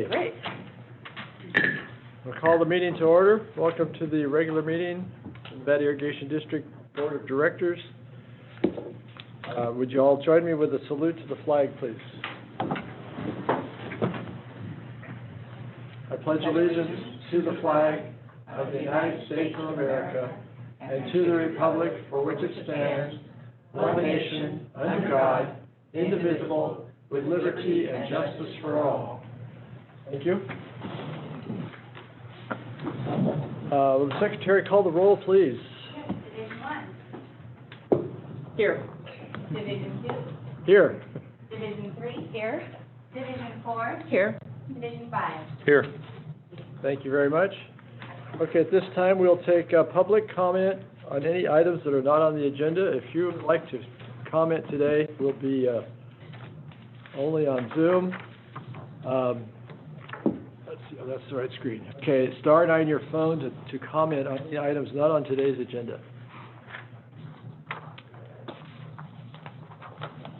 Great. We'll call the meeting to order. Welcome to the regular meeting of the Nevada Irrigation District Board of Directors. Would you all join me with a salute to the flag, please? I pledge allegiance to the flag of the United States of America and to the republic for which it stands, one nation, under God, indivisible, with liberty and justice for all. Thank you. Will the secretary call the roll, please? Yes, Division 1. Here. Division 2. Here. Division 3. Here. Division 4. Here. Division 5. Here. Thank you very much. Okay, at this time, we'll take public comment on any items that are not on the agenda. If you would like to comment today, we'll be only on Zoom. Let's see, oh, that's the right screen. Okay, star 9 your phone to comment on any items not on today's agenda.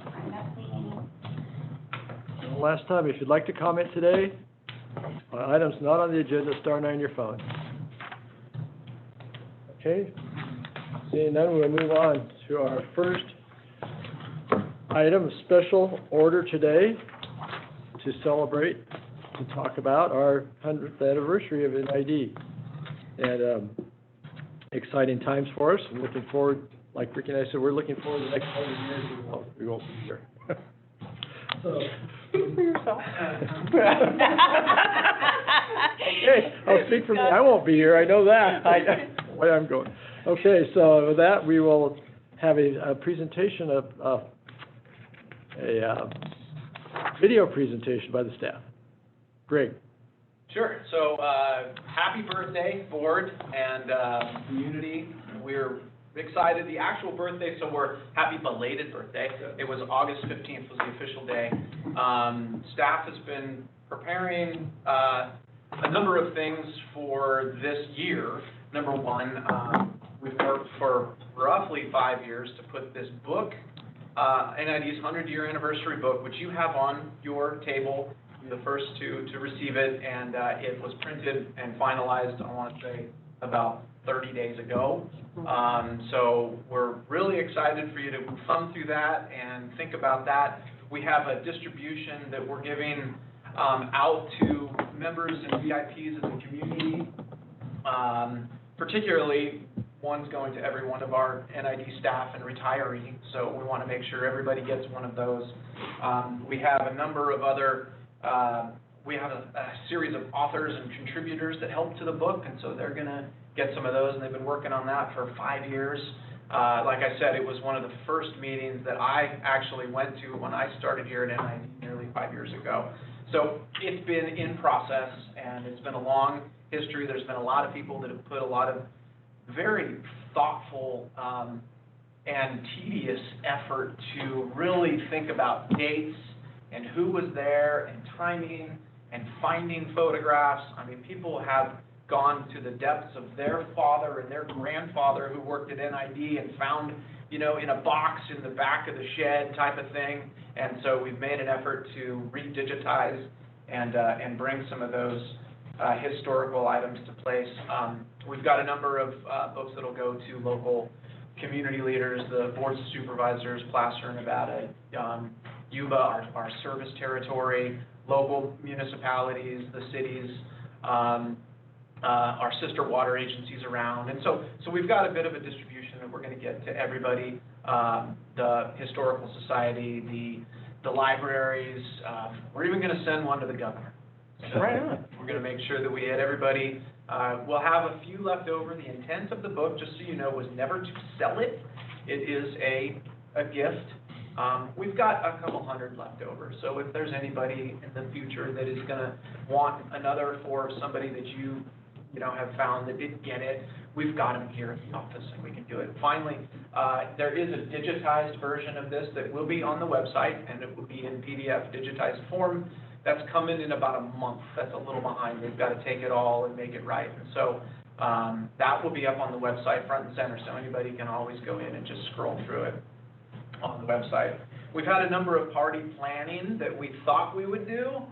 I'm not seeing any. And last time, if you'd like to comment today on items not on the agenda, star 9 your phone. Okay, seeing none, we'll move on to our first item of special order today to celebrate, to talk about our 100th anniversary of NID. And exciting times for us. I'm looking forward, like Ricky and I said, we're looking forward to the next 100 years. We won't be here. So, Speak for yourself. okay, I'll speak for me. I won't be here. I know that. Where I'm going. Okay, so with that, we will have a presentation of a video presentation by the staff. Greg. Sure. So, happy birthday, board and community. We're excited. The actual birthday, so we're happy belated birthday. It was August 15th was the official day. Staff has been preparing a number of things for this year. Number one, we've worked for roughly 5 years to put this book, NID's 100-year anniversary book, which you have on your table. You're the first to receive it, and it was printed and finalized, I want to say, about 30 days ago. So we're really excited for you to thumb through that and think about that. We have a distribution that we're giving out to members and VIPs of the community. Particularly, one's going to every one of our NID staff and retiree, so we want to make sure everybody gets one of those. We have a number of other, we have a series of authors and contributors that help to the book, and so they're going to get some of those, and they've been working on that for 5 years. Like I said, it was one of the first meetings that I actually went to when I started here at NID nearly 5 years ago. So it's been in process, and it's been a long history. There's been a lot of people that have put a lot of very thoughtful and tedious effort to really think about dates and who was there and timing and finding photographs. I mean, people have gone to the depths of their father and their grandfather who worked at NID and found, you know, in a box in the back of the shed type of thing. And so we've made an effort to redigitize and bring some of those historical items to place. We've got a number of books that will go to local community leaders, the boards of supervisors, Placer, Nevada, Yuba, our service territory, local municipalities, the cities, our sister water agencies around. And so we've got a bit of a distribution that we're going to get to everybody, the Historical Society, the libraries. We're even going to send one to the governor. So right on. We're going to make sure that we hit everybody. We'll have a few left over. The intent of the book, just so you know, was never to sell it. It is a gift. We've got a couple hundred left over. So if there's anybody in the future that is going to want another for somebody that you have found that didn't get it, we've got them here at the office and we can do it. Finally, there is a digitized version of this that will be on the website, and it will be in PDF digitized form. That's coming in about a month. That's a little behind. They've got to take it all and make it right. And so that will be up on the website front and center, so anybody can always go in and just scroll through it on the website. We've had a number of party planning that we thought we would do.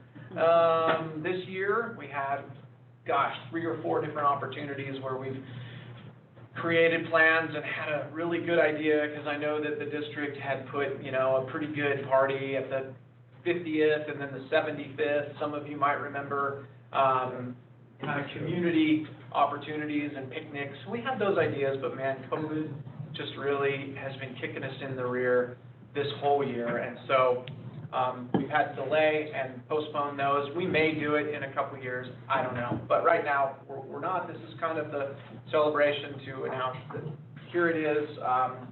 This year, we had, gosh, 3 or 4 different opportunities where we've created plans and had a really good idea, because I know that the district had put, you know, a pretty good party at the 50th and then the 75th. Some of you might remember, kind of community opportunities and picnics. We had those ideas, but man, COVID just really has been kicking us in the rear this whole year. And so we've had to delay and postpone those. We may do it in a couple years, I don't know. But right now, we're not. This is kind of the celebration to announce that here it is.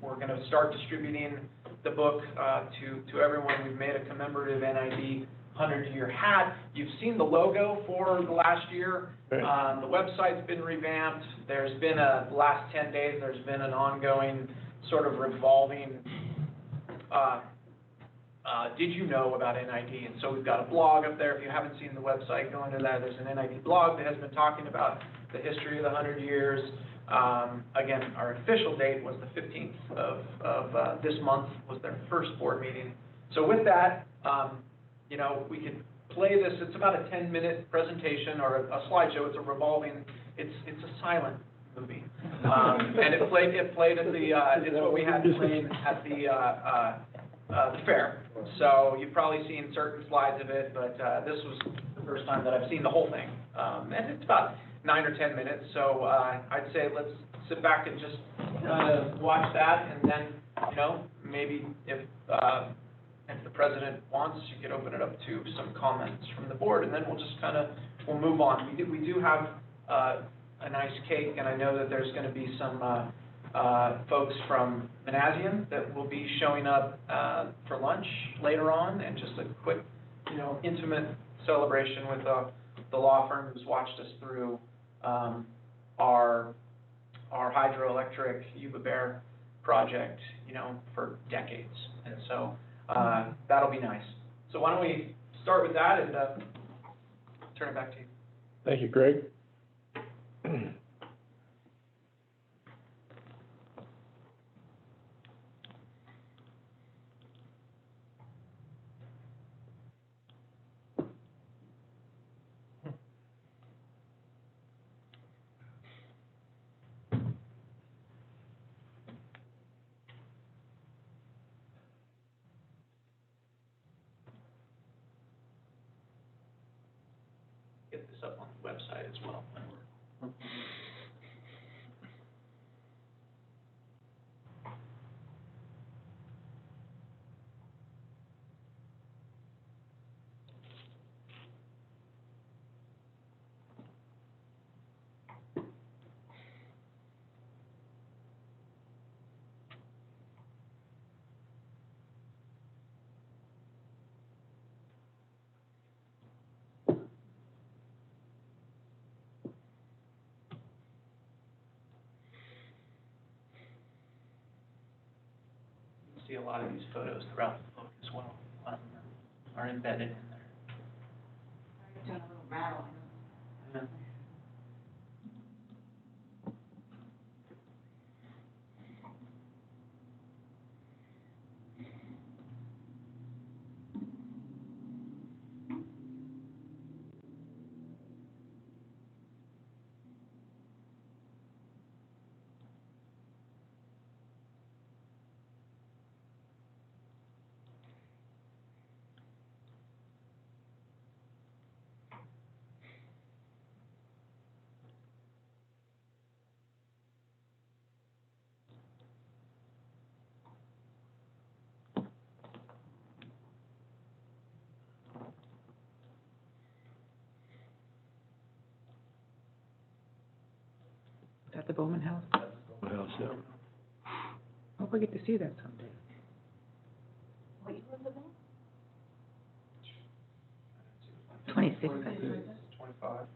We're going to start distributing the book to everyone. We've made a commemorative NID 100-year hat. You've seen the logo for the last year. The website's been revamped. There's been the last 10 days, there's been an ongoing sort of revolving did you know about NID? And so we've got a blog up there. If you haven't seen the website, go into that. There's an NID blog that has been talking about the history of the 100 years. Again, our official date was the 15th of this month, was their first board meeting. So with that, you know, we could play this. It's about a 10-minute presentation or a slideshow. It's a revolving, it's a silent movie. And it played at the, it's what we had playing at the fair. So you've probably seen certain slides of it, but this was the first time that I've seen the whole thing. And it's about 9 or 10 minutes. So I'd say let's sit back and just watch that, and then, you know, maybe if the president wants, you could open it up to some comments from the board, and then we'll move on. We do have a nice cake, and I know that there's going to be some folks from Manassian that will be showing up for lunch later on, and just a quick, you know, intimate celebration with the law firm who's watched us through our hydroelectric Yuba Bear project, you know, for decades, and so that'll be nice. So why don't we start with that and turn it back to you. Thank you, Greg. Get this up on the website as well. See a lot of these photos throughout the book as well. A lot of them are embedded in there. Doing a little rattle. Yeah. Is that the Bowman House? Well, so, Hope we get to see that someday. What year was it? 26, I think. 25.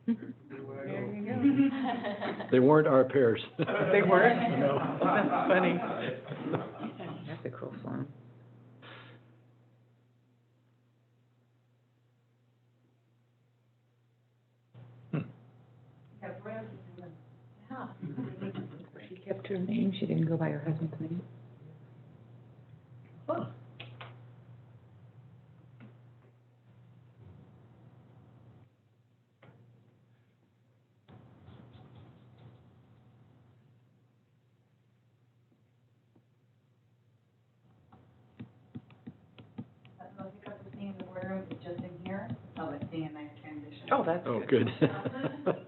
There you go. They weren't our pears. They weren't? No. Oh, that's funny. That's a cool song. She kept her name, she didn't go by her husband's name. Huh. So if you got to see in the boardroom, it's just in here, so it's seeing a nice transition. Oh, that's Oh, good. good.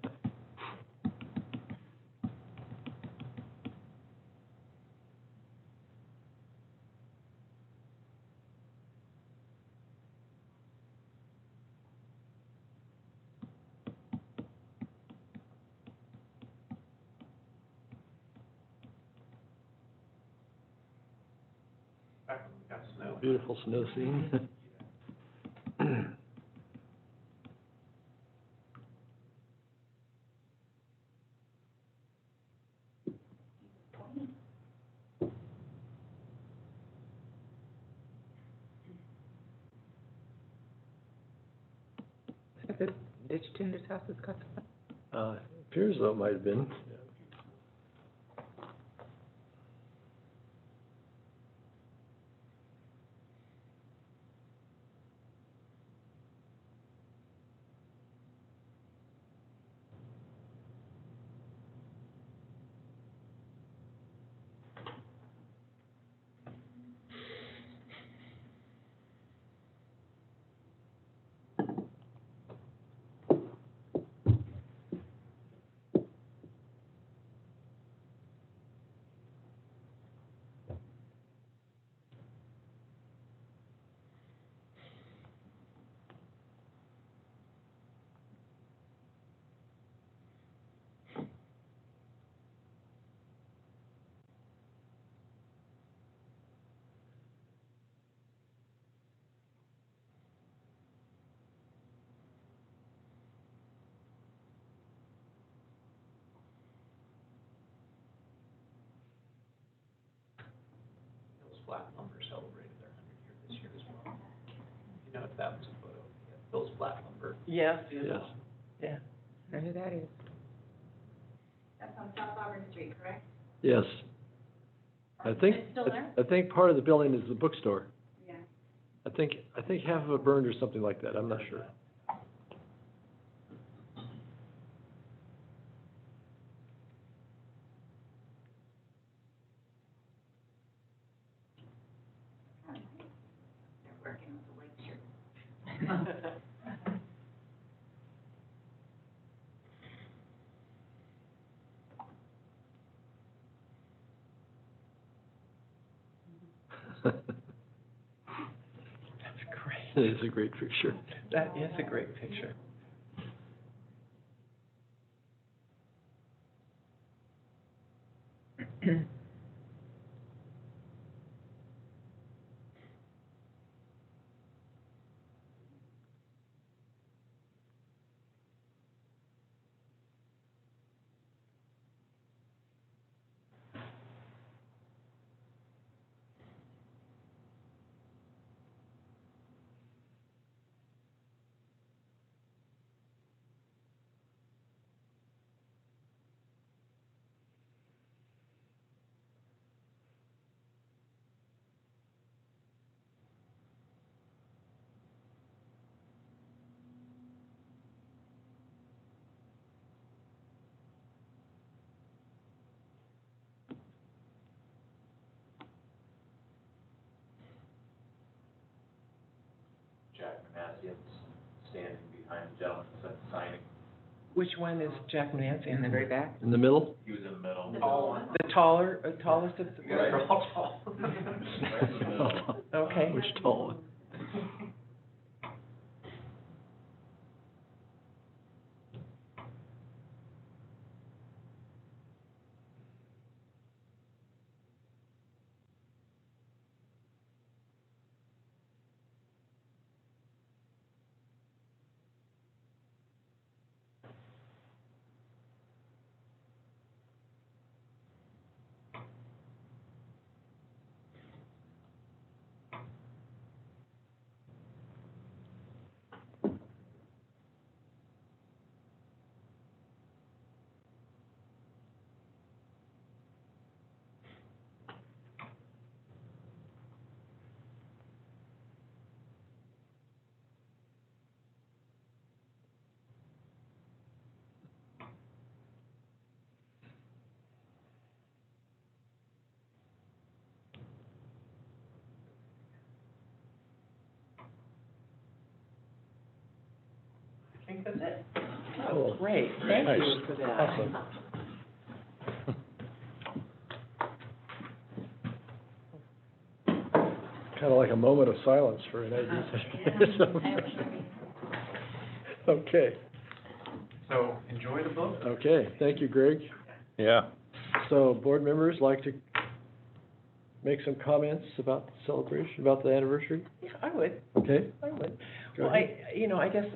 Back when we got snow. Beautiful snow scene. Is it Ditch Tinder's house has got some? Appears though it might have been. Bill's Flat Lumber celebrated their 100th year this year as well. You know if that was a photo, yeah, Bill's Flat Lumber. Yes, Yes. yeah. I know who that is. That's on South Auburn Street, correct? Yes. I think, It's still there? I think part of the building is the bookstore. Yeah. I think half of it burned or something like that, I'm not sure. They're working with the white shirt. That's great. It is a great picture. That is a great picture. Jack Manassian's standing behind the gentleman that's signing. Which one is Jack Mananzi? In the very back? In the middle? He was in the middle. The tallest of the You guys are all tall. Okay. Which tall one? That's it. Cool. Great, thank you Nice. for that. Awesome. Kind of like a moment of silence for NID. Okay, So enjoy the book. okay, thank you, Greg. Yeah. So, board members like to make some comments about the celebration, about the anniversary? Yeah, I would. Okay? I would. Go Well, I guess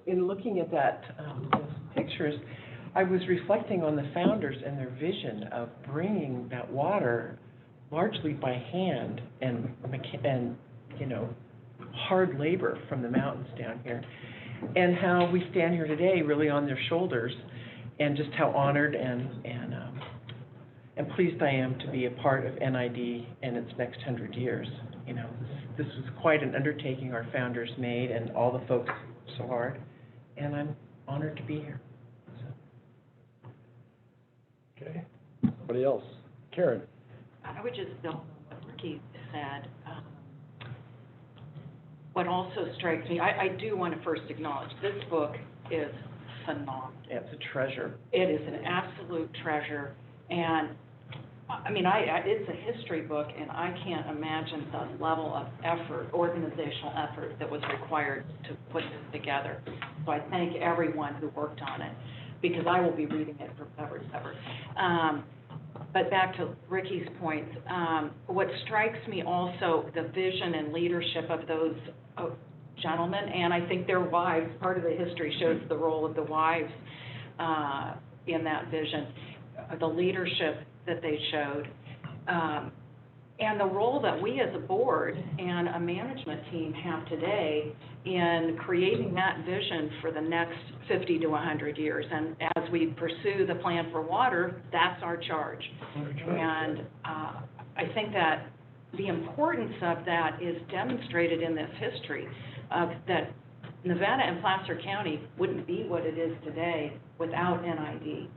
in looking at those pictures, I was reflecting on the founders and their vision of bringing that water largely by hand and hard labor from the mountains down here. And how we stand here today really on their shoulders, and just how honored and pleased I am to be a part of NID and its next 100 years. You know, this was quite an undertaking our founders made, and all the folks worked so hard, and I'm honored to be here. So. Okay. Anybody else? Karen? I would just build on what Ricky said. What also strikes me, I do want to first acknowledge, this book is phenomenal. Yeah, it's a treasure. It is an absolute treasure, and I mean, it's a history book, and I can't imagine the level of effort, organizational effort that was required to put this together. So I thank everyone who worked on it, because I will be reading it forever and ever. But back to Ricky's point, what strikes me also, the vision and leadership of those gentlemen, and I think their wives, part of the history shows the role of the wives in that vision, the leadership that they showed, and the role that we as a board and a management team have today in creating that vision for the next 50 to 100 years. And as we pursue the plan for water, that's our charge. And I think that the importance of that is demonstrated in this history of that Nevada and Placer County wouldn't be what it is today without NID.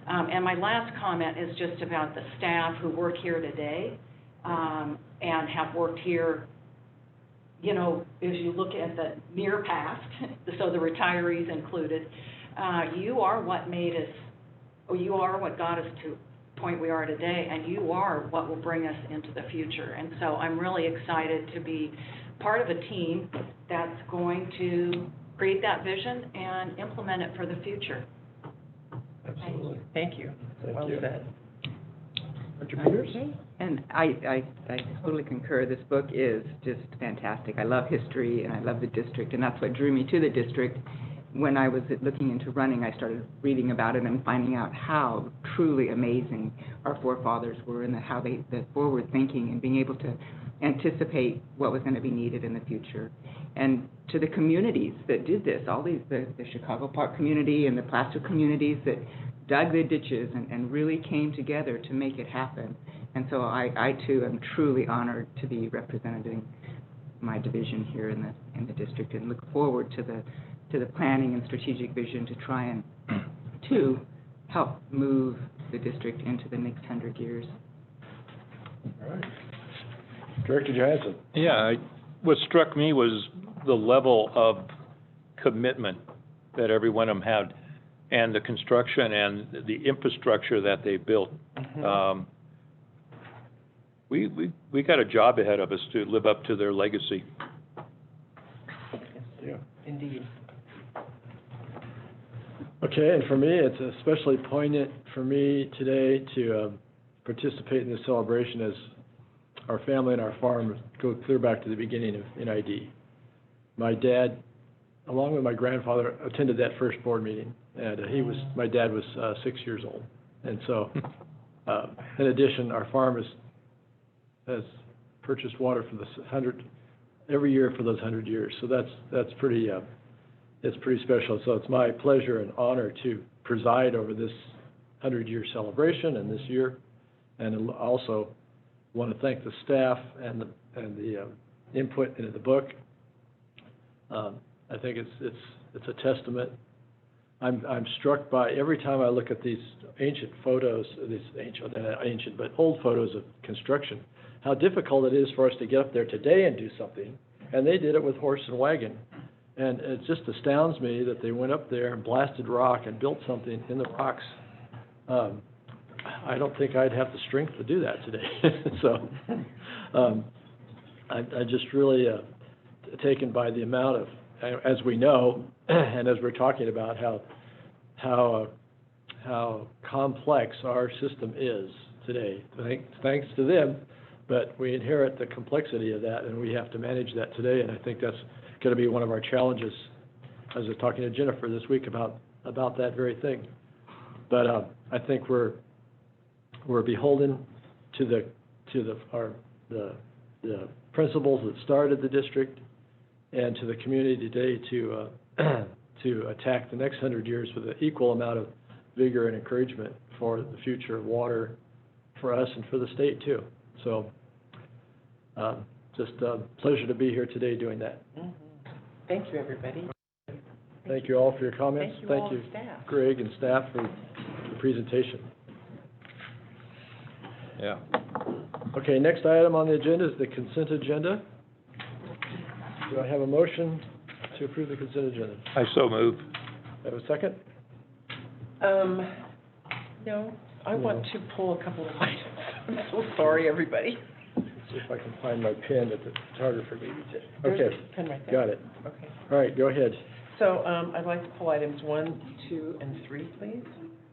And my last comment is just about the staff who work here today and have worked here, you know, as you look at the near past, so the retirees included, you are what made us, or you are what got us to the point we are today, and you are what will bring us into the future. And so I'm really excited to be part of a team that's going to create that vision and implement it for the future. Absolutely. Thank you. Thank Well you. said. Dr. Peters? And I totally concur. This book is just fantastic. I love history and I love the district, and that's what drew me to the district. When I was looking into running, I started reading about it and finding out how truly amazing our forefathers were, and how the forward thinking and being able to anticipate what was going to be needed in the future. And to the communities that did this, all these, the Chicago Park community and the Placer communities that dug the ditches and really came together to make it happen. And so I too am truly honored to be representing my division here in the district, and look forward to the planning and strategic vision to try and to help move the district into the next 100 years. All right. Director Johansson? Yeah, what struck me was the level of commitment that every one of them had, and the construction and the infrastructure that they built. We got a job ahead of us to live up to their legacy. Yeah. Indeed. Okay, and for me, it's especially poignant for me today to participate in this celebration, as our family and our farm go clear back to the beginning of NID. My dad, along with my grandfather, attended that first board meeting, and my dad was 6 years old. And so, in addition, our farm has purchased water for every year for those 100 years. So that's pretty, it's pretty special. So it's my pleasure and honor to preside over this 100-year celebration and this year, and also want to thank the staff and the input into the book. I think it's a testament. I'm struck by, every time I look at these ancient photos, but old photos of construction, how difficult it is for us to get up there today and do something. And they did it with horse and wagon. And it just astounds me that they went up there and blasted rock and built something in the rocks. I don't think I'd have the strength to do that today. So, I just really taken by the amount of, as we know, and as we're talking about how complex our system is today. Thanks to them, but we inherit the complexity of that, and we have to manage that today. And I think that's going to be one of our challenges. I was talking to Jennifer this week about that very thing. But I think we're beholden to the principles that started the district and to the community today to attack the next 100 years with an equal amount of vigor and encouragement for the future of water for us and for the state too. So just a pleasure to be here today doing that. Mm-hmm. Thank you, everybody. Thank you all for your comments. Thank you all, staff. Greg and staff, for the presentation. Yeah. Okay, next item on the agenda is the consent agenda. Do I have a motion to approve the consent agenda? I so move. Have a second? No, I want to pull a couple of items. I'm so sorry, everybody. Let's see if I can find my pen that the photographer gave me. There's Okay, a pen right there. got it. Okay. All right, go ahead. So, I'd like to pull items 1, 2, and 3, please.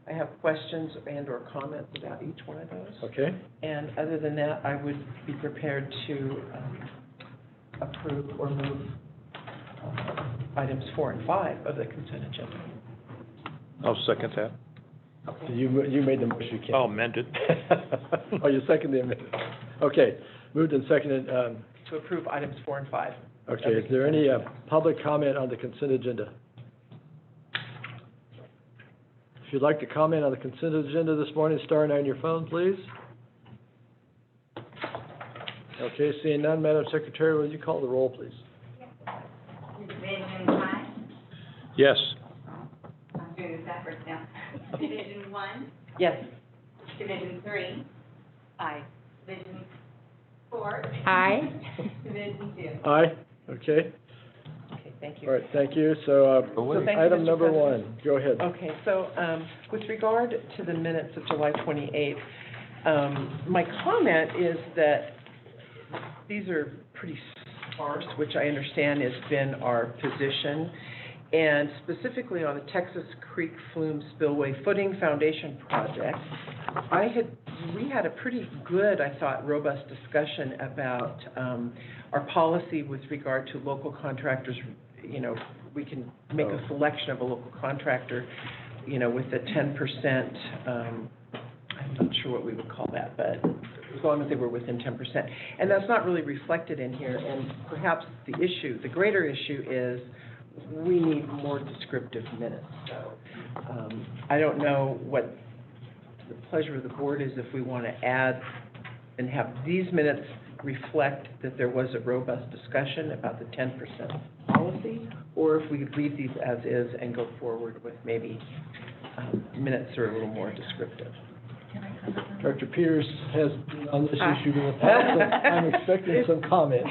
I have questions and/or comments about each one of those. Okay, And other than that, I would be prepared to approve or move items 4 and 5 of the consent agenda. I'll second that. so you made the motion, Ken. I'll amend it. Oh, you second the amendment. Okay, moved and seconded. To approve items 4 and 5. Okay, is there any public comment on the consent agenda? If you'd like to comment on the consent agenda this morning, star 9 on your phone, please. Okay, seeing none, Madam Secretary, will you call the roll, please? Division 5, Yes. I'm doing this backwards now. Division 1, Yes. Division 3, Aye. Division 4. Aye. Division 2. Aye, okay. Okay, thank you. All right, thank you. So, So thank you, item Mr. number President. 1, go ahead. Okay, so with regard to the minutes of July 28th, my comment is that these are pretty sparse, which I understand has been our position, and specifically on the Texas Creek Flume Spillway Footing Foundation Project, we had a pretty good, I thought, robust discussion about our policy with regard to local contractors. You know, we can make a selection of a local contractor, you know, with a 10%, I'm not sure what we would call that, but as long as they were within 10%. And that's not really reflected in here, and perhaps the greater issue is we need more descriptive minutes. So I don't know what the pleasure of the board is, if we want to add and have these minutes reflect that there was a robust discussion about the 10% policy, or if we could leave these as is and go forward with maybe minutes that are a little more descriptive. Director Peters has been on this issue in the past, so I'm expecting some comments.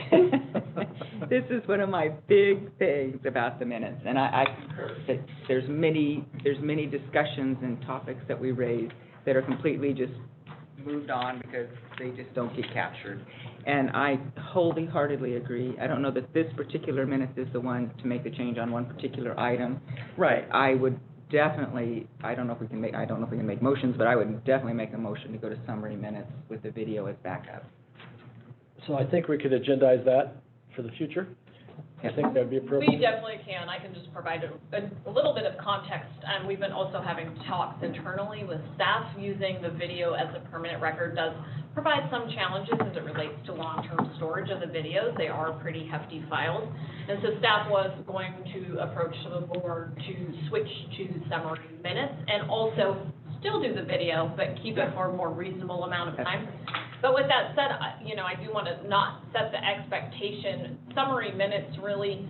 This is one of my big things about the minutes, and I concur that there's many discussions and topics that we raise that are completely just moved on because they just don't get captured. And I wholeheartedly agree. I don't know that this particular minute is the one to make the change on one particular item. Right. I would definitely, I don't know if we can make motions, but I would definitely make a motion to go to summary minutes with the video as backup. So I think we could agendize that for the future. I think that'd be appropriate. We definitely can. I can just provide a little bit of context. We've been also having talks internally with staff. Using the video as a permanent record does provide some challenges as it relates to long-term storage of the videos. They are pretty hefty files. And so staff was going to approach the board to switch to summary minutes and also still do the video, but keep it for a more reasonable amount of time. But with that said, you know, I do want to not set the expectation. Summary minutes really,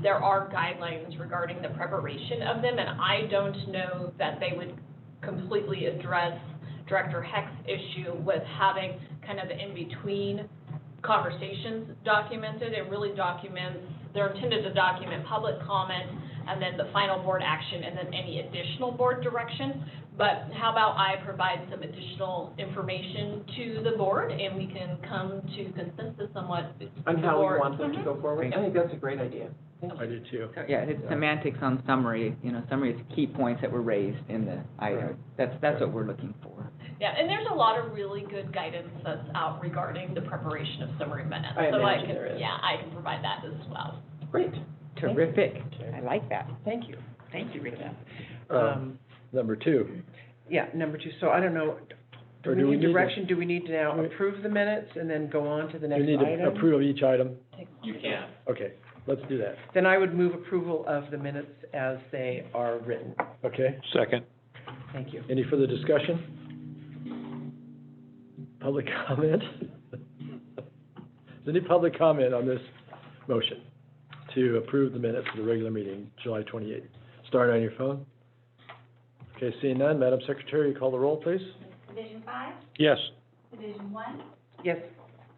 there are guidelines regarding the preparation of them, and I don't know that they would completely address Director Heck's issue with having kind of the in-between conversations documented. It really documents They're intended to document public comment, and then the final board action, and then any additional board direction. But how about I provide some additional information to the board, and we can come to consensus on what the board. On how we want them to Mhm. go forward? I think that's a great idea. I do too. So, yeah, it's semantics on summary, summary is key points that were raised in the item. That's what we're looking for. Yeah, and there's a lot of really good guidance that's out regarding the preparation of summary minutes. I So imagine there is. Yeah, I can provide that as well. Great. Terrific. Okay. I like that. Thank you. Thank you, Ricky. Number 2. Yeah, number 2. So I don't know, do Or we need to- direction? Do we need to now approve the minutes and then go on to the next You item? need to approve each item. You can. Okay, let's do that. Then I would move approval of the minutes as they are written. Okay, Second. Thank you. any further discussion? Public comment? Is any public comment on this motion to approve the minutes of the regular meeting, July 28th? Start on your phone. Okay, seeing none, Madam Secretary, you call the roll, please? Division 5, Yes. Division 1, Yes.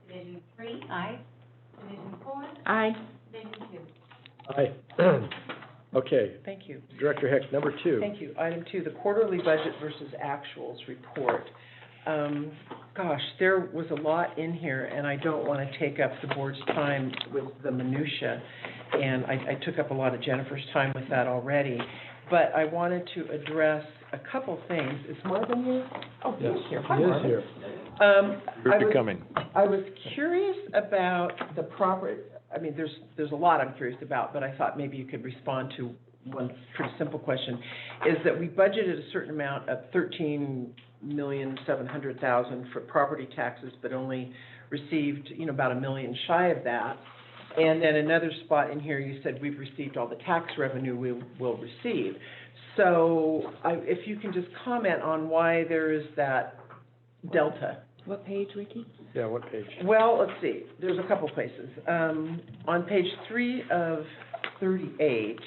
Division 3. Aye. Division 4, Aye. Division 2. Aye. Okay, Thank you. Director Heck, number 2. Thank you. Item 2, the quarterly budget versus actuals report. Gosh, there was a lot in here, and I don't want to take up the board's time with the minutia, and I took up a lot of Jennifer's time with that already. But I wanted to address a couple things. Is Marvin here? Oh, Yes, he's here. he Hi, is Marvin. here. You're becoming. I was curious about the proper, I mean, there's a lot I'm curious about, but I thought maybe you could respond to one pretty simple question, is that we budgeted a certain amount of $13,700,000 for property taxes, but only received, about $1 million shy of that. And then another spot in here, you said we've received all the tax revenue we will receive. So if you can just comment on why there is that delta. What page, Ricky? Yeah, what page? Well, let's see, there's a couple places. On page 3 of 38,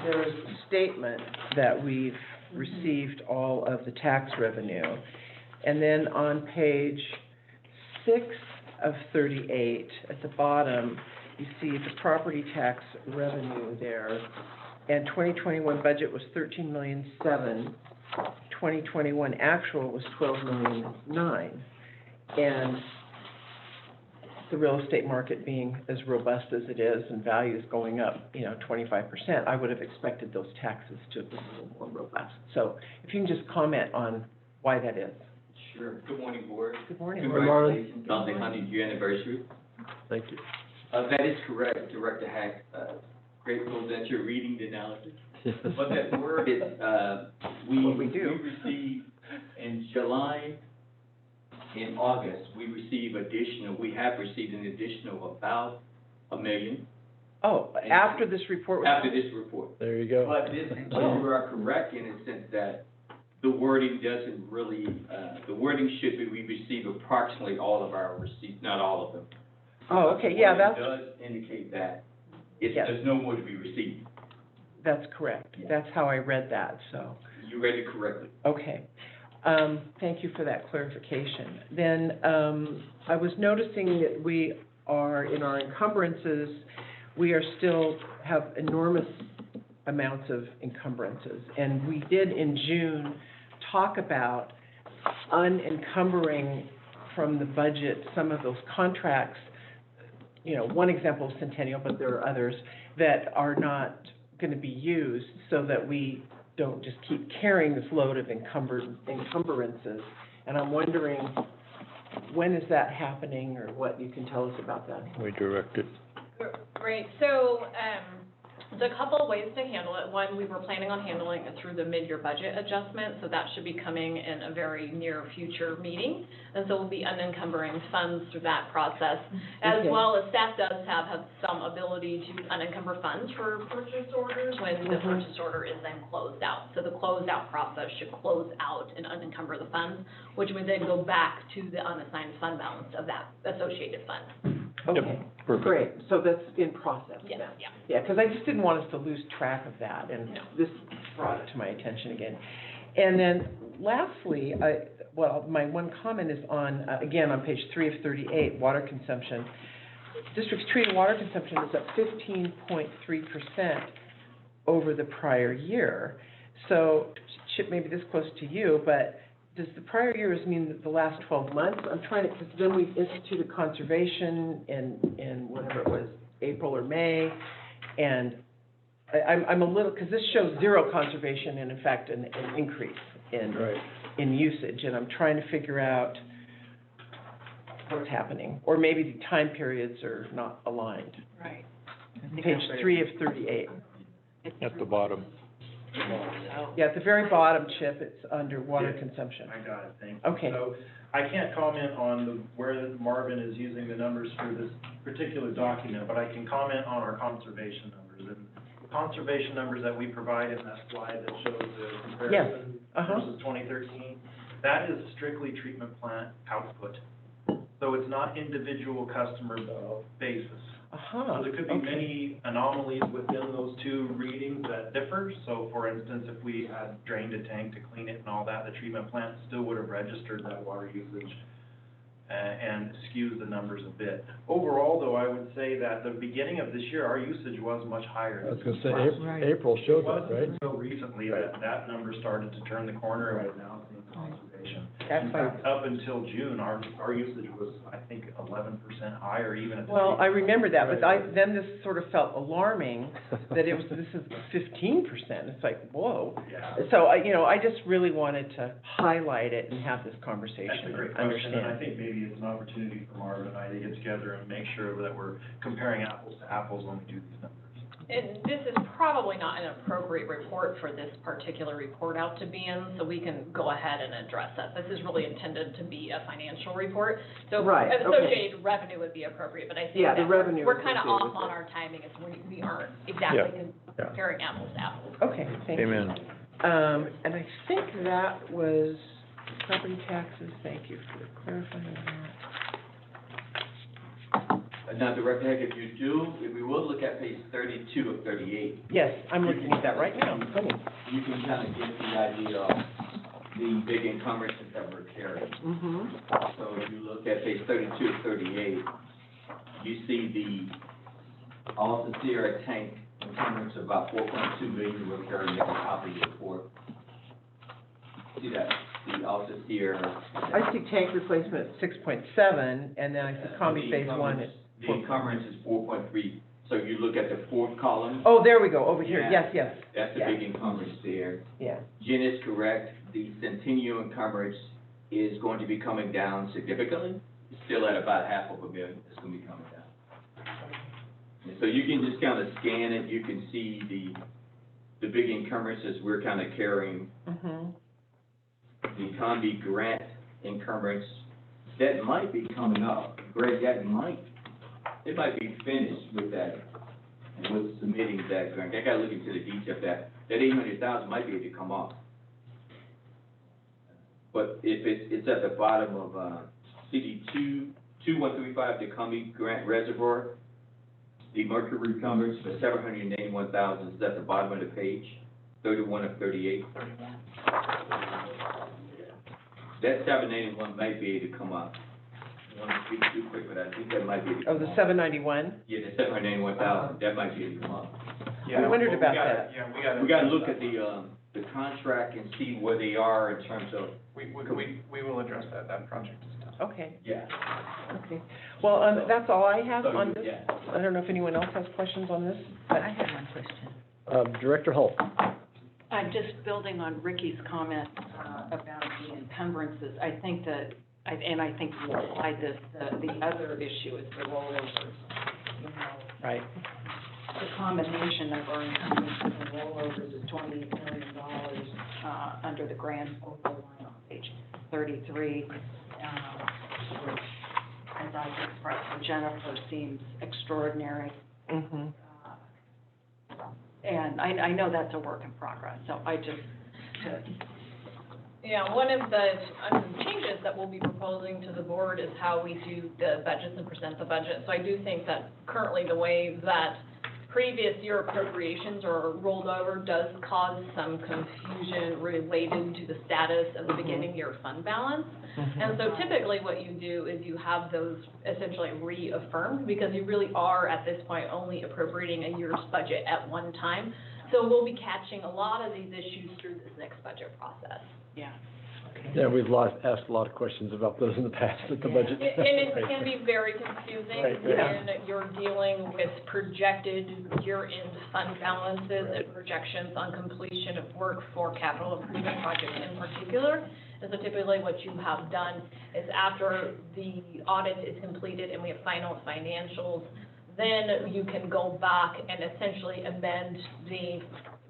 there's a statement that we've received all of the tax revenue. And then on page 6 of 38, at the bottom, you see the property tax revenue there. And 2021 budget was $13,700,000. 2021 actual was $12,900,000. And the real estate market being as robust as it is and values going up, 25%, I would have expected those taxes to have been a little more robust. So if you can just comment on why that is. Sure. Good morning, Board. Good morning. Congratulations on the 100-year anniversary. Thank you. That is correct, Director Hack. Grateful that you're reading the analysis. But that word is, we received in July, in August, we have received an additional about $1 million. Oh, after this report was. After this report. There you go. But you are correct in the sense that the wording doesn't really, the wording should be, we receive approximately all of our receipts, not all of them. Oh, okay, yeah, It that's, does indicate that Yes. there's no more to be received. that's correct. That's how I read that, so, You read it correctly. okay. Thank you for that clarification. Then, I was noticing that we are, in our encumbrances, we are still have enormous amounts of encumbrances. And we did in June talk about unencumbering from the budget some of those contracts. One example is Centennial, but there are others that are not going to be used, so that we don't just keep carrying this load of encumbrances. And I'm wondering, when is that happening, or what you can tell us about that? We directed. Great, so, there's a couple of ways to handle it. One, we were planning on handling it through the mid-year budget adjustment, so that should be coming in a very near future meeting. And so we'll be unencumbering funds through that process, as Okay. well as staff does have some ability to unencumber funds for purchase orders when the purchase order is then closed out. So the closeout process should close out and unencumber the funds, which would then go back to the unassigned fund balance of that associated fund. Okay, Perfect. great, so that's in process Yes, then? yeah. Yeah, because I just didn't want us to lose track of that, and No. this brought it to my attention again. And then lastly, my one comment is on, again, on page 3 of 38, water consumption. district's treated water consumption is up 15.3% over the prior year. So, Chip, maybe this close to you, but does the prior years mean that the last 12 months? I'm trying to, because then we instituted conservation in whatever it was, April or May, and I'm a little, because this shows zero conservation and in fact an increase in usage, and I'm trying to figure out what's happening, or maybe the time periods are not aligned. Right. Page 3 of 38. At the bottom. Yeah, at the very bottom, Chip, it's under water consumption. I got it, thank you. Okay. So I can't comment on where Marvin is using the numbers for this particular document, but I can comment on our conservation numbers. And the conservation numbers that we provide in that slide that shows the comparison versus 2013, that is strictly treatment plant output. So it's not individual customer basis. So there could be many anomalies within those two readings that differ. So for instance, if we had drained a tank to clean it and all that, the treatment plant still would have registered that water usage and skews the numbers a bit. Overall, though, I would say that the beginning of this year, our usage was much higher. I was going to say, April showed that, right? It wasn't until recently that number started to turn the corner and we're now seeing conservation. That's In fact, up until June, our usage was, I think, 11% higher even at the Well, peak. I remember that, but then this sort of felt alarming, that this is 15%. It's like, whoa. Yeah. So, I just really wanted to highlight it and have this conversation. That's a great question, and I think maybe it's an opportunity for Marvin and I to get together and make sure that we're comparing apples to apples when we do these numbers. And this is probably not an appropriate report for this particular report out to be in, so we can go ahead and address that. This is really intended to be a financial report, so associated revenue would be appropriate, but I think the that revenue we're kind of off associated with on our timing, as we aren't exactly comparing apples to apples. Okay, thank you. Amen. And I think that was property taxes. Thank you for clarifying that. Now, Director Hack, if we will look at page 32 of 38. Yes, I'm looking at that right now. You can kind of get the idea of the big encumbrances that we're carrying. So if you look at page 32 of 38, you see the all-sincere tank encumbrance of about 4.2 million we're carrying at the top of the report. See that? The all-sincere. I see tank replacement at 6.7, and then I see combi phase 1 is. The encumbrance is 4.3. So you look at the fourth column. Oh, there we go, over here, yes. That's the big encumbrance there. Yeah. Jen is correct. The Centennial encumbrance is going to be coming down significantly. It's still at about $500,000. It's going to be coming down. And so you can just kind of scan it. You can see the big encumbrances we're kind of carrying. The Combi grant encumbrance, that might be coming up. Greg, it might be finished with that, with submitting that grant. I gotta look into the detail of that. That 800,000 might be able to come off. But if it's at the bottom of, CD 2135, the Combi grant reservoir, the mercury encumbrance for 781,000 is at the bottom of the page, 31 of 38. That 781 might be able to come up. I don't want to speak too quick, but I think that might be able to come Oh, the up. 791? Yeah, the 781,000, that might be able to come up. I wondered about that. Yeah, We gotta look at the contract and see where they are in terms of. We will address that project is done. Okay, Yeah. okay. Well, that's all I have So, on this. yeah. I don't know if anyone else has questions on this, but I have one question. Director Hull. I'm just building on Ricky's comment about the encumbrances. I think that, I think you applied this, the other issue is the rollovers. You know, right. the combination of our encumbrances and rollovers is $28 million under the grand total line on page 33, which, as I expressed to Jennifer, seems extraordinary. And I know that's a work in progress, so I just, Yeah, one of the changes that we'll be proposing to the board is how we do the budgets and present the budget. So I do think that currently the way that previous year appropriations or rolled over does cause some confusion related to the status of the beginning year fund balance. And so typically what you do is you have those essentially reaffirmed because you really are at this point only appropriating a year's budget at one time. So we'll be catching a lot of these issues through this next budget process. Yeah. Yeah, we've asked a lot of questions about those in the past at the budget. And it can be very confusing Right, yeah. when you're dealing with projected year-end fund balances and projections on completion of work for capital improvement projects in particular. And so typically what you have done is after the audit is completed and we have final financials, then you can go back and essentially amend the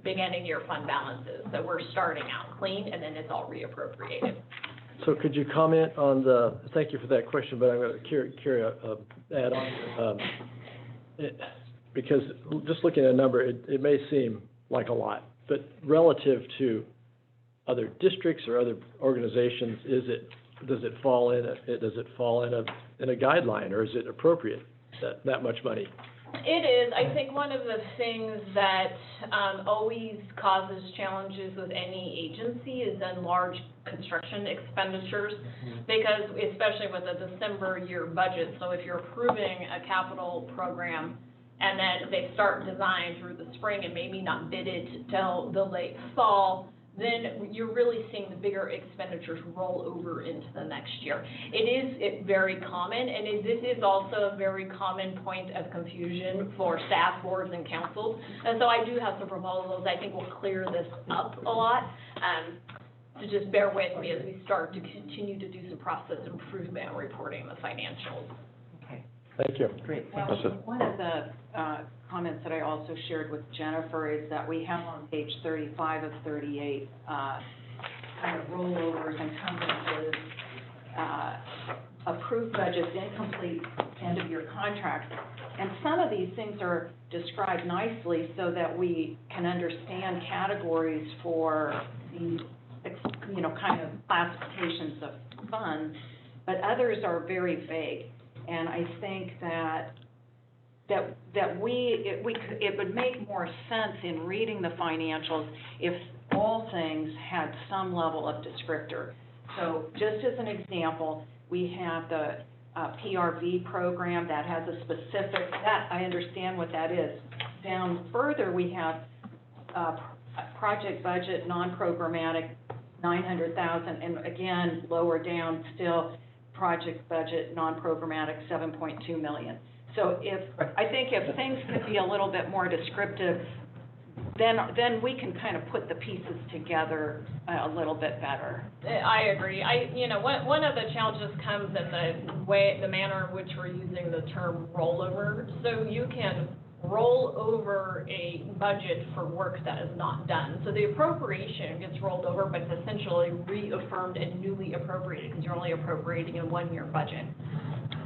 beginning year fund balances. So we're starting out clean and then it's all reappropriated. So could you comment on thank you for that question, but I'm going to add on. Because just looking at a number, it may seem like a lot, but relative to other districts or other organizations, does it fall in a guideline, or is it appropriate, that much money? It is. I think one of the things that always causes challenges with any agency is then large construction expenditures, because especially with a December year budget, so if you're approving a capital program and then they start design through the spring and maybe not bid it till the late fall, then you're really seeing the bigger expenditures roll over into the next year. It's very common, and this is also a very common point of confusion for staff, boards, and councils. And so I do have some proposals I think will clear this up a lot. So just bear with me as we start to continue to do some process improvement and reporting the financials. Okay, Thank you. great. Well, one of the comments that I also shared with Jennifer is that we have on page 35 of 38 kind of rollovers, encumbrances, approved budgets, incomplete end-of-year contracts. And some of these things are described nicely so that we can understand categories for these, kind of classifications of funds, but others are very vague. And I think that it would make more sense in reading the financials if all things had some level of descriptor. So just as an example, we have the PRV program that has a specific, that I understand what that is. Down further, we have project budget, non-programmatic, 900,000, and again, lower down still, project budget, non-programmatic, 7.2 million. So I think if things could be a little bit more descriptive, then we can kind of put the pieces together a little bit better. I agree. One of the challenges comes in the manner in which we're using the term rollover. So you can roll over a budget for work that is not done. So the appropriation gets rolled over, but it's essentially reaffirmed and newly appropriated because you're only appropriating a one-year budget.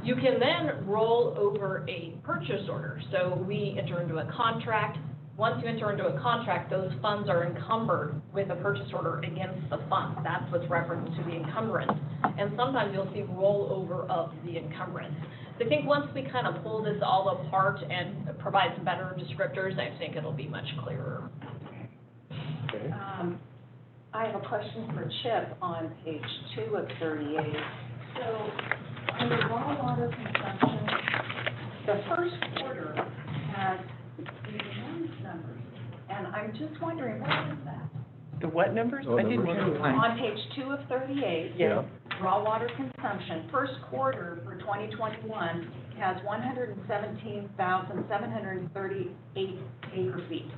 You can then roll over a purchase order. So we enter into a contract. Once you enter into a contract, those funds are encumbered with a purchase order against the funds. That's what's referenced to the encumbrance. And sometimes you'll see rollover of the encumbrance. So I think once we kind of pull this all apart and provide some better descriptors, I think it'll be much clearer. Okay. I have a question for Chip on page 2 of 38. So under raw water consumption, the first quarter has these enormous numbers, and I'm just wondering, what is that? The what numbers? Oh, I didn't numbers. hear you. On page 2 of 38. Yeah. Raw water consumption, first quarter for 2021 has 117,738 acre feet.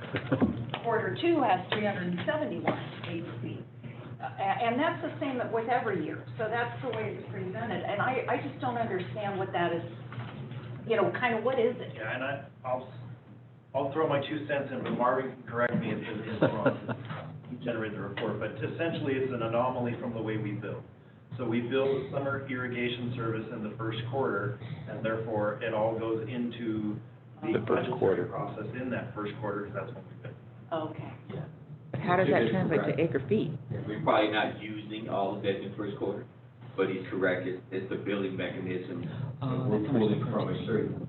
Quarter 2 has 371 acre feet. And that's the same with every year. So that's the way it's presented. And I just don't understand what that is, kind of what is it? Yeah, and I'll throw my 2 cents in, but Marvin can correct me if it's wrong. He generated the report, but essentially it's an anomaly from the way we bill. So we bill the summer irrigation service in the first quarter, and therefore it all goes into the first quarter process in that first quarter, because that's when we bill. Okay. How does that translate to acre feet? We're probably not using all of that in the first quarter. but he's correct, it's the billing mechanism. Oh, We're that's how much pulling the from a permit. certain,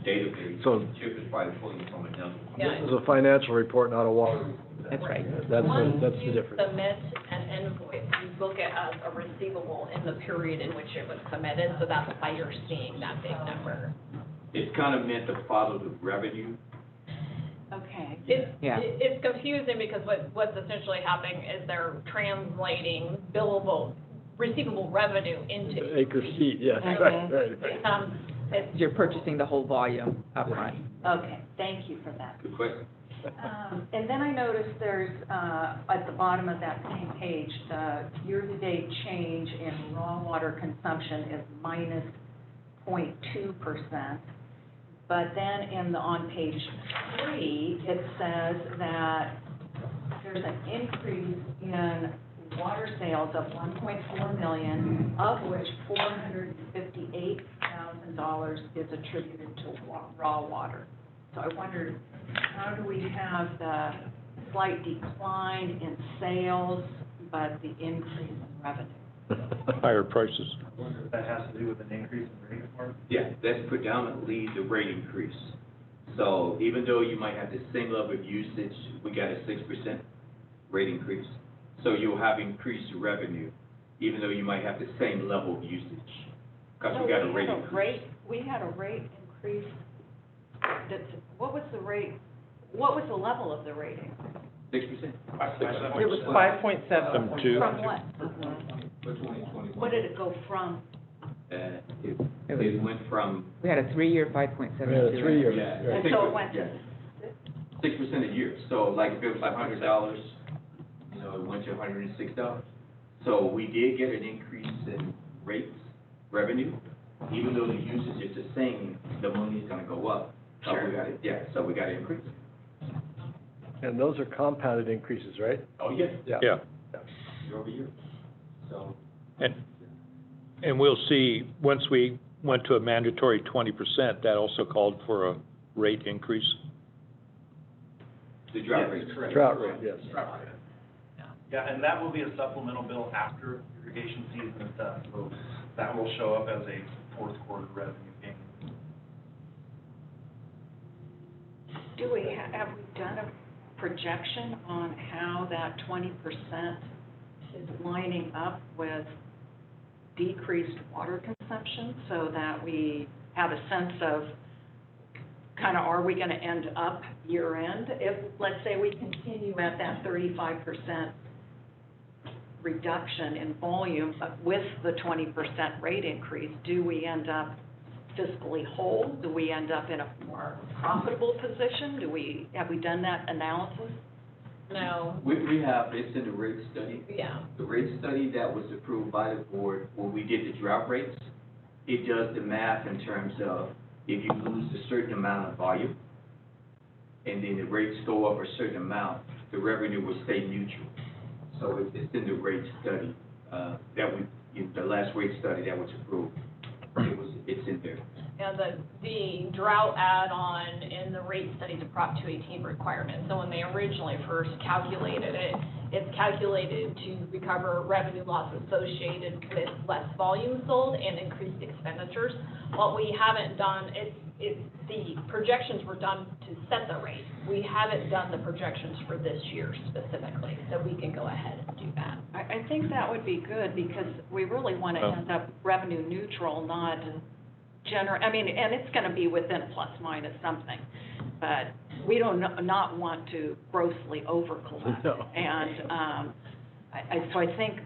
database. So- Chip is probably pulling from another. Yeah. This is a financial report, not a water report. That's right. That's Once the you difference. submit an invoice, you book it as a receivable in the period in which it was submitted, so that's why you're seeing that big number. It's kind of meant to follow the revenue. Okay. It's confusing because what's essentially happening is they're translating billable, receivable revenue into. Acre feet, yes, Mhm. right. It's You're purchasing the whole volume upfront. Okay, thank you for that. Good question. And then I noticed there's, at the bottom of that same page, the year-to-date change in raw water consumption is minus 0.2%. But then on page 3, it says that there's an increase in water sales of 1.4 million, of which $458,000 is attributed to raw water. So I wondered, how do we have the slight decline in sales, but the increase in revenue? Higher prices. I wonder if that has to do with an increase in rate or? Yeah, that's predominantly the rate increase. So even though you might have the same level of usage, we got a 6% rate increase. So you'll have increased revenue, even though you might have the same level of usage, because we got a rate increase. We had a rate increase, what was the level of the rate increase? 6%. It was 5.7. From two. From what? For 2021. What did it go from? It went from, We had a 3-year 5.72. We had a 3-year. yeah. And so it went to 6% a year. So like if it was $500, you know, it went to $106. So we did get an increase in rates, revenue, even though the usage is the same, the money is gonna go up. So we got it, so we got an increase. And those are compounded increases, right? Oh, yes. Yeah. Year over year. So. And we'll see, once we went to a mandatory 20%, that also called for a rate increase. The drought rate. Correct. Drought rate, yes. Drought rate. Yeah, and that will be a supplemental bill after irrigation season is done, so that will show up as a fourth quarter revenue gain. have we done a projection on how that 20% is lining up with decreased water consumption, so that we have a sense of kind of, are we going to end up year end? If, let's say, we continue at that 35% reduction in volume, but with the 20% rate increase, do we end up fiscally whole? Do we end up in a more profitable position? Have we done that analysis? No, We have, it's in the rate study. yeah. The rate study that was approved by the board, when we did the drought rates, it does the math in terms of if you lose a certain amount of volume, and then the rates go up a certain amount, the revenue will stay neutral. So it's in the rate study, the last rate study that was approved, it's in there. And the drought add-on in the rate study to Prop 218 requirement. So when they originally first calculated it, it's calculated to recover revenue loss associated with less volume sold and increased expenditures. What we haven't done, the projections were done to set the rate. We haven't done the projections for this year specifically, so we can go ahead and do that. I think that would be good, because we really want to end up revenue neutral, not and it's going to be within plus minus something, but we don't not want to grossly over-collect. No. And so I think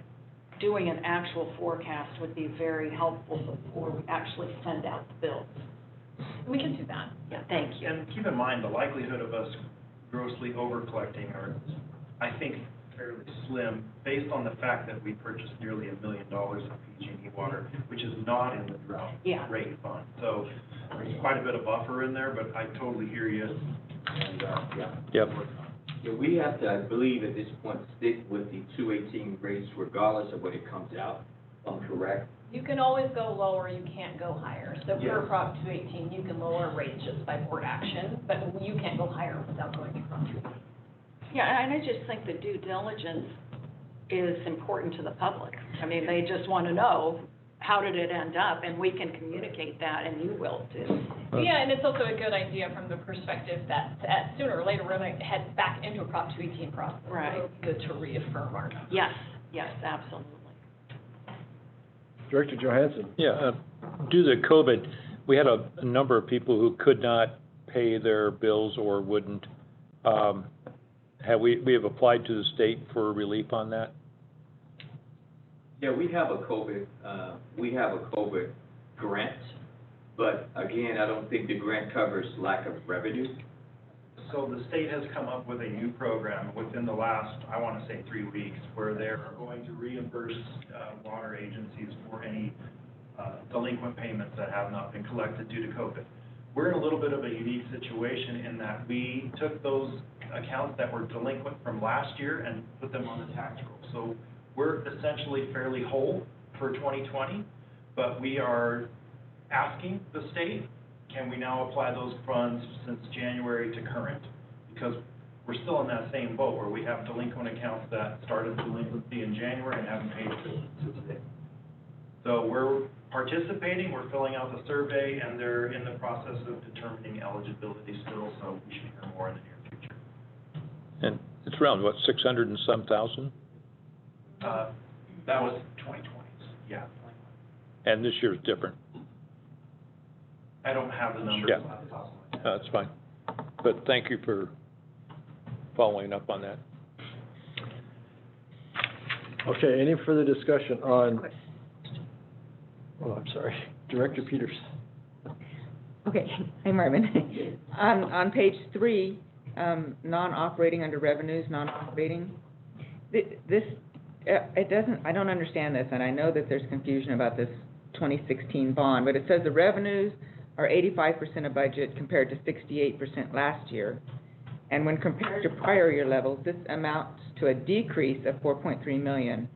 doing an actual forecast would be very helpful before we actually send out the bills. We can do that. Yeah, thank you. And keep in mind, the likelihood of us grossly over-collecting are, I think, fairly slim, based on the fact that we purchased nearly $1 million of PG&E water, which is not in the drought Yeah. rate fund. So there's quite a bit of buffer in there, but I totally hear you. And, Yep. Yeah, we have to, I believe, at this point, stick with the 218 rates regardless of what it comes out. I'm correct? You can always go lower, you can't go higher. So Yes. per Prop 218, you can lower rates just by board action, but you can't go higher without going to Prop 218. Yeah, and I just think the due diligence is important to the public. I mean, they just want to know, how did it end up? And we can communicate that, and you will too. Yeah, and it's also a good idea from the perspective that sooner or later, we're going to head back into a Prop 218 process. Right. So it's good to reaffirm our. Yes, absolutely. Director Johansson? Yeah, due to COVID, we had a number of people who could not pay their bills or wouldn't. We have applied to the state for relief on that? Yeah, we have a COVID grant, but again, I don't think the grant covers lack of revenue. So the state has come up with a new program within the last, I want to say 3 weeks, where they're going to reimburse water agencies for any delinquent payments that have not been collected due to COVID. We're in a little bit of a unique situation in that we took those accounts that were delinquent from last year and put them on the tax roll. So we're essentially fairly whole for 2020, but we are asking the state, can we now apply those funds since January to current? Because we're still in that same boat where we have delinquent accounts that started delinquency in January and haven't paid to today. So we're participating, we're filling out the survey, and they're in the process of determining eligibility still, so we should hear more in the near future. And it's around, what, 600 and some thousand? That was 2020, yeah. And this year's different? I don't have the numbers Yeah. off the top of my head. That's fine. But thank you for following up on that. Okay, any further discussion on, I'm sorry, Director Peters? Okay, hi Marvin. On page 3, non-operating under revenues, non-operating, I don't understand this, and I know that there's confusion about this 2016 bond, but it says the revenues are 85% of budget compared to 68% last year. And when compared to prior year levels, this amounts to a decrease of $4.3 million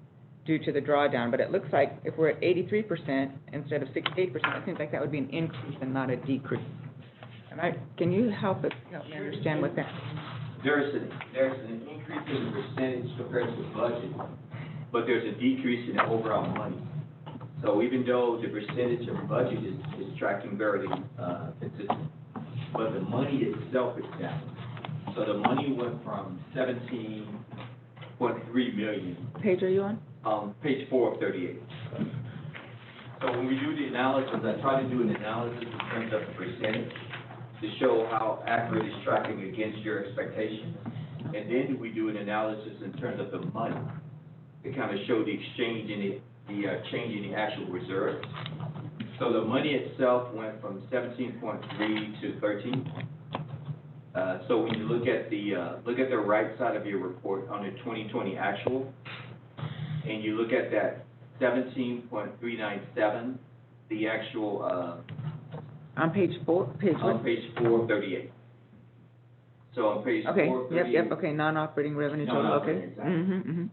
due to the drawdown. But it looks like if we're at 83% instead of 68%, it seems like that would be an increase and not a decrease. Can you help me understand what that means? There's an increase in the percentage compared to the budget, but there's a decrease in the overall money. So even though the percentage of budget is tracking very consistent, but the money itself is down. So the money went from 17.3 million. Page are you on? Page 4 of 38. So when we do the analysis, I try to do an analysis in terms of the percentage to show how accurate it's tracking against your expectations. And then we do an analysis in terms of the money to kind of show the exchange in the change in the actual reserve. So the money itself went from 17.3 to 13. So when you look at the right side of your report on the 2020 actual, and you look at that 17.397, the actual On page 4, on page 438. So on page 438. Yep, okay, non-operating revenue total, okay. Non-operating, exactly. Mm-hmm.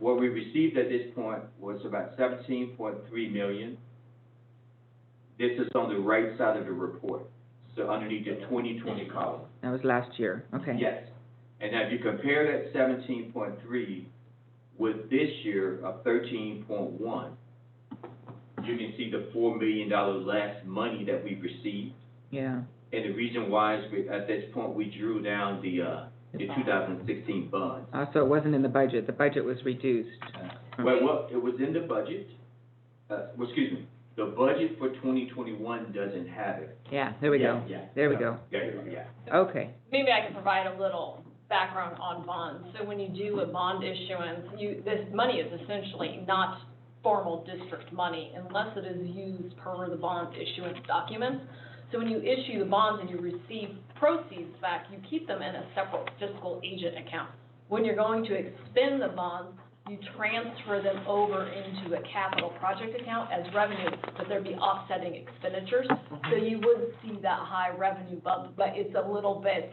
What we received at this point was about 17.3 million. This is on the right side of the report, so underneath the 2020 column. That was last year, okay. Yes, and now if you compare that 17.3 with this year of 13.1, you can see the $4 million less money that we've received. Yeah. And the reason why is at this point we drew down the 2016 bond. So it wasn't in the budget, the budget was reduced. Well, it was in the budget, excuse me, the budget for 2021 doesn't have it. Yeah, there we go. Yeah. There we go. Yeah. Okay. Maybe I can provide a little background on bonds. So when you do a bond issuance, this money is essentially not formal district money unless it is used per the bond issuance documents. So when you issue the bonds and you receive proceeds back, you keep them in a separate fiscal agent account. When you're going to expend the bonds, you transfer them over into a capital project account as revenue, but there'd be offsetting expenditures. So you would see that high revenue bump, but it's a little bit,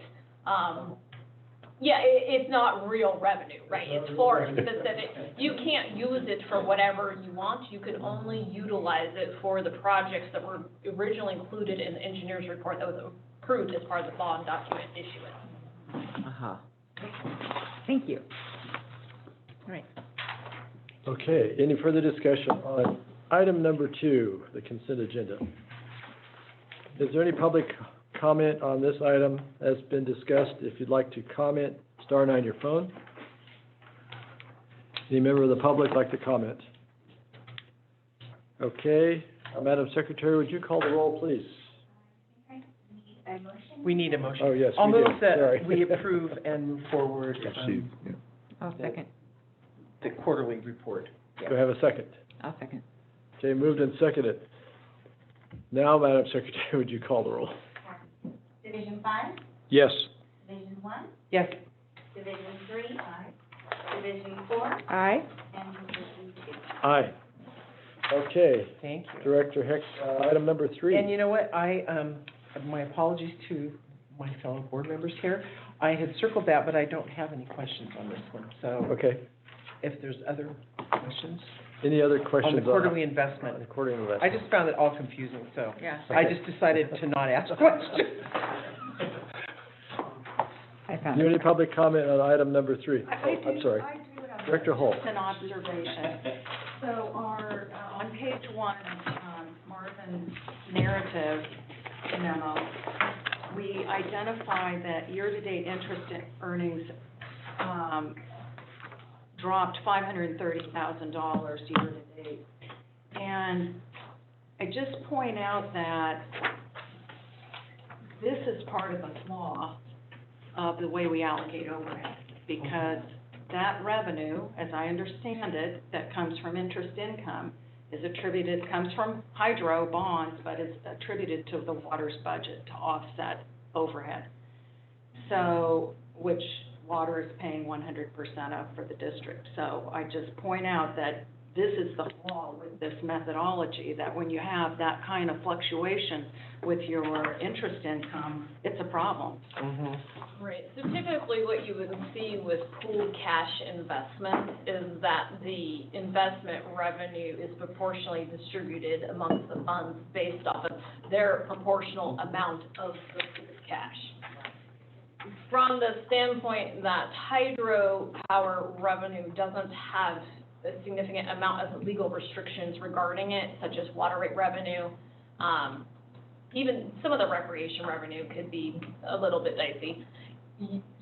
it's not real revenue, right? It's for specific. You can't use it for whatever you want. You can only utilize it for the projects that were originally included in the engineer's report that was approved as part of the bond document issuance. Thank you. All right. Okay, any further discussion on item number 2, the consent agenda? Is there any public comment on this item that's been discussed? If you'd like to comment, star 9 on your phone. Any member of the public like to comment? Okay, Madam Secretary, would you call the roll, please? We need a motion. Oh, yes, I'll we do. move that Sorry. we approve and move forward I'll second. the quarterly report. Do I have a second? I'll second. Okay, moved and seconded. Now, Madam Secretary, would you call the roll? Division 5, Yes. Division 1, Yes. Division 3, Division 4, Aye. and Division 2. Aye. Okay, Thank you. Director Heck, item number 3. And you know what, my apologies to my fellow board members here. I had circled that, but I don't have any questions on this one, so Okay, if there's other questions. any other On questions? the quarterly investment, On the quarterly investment. I just found it all confusing, so Yeah. I just decided to not ask questions. I Is found there any it. public comment on item number 3? I I'm sorry. I do have Director Holt. just an observation. So our, on page 1, Marvin's narrative memo, we identify that year-to-date interest earnings, dropped $530,000 year-to-date. And I just point out that this is part of a flaw of the way we allocate overhead, because that revenue, as I understand it, that comes from interest income, comes from hydro bonds, but is attributed to the water's budget to offset overhead. So, which water is paying 100% of for the district. So I just point out that this is the flaw with this methodology, that when you have that kind of fluctuation with your interest income, it's a problem. Right, so typically what you would see with pooled cash investment is that the investment revenue is proportionally distributed amongst the funds based off of their proportional amount of the pooled cash. From the standpoint that hydropower revenue doesn't have a significant amount of legal restrictions regarding it, such as water rate revenue, even some of the recreation revenue could be a little bit dicey.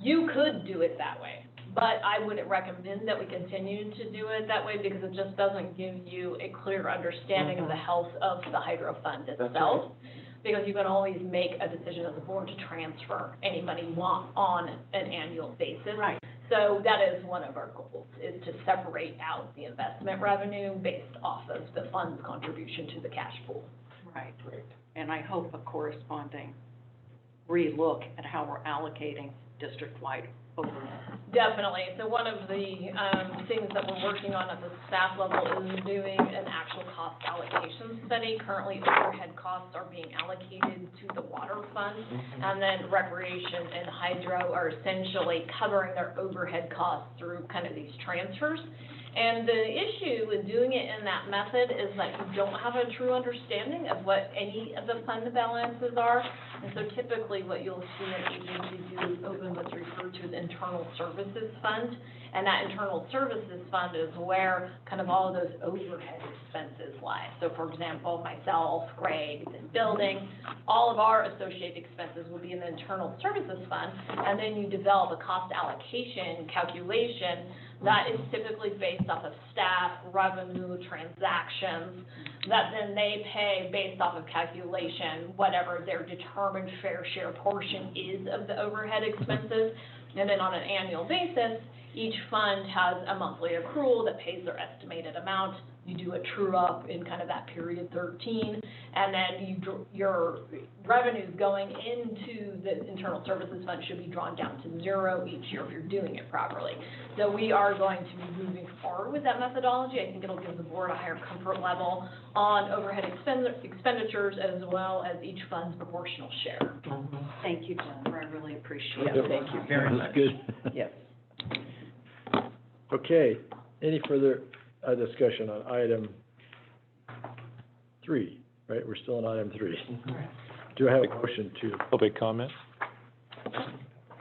You could do it that way, but I wouldn't recommend that we continue to do it that way because it just doesn't give you a clear understanding of the health of the hydro fund itself. Because you can always make a decision as a board to transfer any money you want on an annual basis. Right. So that is one of our goals, is to separate out the investment revenue based off of the fund's contribution to the cash pool. Right. And I hope a corresponding relook at how we're allocating district-wide overhead. Definitely. So one of the things that we're working on at the staff level is doing an actual cost allocation study. Currently, overhead costs are being allocated to the water fund, and then recreation and hydro are essentially covering their overhead costs through kind of these transfers. And the issue with doing it in that method is that you don't have a true understanding of what any of the fund balances are. And so typically what you'll see an agency do is open what's referred to as internal services fund. And that internal services fund is where kind of all of those overhead expenses lie. So for example, myself, Greg, and building, all of our associated expenses will be in the internal services fund. And then you develop a cost allocation calculation that is typically based off of staff, revenue, transactions, that then they pay based off of calculation, whatever their determined fair share portion is of the overhead expenses. And then on an annual basis, each fund has a monthly accrual that pays their estimated amount. You do a true up in kind of that period 13, and then your revenues going into the internal services fund should be drawn down to 0 each year if you're doing it properly. So we are going to be moving forward with that methodology. I think it'll give the board a higher comfort level on overhead expenditures as well as each fund's proportional share. Thank you, Jennifer, I really appreciate Yeah, it. thank you very much. That's good. Yes. Okay, any further discussion on item 3, right? We're still on item 3. Do I have a motion to? Public comment?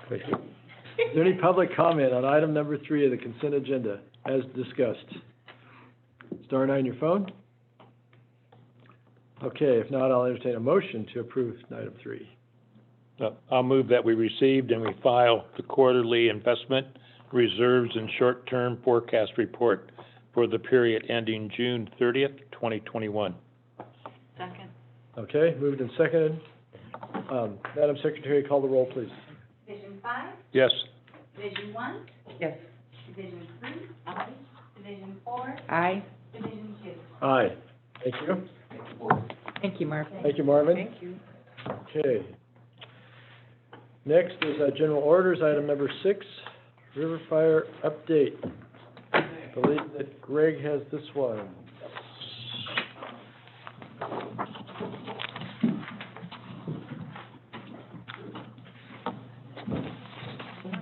Thank you. Is there any public comment on item number 3 of the consent agenda as discussed? star 9 your phone. Okay, if not, I'll entertain a motion to approve item 3. I'll move that we received and we file the quarterly investment reserves and short-term forecast report for the period ending June 30th, 2021. Second. Okay, moved and seconded. Madam Secretary, call the roll, please. Division 5, Yes. Division 1, Yes. Division 3, aye. Division 4, Aye. Division 2. Aye. Thank you. Thank you, Mark. Thank you, Marvin. Thank you. Okay. Next is general orders, item number 6, river fire update. I believe that Greg has this one.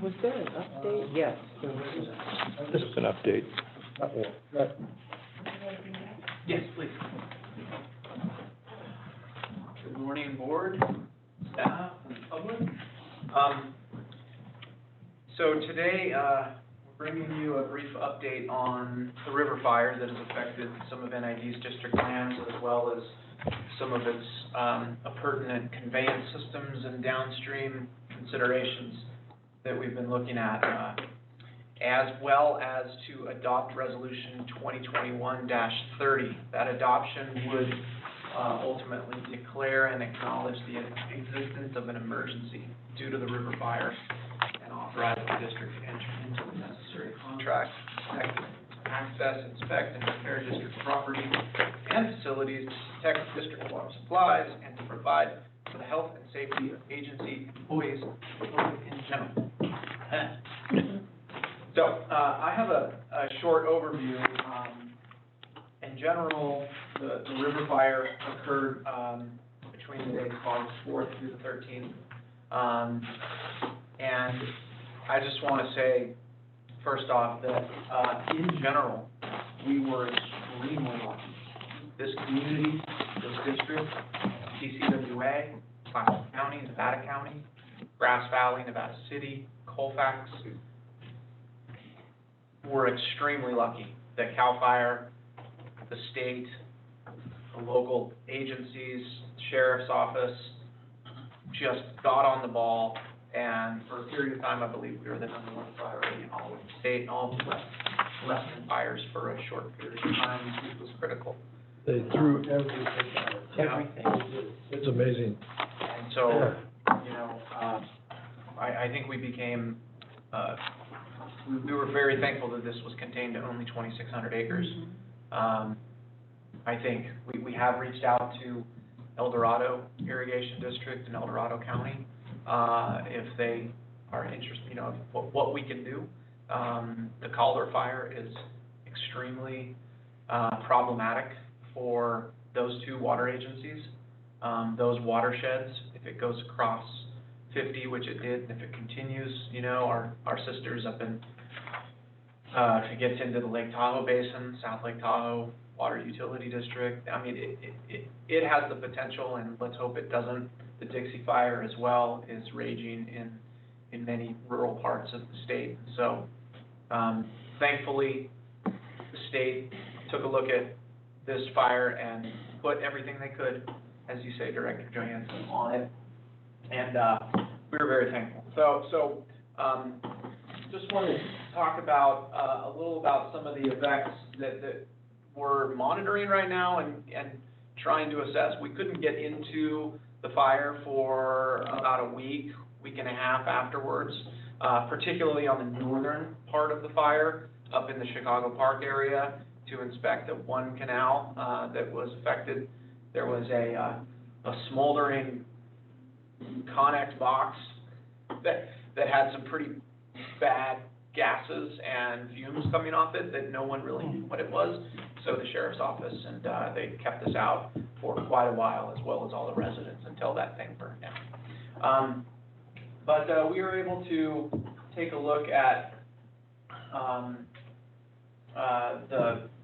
Was there an update? Yes, there was. This is an update. Yes, please. Good morning, board, staff, and public. So today, we're bringing you a brief update on the river fire that has affected some of NID's district lands, as well as some of its appurtenant conveyance systems and downstream considerations that we've been looking at, as well as to adopt Resolution 2021-30. That adoption would ultimately declare and acknowledge the existence of an emergency due to the river fire and authorize the district to enter into the necessary contracts to access, inspect, and repair district property and facilities to protect district water supplies and to provide for the health and safety of agency employees and public in general. So, I have a short overview. In general, the river fire occurred between the dates of August 4th through the 13th. And I just want to say, first off, that in general, we were extremely lucky. This community, this district, TCWA, Clackamas County, Nevada County, Grass Valley, Nevada City, Colfax, we're extremely lucky that CAL FIRE, the state, the local agencies, sheriff's office, just got on the ball, and for a period of time, I believe we were the #1 priority in all of the state and all of the western fires for a short period of time, which was critical. They threw everything at it. Everything. It's amazing. And so, you know, I think we became, we were very thankful that this was contained to only 2,600 acres. I think we have reached out to El Dorado Irrigation District in El Dorado County, if they are interested, you know, what we can do. The Calder fire is extremely problematic for those two water agencies. Those watersheds, if it goes across 50, which it did, and if it continues, you know, our sisters up in, if it gets into the Lake Tahoe Basin, South Lake Tahoe Water Utility District, I mean, it has the potential, and let's hope it doesn't. The Dixie Fire as well is raging in many rural parts of the state. So, thankfully, the state took a look at this fire and put everything they could, as you say, Director Johansson, on it. And we were very thankful. So just wanted to talk about a little about some of the effects that we're monitoring right now and trying to assess. We couldn't get into the fire for about a week and a half afterwards, particularly on the northern part of the fire, up in the Chicago Park area, to inspect the one canal that was affected. There was a smoldering Connex box that had some pretty bad gases and fumes coming off it that no one really knew what it was. So the sheriff's office and they kept us out for quite a while, as well as all the residents, until that thing burned down. But we were able to take a look at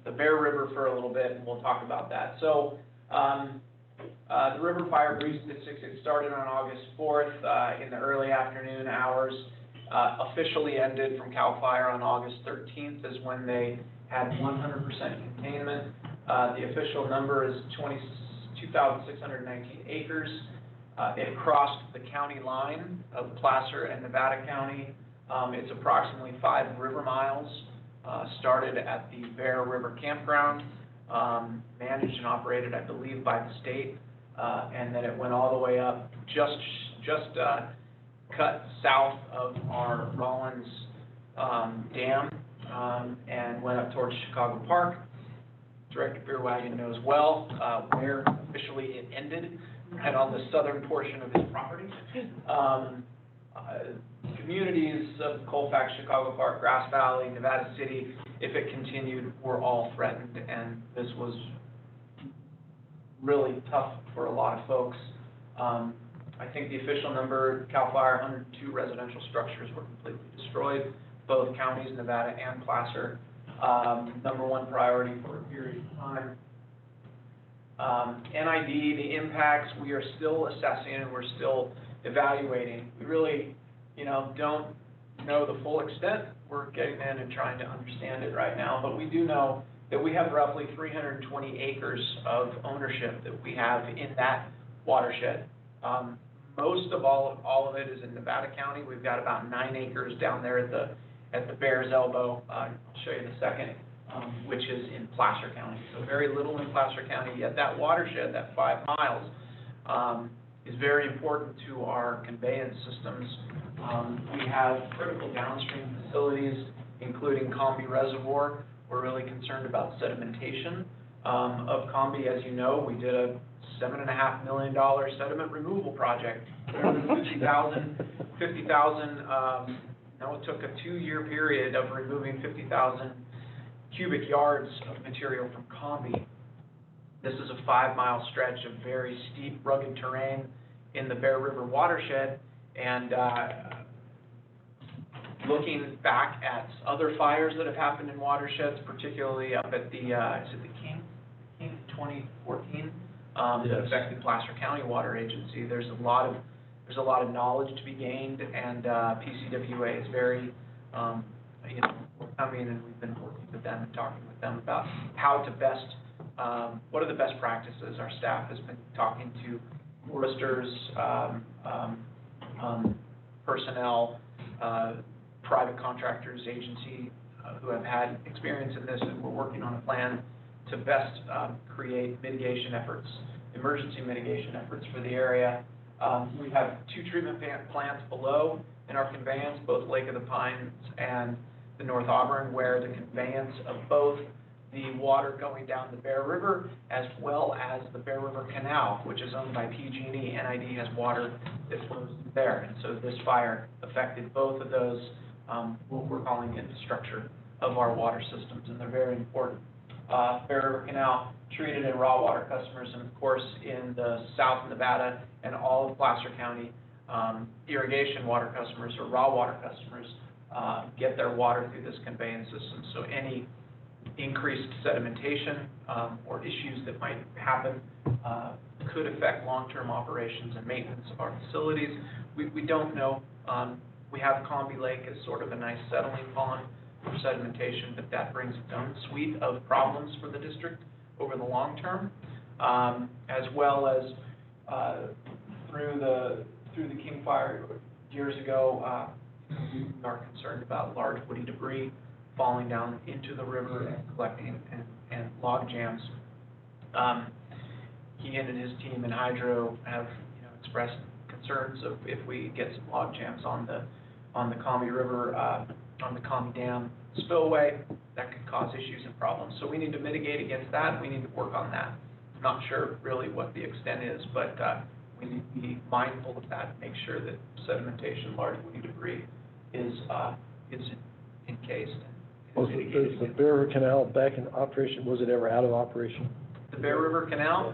the Bear River for a little bit, and we'll talk about that. So the river fire breached at 6. It started on August 4th in the early afternoon hours. Officially ended from CAL FIRE on August 13th is when they had 100% containment. The official number is 22,619 acres. It crossed the county line of Placer and Nevada County. It's approximately 5 river miles. Started at the Bear River Campground, managed and operated, I believe, by the state, and then it went all the way up, just cut south of our Rollins Dam, and went up towards Chicago Park. Director Beerwagon knows well where officially it ended, right on the southern portion of his property. Communities of Colfax, Chicago Park, Grass Valley, Nevada City, if it continued, were all threatened, and this was really tough for a lot of folks. I think the official number, CAL FIRE, 102 residential structures were completely destroyed, both counties, Nevada and Placer. Number one priority for a period of time. NID, the impacts, we are still assessing and we're still evaluating. We really, don't know the full extent. We're getting in and trying to understand it right now, but we do know that we have roughly 320 acres of ownership that we have in that watershed. Most of all of it is in Nevada County. We've got about 9 acres down there at the Bear's Elbow. I'll show you in a second, which is in Placer County. So very little in Placer County, yet that watershed, that 5 miles, is very important to our conveyance systems. We have critical downstream facilities, including Combi Reservoir. We're really concerned about sedimentation of Combi. As you know, we did a $7.5 million sediment removal project. It took a 2-year period of removing 50,000 cubic yards of material from Combi. This is a 5-mile stretch of very steep, rugged terrain in the Bear River watershed, and looking back at other fires that have happened in watersheds, particularly up at the, is it the King 2014, that affected Placer County Water Agency. There's a lot of knowledge to be gained, and PCWA is very, coming, and we've been working with them and talking with them about how to best, what are the best practices. Our staff has been talking to foresters, personnel, private contractors, agency who have had experience in this, and we're working on a plan to best create mitigation efforts, emergency mitigation efforts for the area. We have 2 treatment plants below in our conveyance, both Lake of the Pines and the North Auburn, where the conveyance of both the water going down the Bear River as well as the Bear River Canal, which is owned by PG&E. NID has water that flows through there, and so this fire affected both of those, what we're calling infrastructure of our water systems, and they're very important. Bear River Canal, treated and raw water customers, and of course in the South Nevada and all of Placer County, irrigation water customers or raw water customers get their water through this conveyance system. So any increased sedimentation or issues that might happen could affect long-term operations and maintenance of our facilities. We don't know. We have Combi Lake as sort of a nice settling pond for sedimentation, but that brings its own suite of problems for the district over the long term, as well as through the King Fire years ago. We are concerned about large woody debris falling down into the river and collecting and log jams. Keegan and his team in Hydro have expressed concerns of if we get some log jams on the Combi River, on the Combi Dam spillway, that could cause issues and problems. So we need to mitigate against that. We need to work on that. I'm not sure really what the extent is, but we need to be mindful of that and make sure that sedimentation, large woody debris is encased. Was the Bear River Canal back in operation? Was it ever out of operation? The Bear River Canal,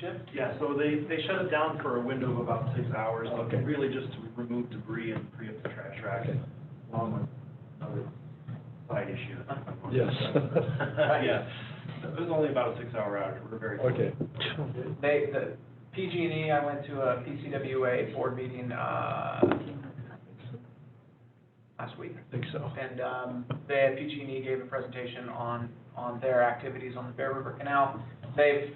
Chip? Yeah, so they shut it down for a window of about 6 hours, Okay. Really just to remove debris and free up the trash track, along with another side issue. Yes. Yeah, it was only about a 6-hour outage, we're very. Okay. The PG&E, I went to a PCWA board meeting last week. I think so. And they at PG&E gave a presentation on their activities on the Bear River Canal. They've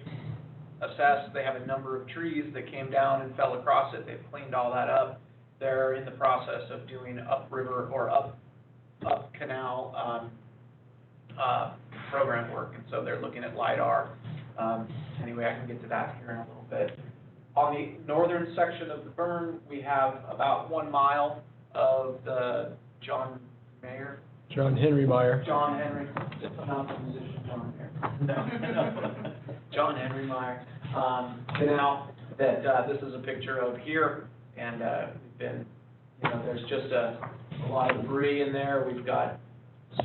assessed, they have a number of trees that came down and fell across it. They've cleaned all that up. They're in the process of doing upriver or up canal program work, and so they're looking at LiDAR. Anyway, I can get to that here in a little bit. On the northern section of the burn, we have about 1 mile of the John Henry Meyer, John Henry Canal, that this is a picture of here, and we've been, there's just a lot of debris in there. We've got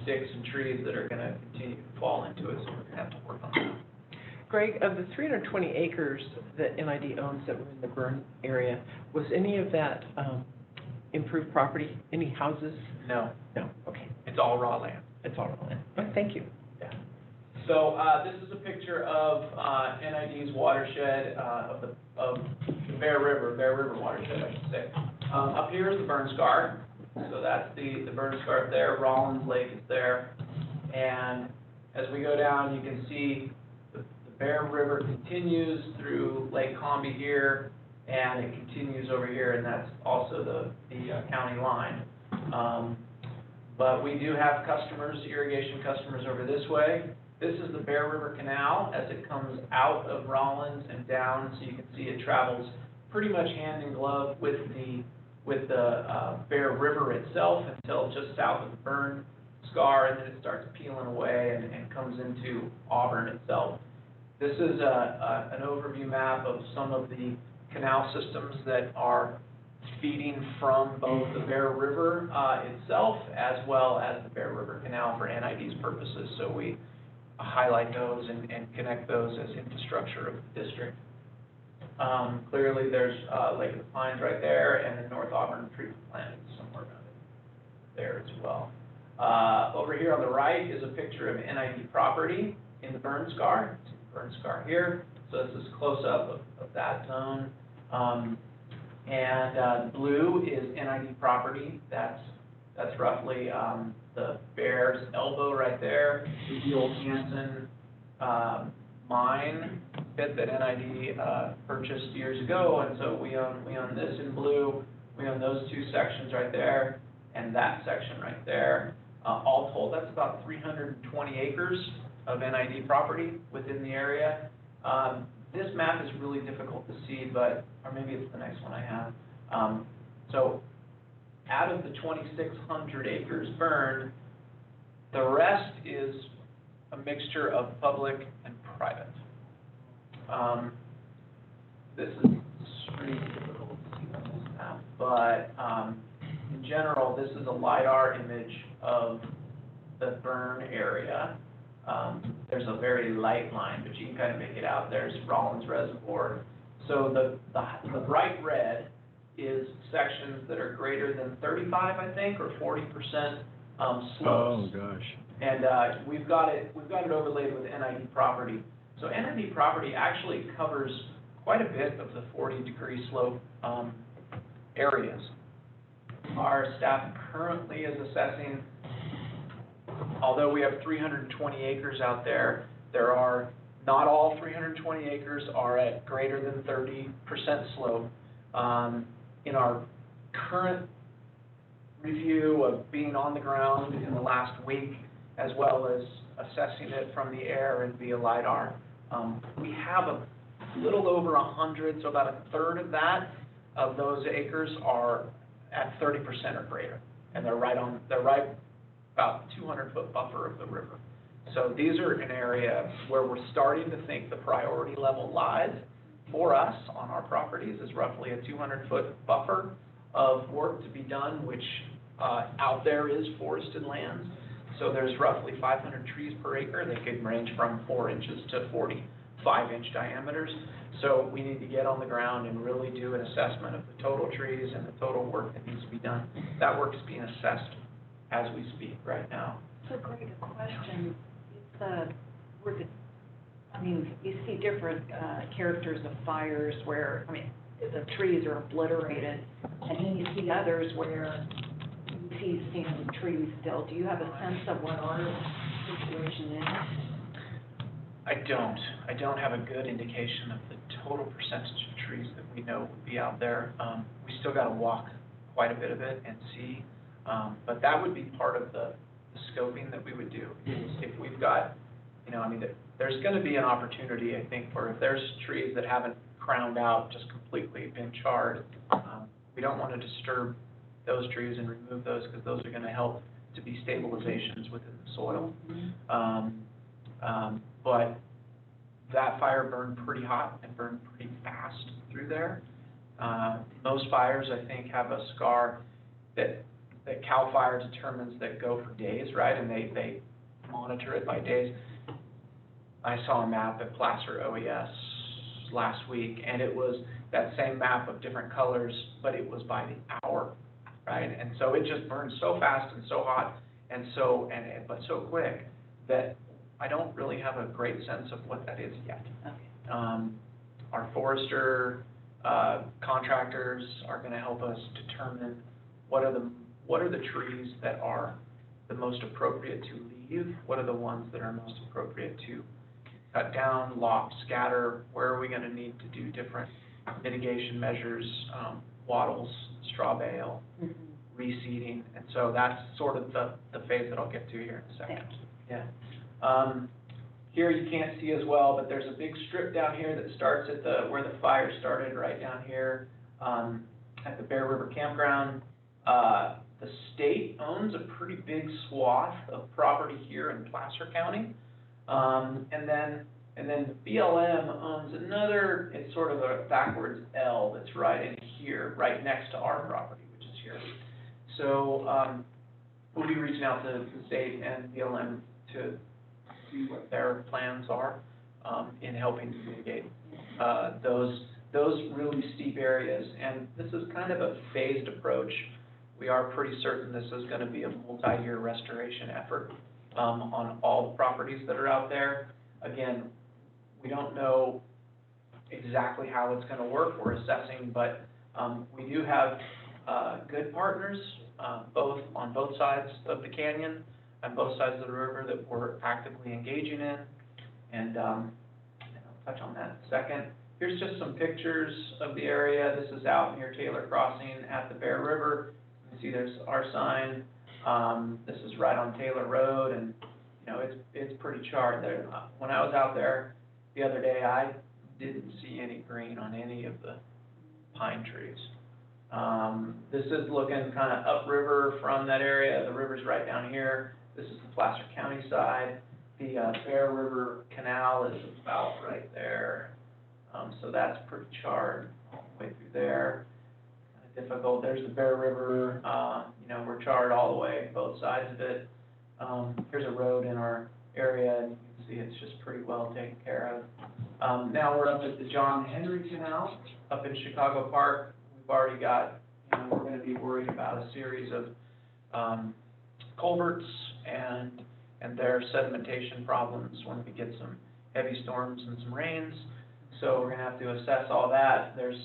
sticks and trees that are going to continue to fall into it, so we're going to have to work on that. Greg, of the 320 acres that NID owns that were in the burn area, was any of that improved property? Any houses? No. No, okay. It's all raw land. It's all raw land. Oh, thank you. Yeah. So this is a picture of NID's watershed of the Bear River watershed, I should say. Up here is the burn scar. So that's the burn scar up there. Rollins Lake is there. And as we go down, you can see the Bear River continues through Lake Combi here, and it continues over here, and that's also the county line. But we do have customers, irrigation customers over this way. This is the Bear River Canal as it comes out of Rollins and down, so you can see it travels pretty much hand in glove with the Bear River itself until just south of the burn scar, and then it starts peeling away and comes into Auburn itself. This is an overview map of some of the canal systems that are feeding from both the Bear River itself as well as the Bear River Canal for NID's purposes. So we highlight those and connect those as infrastructure of the district. Clearly there's Lake of the Pines right there, and the North Auburn treatment plant is somewhere around there as well. Over here on the right is a picture of NID property in the burn scar. It's the burn scar here. So this is close up of that zone. And blue is NID property. That's roughly the Bear's elbow right there. The old Hanson mine pit that NID purchased years ago, and so we own this in blue. We own those two sections right there, and that section right there. All told, that's about 320 acres of NID property within the area. This map is really difficult to see, or maybe it's the next one I have. So out of the 2,600 acres burned, the rest is a mixture of public and private. This is extremely difficult to see on this map, but in general, this is a LiDAR image of the burn area. There's a very light line, but you can kind of make it out. There's Rollins Reservoir. So the bright red is sections that are greater than 35, I think, or 40% slopes. Oh, gosh. And we've got it overlaid with NID property. So NID property actually covers quite a bit of the 40-degree slope areas. Our staff currently is assessing, although we have 320 acres out there, not all 320 acres are at greater than 30% slope. In our current review of being on the ground in the last week, as well as assessing it from the air and via LiDAR, we have a little over 100, so about a third of those acres are at 30% or greater, and they're right about 200-foot buffer of the river. So these are an area where we're starting to think the priority level lies for us on our properties is roughly a 200-foot buffer of work to be done, which out there is forested lands. So there's roughly 500 trees per acre. They could range from 4 inches to 45-inch diameters. So we need to get on the ground and really do an assessment of the total trees and the total work that needs to be done. That work is being assessed as we speak right now. So Greg, a question. You see different characters of fires where, the trees are obliterated, and then you see others where you see standing trees still. Do you have a sense of what our situation is? I don't have a good indication of the total percentage of trees that we know would be out there. We still gotta walk quite a bit of it and see, but that would be part of the scoping that we would do. Is if we've got, there's gonna be an opportunity, I think, for if there's trees that haven't crowned out, just completely been charred, we don't wanna disturb those trees and remove those, because those are gonna help to be stabilizations within the soil. But that fire burned pretty hot and burned pretty fast through there. Most fires, I think, have a scar that CAL FIRE determines that go for days, right? And they monitor it by days. I saw a map at Placer OES last week, and it was that same map of different colors, but it was by the hour, right? And so it just burned so fast and so hot but so quick that I don't really have a great sense of what that is yet. Okay. Our forester contractors are going to help us determine what are the trees that are the most appropriate to leave, what are the ones that are most appropriate to cut down, lop, scatter, where are we going to need to do different mitigation measures, wattles, straw bale, reseeding, and so that's sort of the phase that I'll get to here in a second. Yeah. Here you can't see as well, but there's a big strip down here that starts at where the fire started, right down here at the Bear River Campground. The state owns a pretty big swath of property here in Placer County, and then the BLM owns another. It's sort of a backwards L that's right in here, right next to our property, which is here. So we'll be reaching out to the state and BLM to see what their plans are in helping to mitigate those really steep areas. And this is kind of a phased approach. We are pretty certain this is going to be a multi-year restoration effort on all the properties that are out there. Again, we don't know exactly how it's going to work. We're assessing, but we do have good partners on both sides of the canyon and both sides of the river that we're actively engaging in, and I'll touch on that in a second. Here's just some pictures of the area. This is out near Taylor Crossing at the Bear River. You can see there's our sign. This is right on Taylor Road, and it's pretty charred there. When I was out there the other day, I didn't see any green on any of the pine trees. This is looking kind of upriver from that area. The river's right down here. This is the Placer County side. The Bear River Canal is about right there. So that's pretty charred all the way through there. Kind of difficult. There's the Bear River. We're charred all the way, both sides of it. Here's a road in our area, and you can see it's just pretty well taken care of. Now we're up at the John Henry Canal up in Chicago Park. We've already got, we're going to be worried about a series of culverts and their sedimentation problems when we get some heavy storms and some rains. So we're going to have to assess all that. There's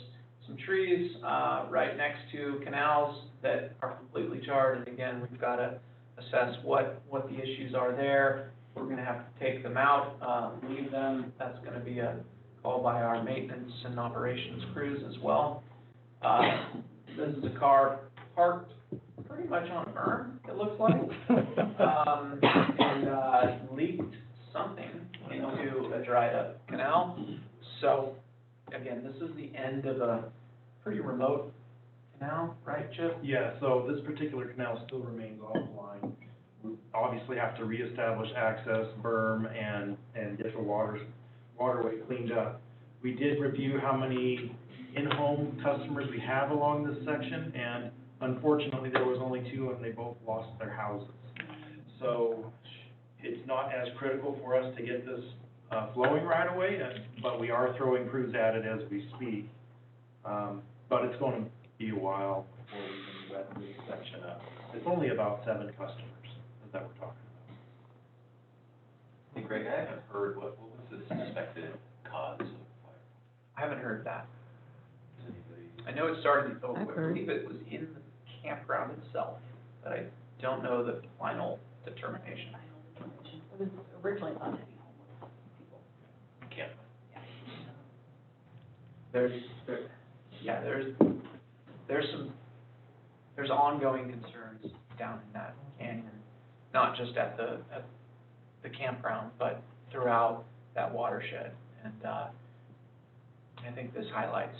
some trees right next to canals that are completely charred, and again, we've got to assess what the issues are there. We're going to have to take them out, leave them. That's going to be a call by our maintenance and operations crews as well. This is a car parked pretty much on a berm, it looks like, and leaked something into a dried up canal. So, again, this is the end of a pretty remote canal, right, Chip? Yeah, so this particular canal still remains offline. We obviously have to reestablish access, berm, and get the waterway cleaned up. We did review how many in-home customers we have along this section, and unfortunately, there was only 2, and they both lost their houses. So it's not as critical for us to get this flowing right away, but we are throwing crews at it as we speak. But it's going to be a while before we can wet this section up. It's only about 7 customers that we're talking about. Hey, Greg, I haven't heard, what was the suspected cause of the fire? I haven't heard that. Does anybody? I know it started, I've I heard. believe it was in the campground itself. but I don't know the final determination. It was originally thought to be homeless people. Can't. There's ongoing concerns down in that canyon, not just at the campground, but throughout that watershed. And I think this highlights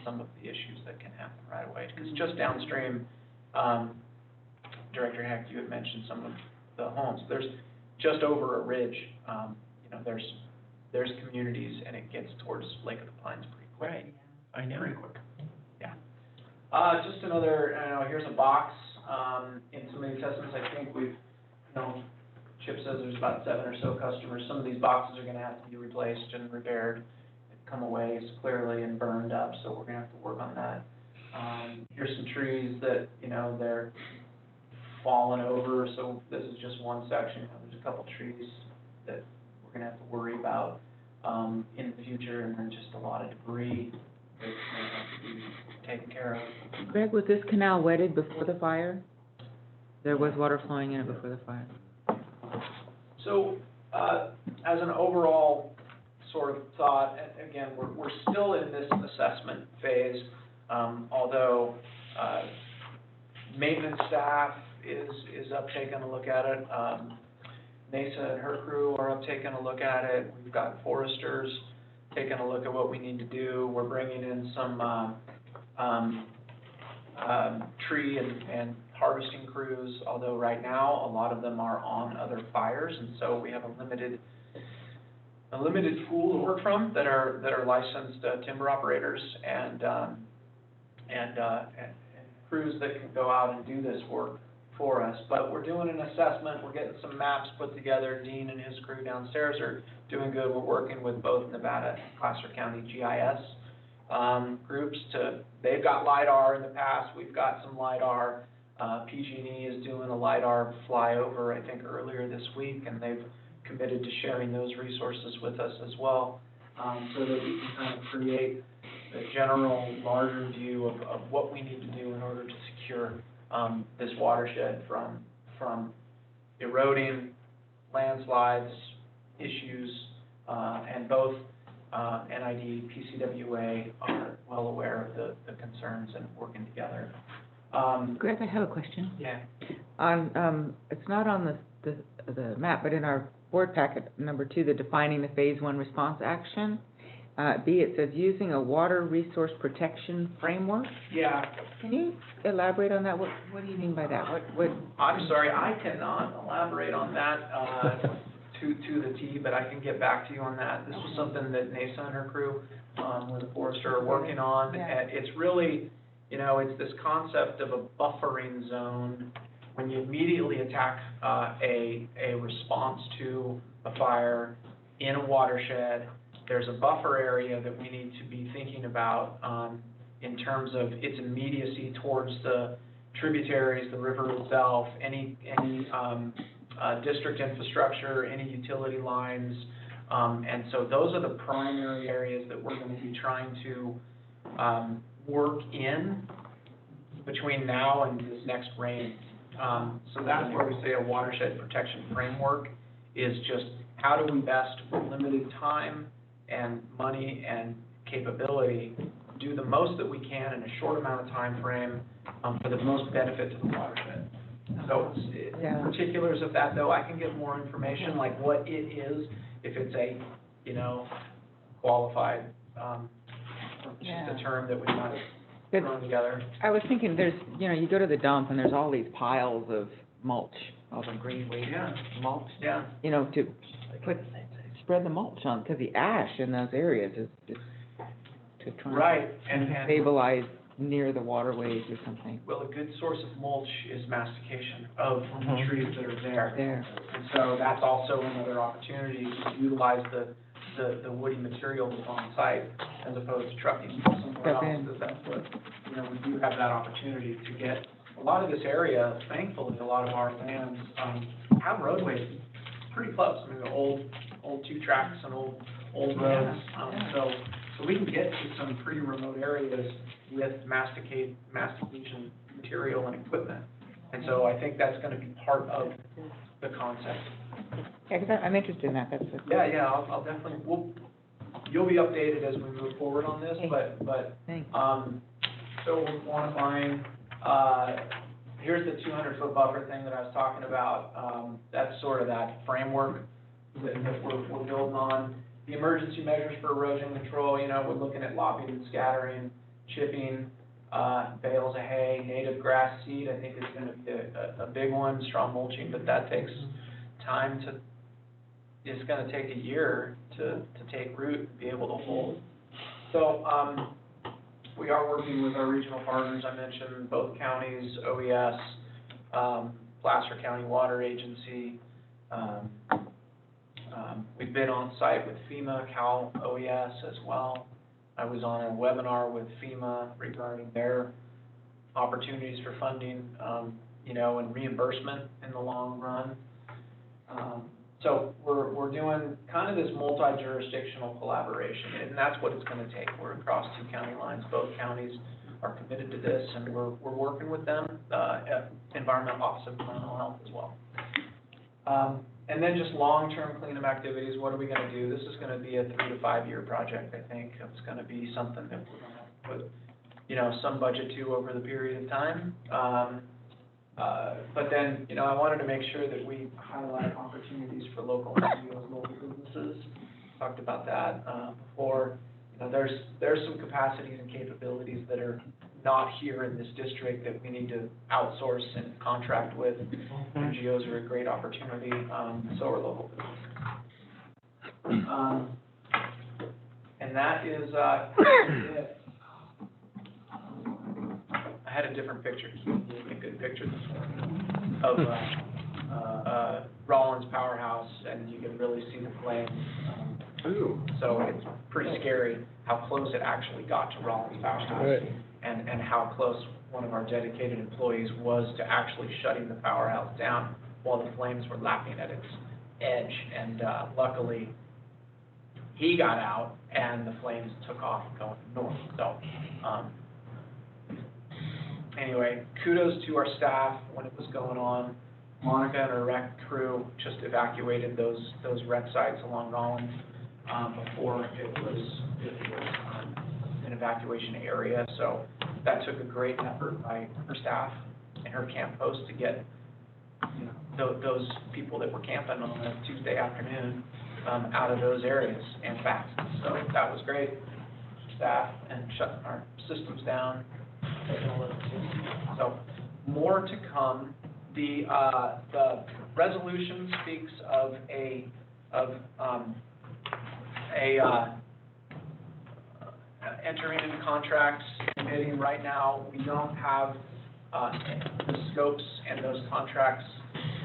some of the issues that can happen right away. Because just downstream, Director Heck, you had mentioned some of the homes. There's just over a ridge, there's communities, and it gets towards Lake of the Pines pretty quick. Right, I know. Pretty quick, yeah. Just another, here's a box, in some of the assessments, I think we've, Chip says there's about 7 or so customers. Some of these boxes are gonna have to be replaced and repaired. They've come away clearly and burned up, so we're gonna have to work on that. Here's some trees that, they're fallen over, so this is just one section. There's a couple trees that we're gonna have to worry about, in the future, and then just a lot of debris that may have to be taken care of. Greg, was this canal wetted before the fire? There was water flowing in it before the fire? So, as an overall sort of thought, and again, we're still in this assessment phase, although, maintenance staff is up taking a look at it. Mesa and her crew are up taking a look at it. We've got foresters taking a look at what we need to do. We're bringing in some, tree and harvesting crews, although right now, a lot of them are on other fires, and so we have a limited pool to work from that are licensed timber operators and crews that can go out and do this work for us. But we're doing an assessment, we're getting some maps put together. Dean and his crew downstairs are doing good. We're working with both Nevada and Placer County GIS groups they've got LiDAR in the past, we've got some LiDAR. PG&E is doing a LiDAR flyover, I think, earlier this week, and they've committed to sharing those resources with us as well, so that we can kind of create a general, larger view of what we need to do in order to secure this watershed from eroding, landslides, issues, and both NID, PCWA are well aware of the concerns and working together. Greg, I have a question. Yeah. It's not on the map, but in our board packet, number 2, the defining the phase 1 response action, B, it says using a water resource protection framework. Yeah. Can you elaborate on that? What do you mean by that? What? I'm sorry, I cannot elaborate on that, to the T, but I can get back to you on that. This was something that Nasa and her crew, with the forester are working on. Yeah. And it's really, it's this concept of a buffering zone. When you immediately attack, a response to a fire in a watershed, there's a buffer area that we need to be thinking about, in terms of its immediacy towards the tributaries, the river itself, any district infrastructure, any utility lines, and so those are the primary areas that we're going to be trying to work in between now and this next rain. So that's where we say a watershed protection framework is just how do we best, with limited time and money and capability, do the most that we can in a short amount of time frame, for the most benefit to the watershed. So particulars of that, though, I can get more information, like what it is, if it's a, qualified, just a term that we might have thrown together. I was thinking there's, you go to the dump and there's all these piles of mulch, all the green waste mulch. Yeah. To spread the mulch on, because the ash in those areas is to try and stabilize near the waterways or something. Well, a good source of mulch is mastication of the trees that are there. And so that's also another opportunity to utilize the woody material that's on site as opposed to trucking somewhere else. Because that's what, we do have that opportunity to get a lot of this area. Thankfully, a lot of our lands have roadways pretty close. I mean, the old 2 tracks and old roads. So we can get to some pretty remote areas with mastication material and equipment. And so I think that's gonna be part of the concept. Yeah, because I'm interested in that, Yeah, I'll definitely, you'll be updated as we move forward on this, but, Thanks. so we're quantifying, here's the 200-foot buffer thing that I was talking about. That's sort of that framework that we're building on. The emergency measures for erosion control, you know, we're looking at lopping and scattering, chipping, bales of hay, native grass seed, I think is gonna be a big one, strong mulching, but that takes time to, it's gonna take a year to take root and be able to hold. So, we are working with our regional partners, I mentioned both counties, OES, Placer County Water Agency. We've been on site with FEMA, Cal OES as well. I was on a webinar with FEMA regarding their opportunities for funding, you know, and reimbursement in the long run. So we're doing kind of this multi-jurisdictional collaboration, and that's what it's gonna take. We're across 2 county lines. Both counties are committed to this, and we're working with them, at Environmental Office of Environmental Health as well. And then just long-term cleanup activities, what are we gonna do? This is gonna be a 3 to 5 year project, I think. It's gonna be something that we're gonna have to put, you know, some budget to over the period of time. But then, you know, I wanted to make sure that we highlight opportunities for local NGOs, local businesses. Talked about that, before. You know, there's some capacities and capabilities that are not here in this district that we need to outsource and contract with. NGOs are a great opportunity, so are local businesses. And that is, it. I had a different picture, a good picture this morning of Rollins Powerhouse, and you can really see the flames. So it's pretty scary how close it actually got to Rollins Powerhouse. Right. And how close one of our dedicated employees was to actually shutting the powerhouse down while the flames were lapping at its edge. And luckily, he got out and the flames took off going north. So anyway, kudos to our staff when it was going on. Monica and her rec crew just evacuated those rec sites along Rollins before it was an evacuation area. So that took a great effort by her staff and her camp post to get, you know, those people that were camping on a Tuesday afternoon out of those areas and fast. So that was great. Staff and shutting our systems down. So more to come. The resolution speaks of entering into contracts, committing right now. We don't have the scopes and those contracts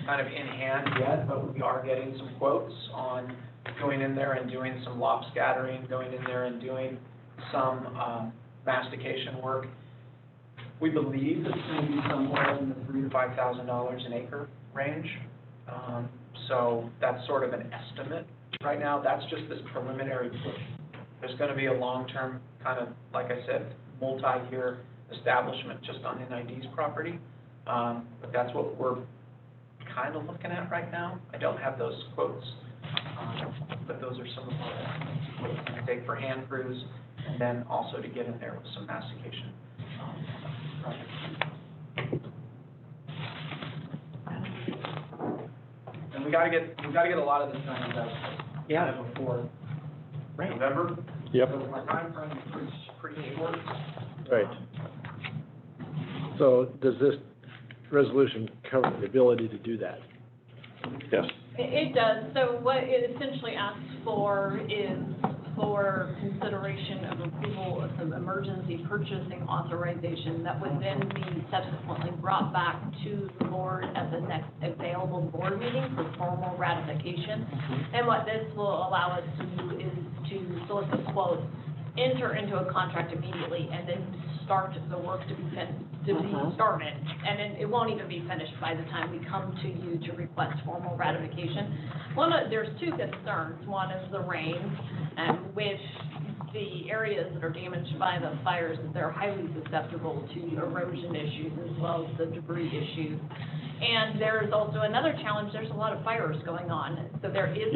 kind of in hand yet, but we are getting some quotes on going in there and doing some lop scattering, going in there and doing some mastication work. We believe it's going to be somewhere in the $3,000 to $5,000 an acre range. So that's sort of an estimate right now. That's just this preliminary push. There's going to be a long-term kind of, like I said, multi-year establishment just on NID's property. But that's what we're kind of looking at right now. I don't have those quotes, but those are some of the quotes I take for hand crews, and then also to get in there with some mastication. And we gotta get a lot of this done before November. Yep. So my time frame is pretty short. Right. So does this resolution cover the ability to do that? Yes. It does. So what it essentially asks for is for consideration of approval of some emergency purchasing authorization that would then be subsequently brought back to the board at the next available board meeting for formal ratification. And what this will allow us to do is to solicit quotes, enter into a contract immediately, and then start the work to be started. And then it won't even be finished by the time we come to you to request formal ratification. There's 2 concerns. One is the rain, which the areas that are damaged by the fires, they're highly susceptible to erosion issues as well as the debris issues. And there's also another challenge, there's a lot of fires going on. So there is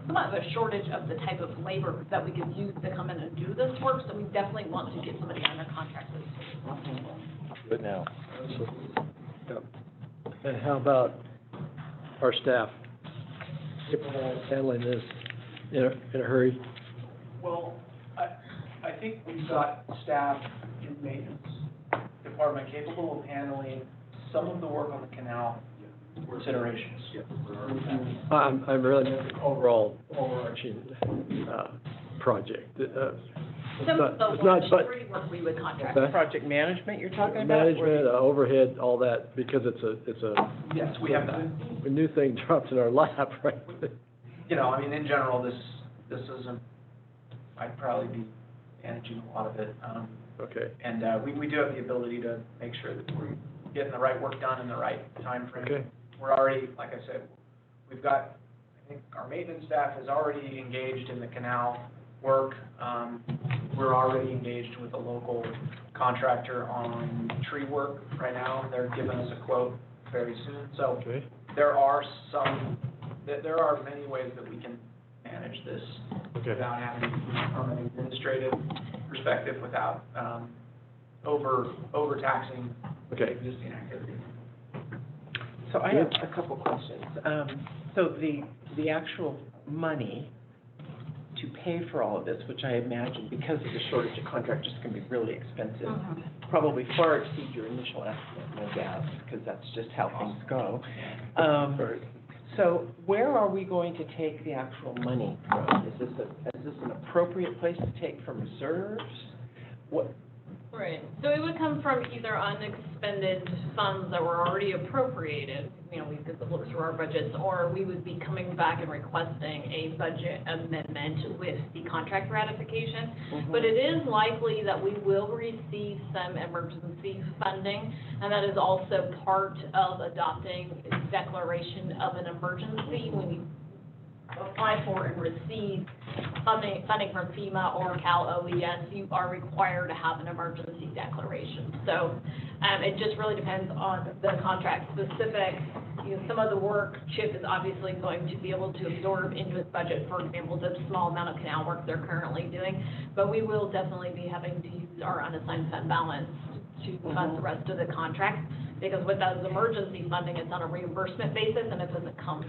somewhat of a shortage of the type of labor that we could use to come in and do this work. So we definitely want to get somebody under contract as soon as possible. Good now. Yep. And how about our staff? Capable of handling this in a hurry? Well, I think we've got staff in the maintenance department capable of handling some of the work on the canal considerations. I'm really overall overarching project. Some of the It's not, but free work we would contract. Okay. Project management you're talking about? management, overhead, all that, because it's a Yes, we have that. a new thing dropped in our lap, right? You know, I mean, in general, this isn't, I'd probably be managing a lot of it. Okay, And we do have the ability to make sure that we're getting the right work done in the right time frame. okay, We're already, like I said, we've got, I think our maintenance staff is already engaged in the canal work. We're already engaged with a local contractor on tree work right now. They're giving us a quote very soon. So okay. there are many ways that we can manage this Okay. without having, from an administrative perspective, without overtaxing Okay. existing activity. So I have a couple questions. So the actual money to pay for all of this, which I imagine because of the shortage of contractors can be really expensive, probably far exceed your initial estimate, no doubt, because that's just how things go. So where are we going to take the actual money from? Is this an appropriate place to take from reserves? What? Right, so it would come from either unexpended funds that were already appropriated, you know, we could look through our budgets, or we would be coming back and requesting a budget amendment with the contract ratification. But it is likely that we will receive some emergency funding, and that is also part of adopting declaration of an emergency. When you apply for and receive funding from FEMA or Cal OES, you are required to have an emergency declaration. So it just really depends on the contract specific. You know, some of the work CHIP is obviously going to be able to absorb into its budget, for example, the small amount of canal work they're currently doing. But we will definitely be having to use our unassigned fund balance to fund the rest of the contract. Because with those emergency funding, it's on a reimbursement basis, and it doesn't come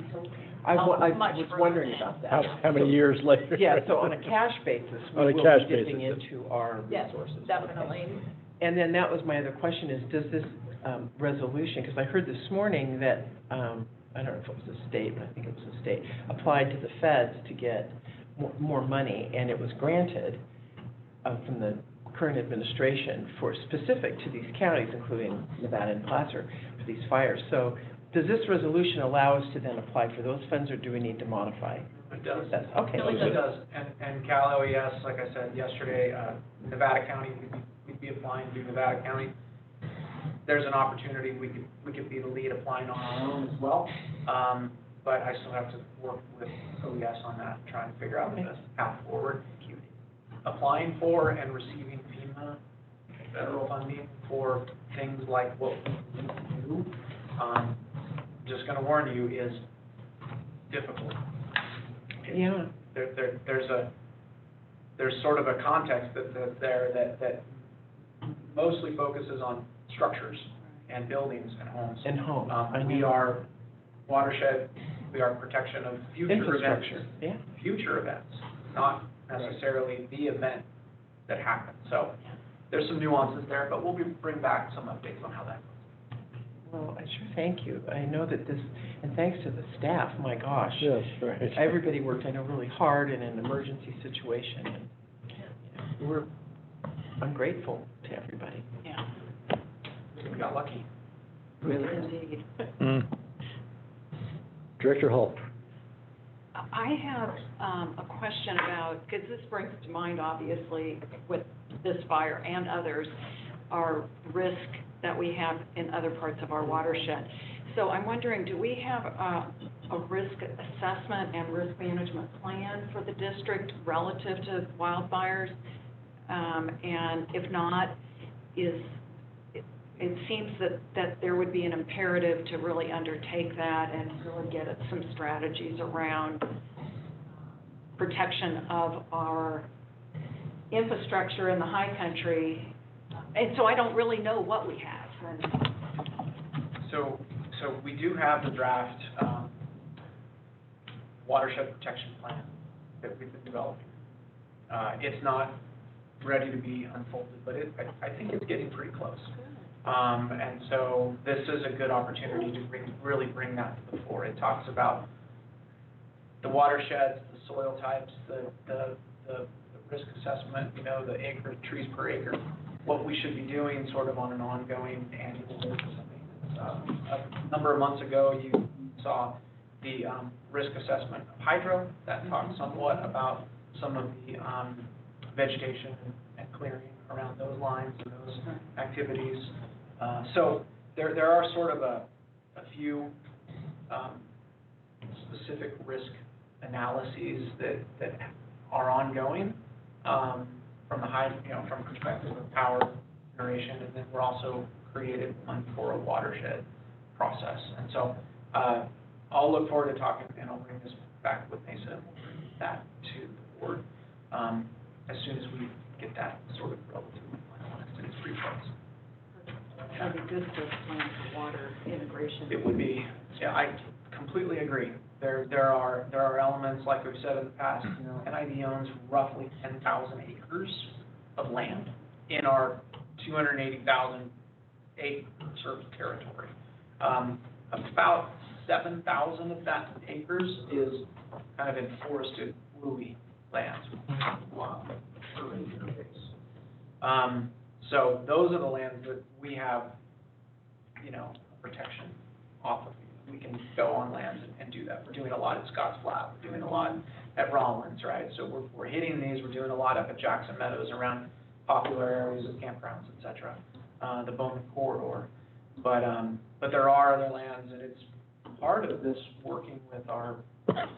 I was much wondering further. about that. How many years later? Yeah, so on a cash basis, On we a will cash be dipping basis. into our Yes, resources. definitely. And then that was my other question is, does this resolution, because I heard this morning that, I don't know if it was a state, but I think it was a state, applied to the feds to get more money, and it was granted from the current administration for specific to these counties, including Nevada and Placer, for these fires. So does this resolution allow us to then apply for those funds, or do we need to modify? It does. Okay. No, it does. And Cal OES, like I said yesterday, Nevada County, we'd be applying to Nevada County. There's an opportunity, we could be the lead applying on our own as well. But I still have to work with OES on that, trying to figure out the best path forward. Applying for and receiving FEMA federal funding for things like what we need to do, just gonna warn you, is difficult. Yeah. There's sort of a context that mostly focuses on structures and buildings and homes. And homes. We are watershed, we are protection of future events. Infrastructure, yeah. Future events, not necessarily the event that happened. So there's some nuances there, but we'll bring back some updates on how that goes. Well, I sure thank you. I know that this, and thanks to the staff, my gosh. Yes, right. Everybody worked, I know, really hard in an emergency situation. And I'm grateful to everybody. Yeah, We got lucky. really indeed. Director Hall. I have a question about, because this brings to mind, obviously, with this fire and others, our risk that we have in other parts of our watershed. So I'm wondering, do we have a risk assessment and risk management plan for the district relative to wildfires? And if not, it seems that there would be an imperative to really undertake that and really get at some strategies around protection of our infrastructure in the high country. And so I don't really know what we have. And So we do have the draft watershed protection plan that we've been developing. It's not ready to be unfolded, but I think it's getting pretty close. And so this is a good opportunity to really bring that to the fore. It talks about the watersheds, the soil types, the risk assessment, you know, the acre, trees per acre, what we should be doing sort of on an ongoing annual basis. A number of months ago, you saw the risk assessment of hydro that talks somewhat about some of the vegetation and clearing around those lines and those activities. So there are sort of a few specific risk analyses that are ongoing from the from perspective of power generation, and then we're also created one for a watershed process. And so I'll look forward to talking, and I'll bring this back with Mesa, and we'll bring that to the board as soon as we get that sort of relatively finalized in its three parts. that'd be good to plan for water integration. It would be, yeah, I completely agree. There are elements, like we've said in the past, you know, NID owns roughly 10,000 acres of land in our 280,000 acre service territory. About 7,000 of that acres is kind of in forested woolly lands. So those are the lands that we have, you know, protection off of. We can go on land and do that. We're doing a lot at Scotts Flat. We're doing a lot at Rollins, right? So we're hitting these. We're doing a lot up at Jackson Meadows around popular areas of campgrounds, et cetera, the Bowman Corridor. But there are other lands, and it's part of this working with our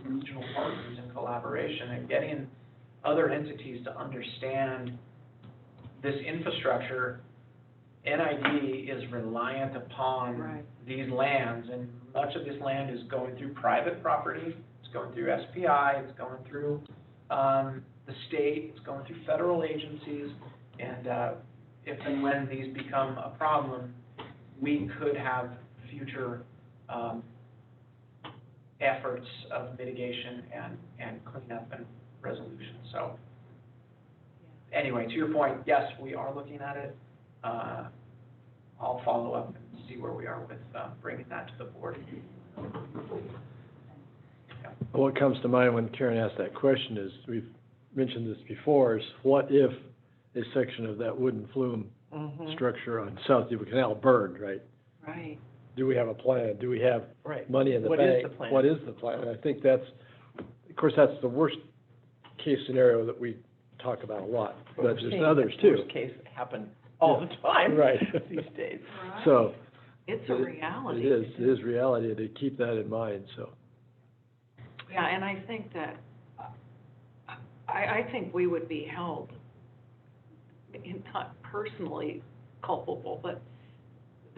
regional partners in collaboration and getting other entities to understand this infrastructure. NID is reliant upon these lands, and much of this land is going through private property, it's going through SPI, it's going through the state, it's going through federal agencies, and if and when these become a problem, we could have future efforts of mitigation and cleanup and resolution. So anyway, to your point, yes, we are looking at it. I'll follow up and see where we are with bringing that to the board. Yeah. What comes to mind when Karen asked that question is, we've mentioned this before, is what if a section of that wooden flume structure on South Yuba Canal burned, right? Right. Do we have a plan? Do we have money in the bank? What is the plan? What is the plan? And I think that's, of course, that's the worst case scenario that we talk about a lot, but there's others too. Worst case happen all the time these days. Right. So It's a reality. it is reality to keep that in mind, so. Yeah, and I think that, I think we would be held, not personally culpable, but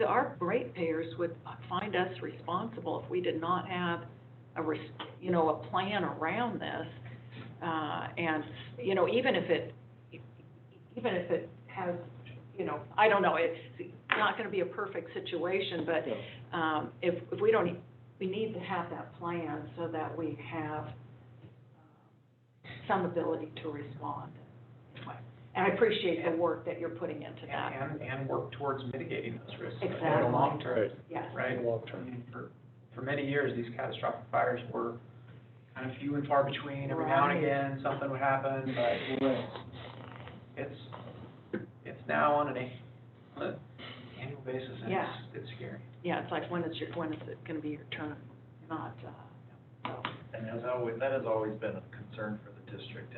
our ratepayers would find us responsible if we did not have a plan around this. And, you know, even if it has, you know, I don't know, it's not gonna be a perfect situation, but, if we don't, we need to have that plan so that we have some ability to respond. Anyway, and I appreciate the work that you're putting into that. And work towards mitigating those risks in Exactly. the long term. Right. Yes. Right? Long term. I mean, for many years, these catastrophic fires were kind of few and far between. Every now and again, something would happen, but it's now on an annual basis, and it's scary. Yeah, it's like, when is it gonna be your turn? Not, so. And that has always been a concern for the district,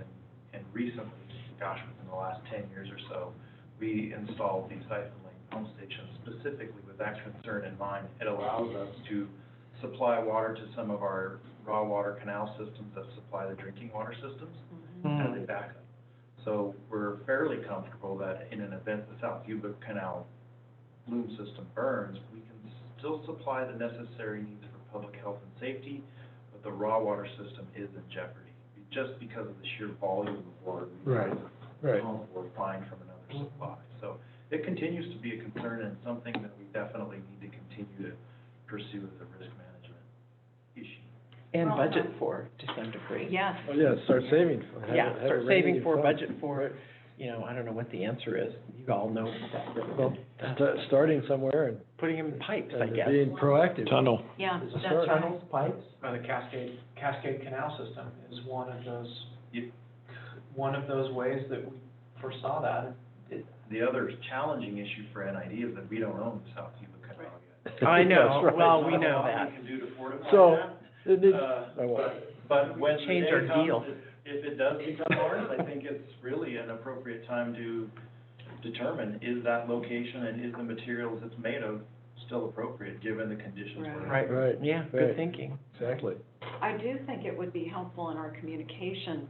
and recently, gosh, within the last 10 years or so, we installed these siphon link pump stations specifically with that concern in mind. It allows us to supply water to some of our raw water canal systems that supply the drinking water systems as a backup. So we're fairly comfortable that in an event the South Yuba Canal loom system burns, we can still supply the necessary needs for public health and safety, but the raw water system is in jeopardy, just because of the sheer volume of water we're buying from another supply. So it continues to be a concern and something that we definitely need to continue to pursue as a risk management issue. And budget for, to some degree. Yes. Oh, yeah, start saving. Start saving for, budget for it. You know, I don't know what the answer is. You all know that really Well, good. starting somewhere and Putting them in pipes, I guess. being proactive. Tunnel. Yeah, Is it that's start- right. Tunnels, pipes. The Cascade Canal System is one of those ways that we foresaw that. The other challenging issue for NID is that we don't own the South Yuba Canal yet. I know, That's right. well, we There's not a know lot that. we can do to fortify So, that. it needs, But when the Change day our comes, deal. if it does become ours, I think it's really an appropriate time to determine, is that location and is the materials it's made of still appropriate, given the conditions we're in? Right, Right, yeah, right. good thinking. exactly. I do think it would be helpful in our communications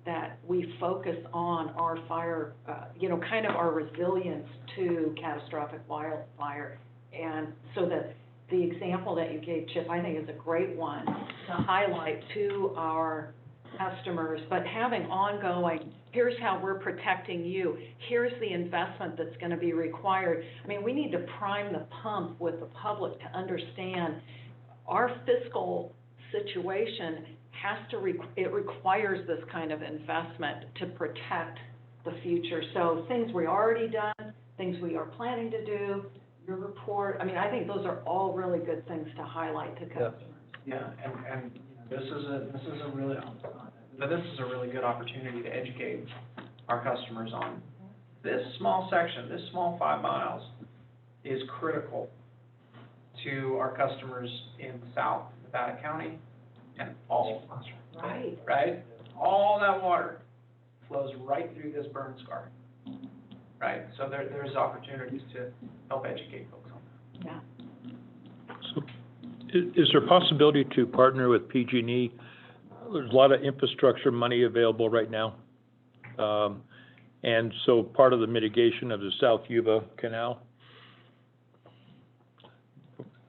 that we focus on our fire, kind of our resilience to catastrophic wildfire. And so that the example that you gave, Chip, I think is a great one to highlight to our customers, but having ongoing, here's how we're protecting you, here's the investment that's gonna be required. I mean, we need to prime the pump with the public to understand our fiscal situation it requires this kind of investment to protect the future. So things we already done, things we are planning to do, your report, I mean, I think those are all really good things to highlight to customers. Yeah, and this is a really good opportunity to educate our customers on this small section, this small 5 miles is critical to our customers in South Nevada County and all of us. Right. Right? All that water flows right through this burn scar. Right? So there's opportunities to help educate folks on that. Yeah. So, is there a possibility to partner with PG&E? There's a lot of infrastructure money available right now. And so part of the mitigation of the South Yuba Canal,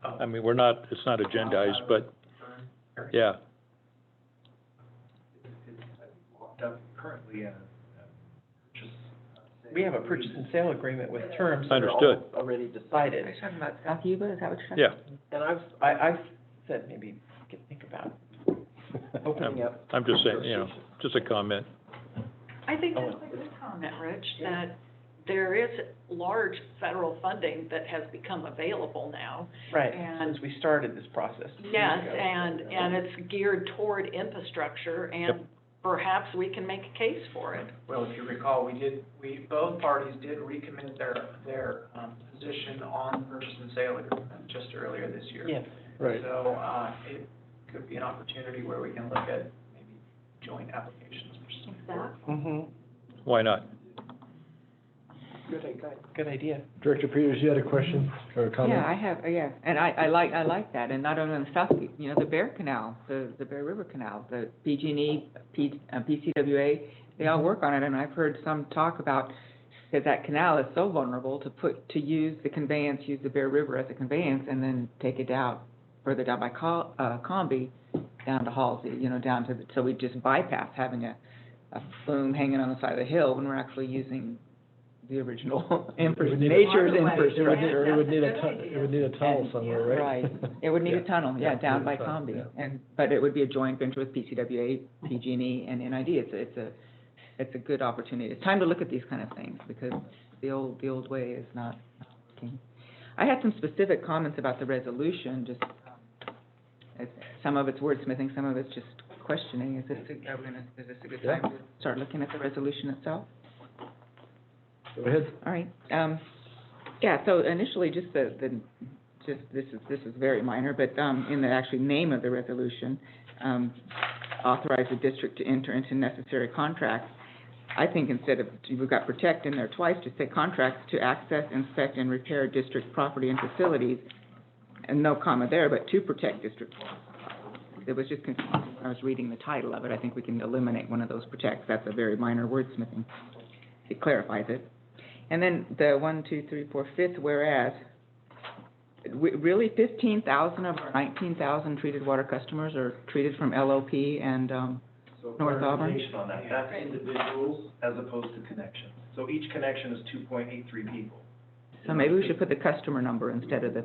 I mean, it's not agendized, but, yeah. It's currently a purchase. We have a purchase and sale agreement with terms that are Understood. all already decided. Are you talking about South Yuba, is that what you're talking Yeah, And I've said maybe we could think about opening up. I'm just saying, just a comment. I think that's a good comment, Rich, that there is large federal funding that has become available now. Right, And- since we started this process. Yes, and it's geared toward infrastructure, and perhaps we can make a case for it. Well, if you recall, both parties did recommit their position on the purchase and sale agreement just earlier this year. Yes. Right. So, it could be an opportunity where we can look at maybe joint applications for some. Exactly. Mm-hmm. Why not? Good idea. Director Peters, you had a question or a comment? Yeah, I have, and I like that, and not only on the South, the Bear Canal, the Bear River Canal, the PG&E, PCWA, they all work on it, and I've heard some talk about that canal is so vulnerable to use the Bear River as a conveyance, and then take it down, further down by Combi, down to Halsey, so we just bypass having a flume hanging on the side of the hill when we're actually using the original nature's infrastructure. It would need a tunnel somewhere, right? Right, it would need a tunnel, Yeah, down by need a tunnel, Combi, but it would be a joint venture with PCWA, PG&E, and NID. It's a good opportunity. It's time to look at these kind of things, because the old way is not working. I had some specific comments about the resolution, just, some of it's wordsmithing, some of it's just questioning. Is this a good time to start looking at the resolution itself? Go ahead. All right, so initially, just this is very minor, but, in the actually name of the resolution, authorize the district to enter into necessary contracts. I think instead of, we've got protect in there twice, to say contracts to access, inspect, and repair district property and facilities, and no comma there, but to protect district. It was just confusing. I was reading the title of it. I think we can eliminate one of those protects. That's a very minor wordsmithing. It clarifies it. And then the 1, 2, 3, 4, 5th whereas, really 15,000 of our 19,000 treated water customers are treated from LOP and, So North Auburn? clarification on that, that's individuals as opposed to connections. So each connection is 2.83 people. so maybe we should put the customer number instead of the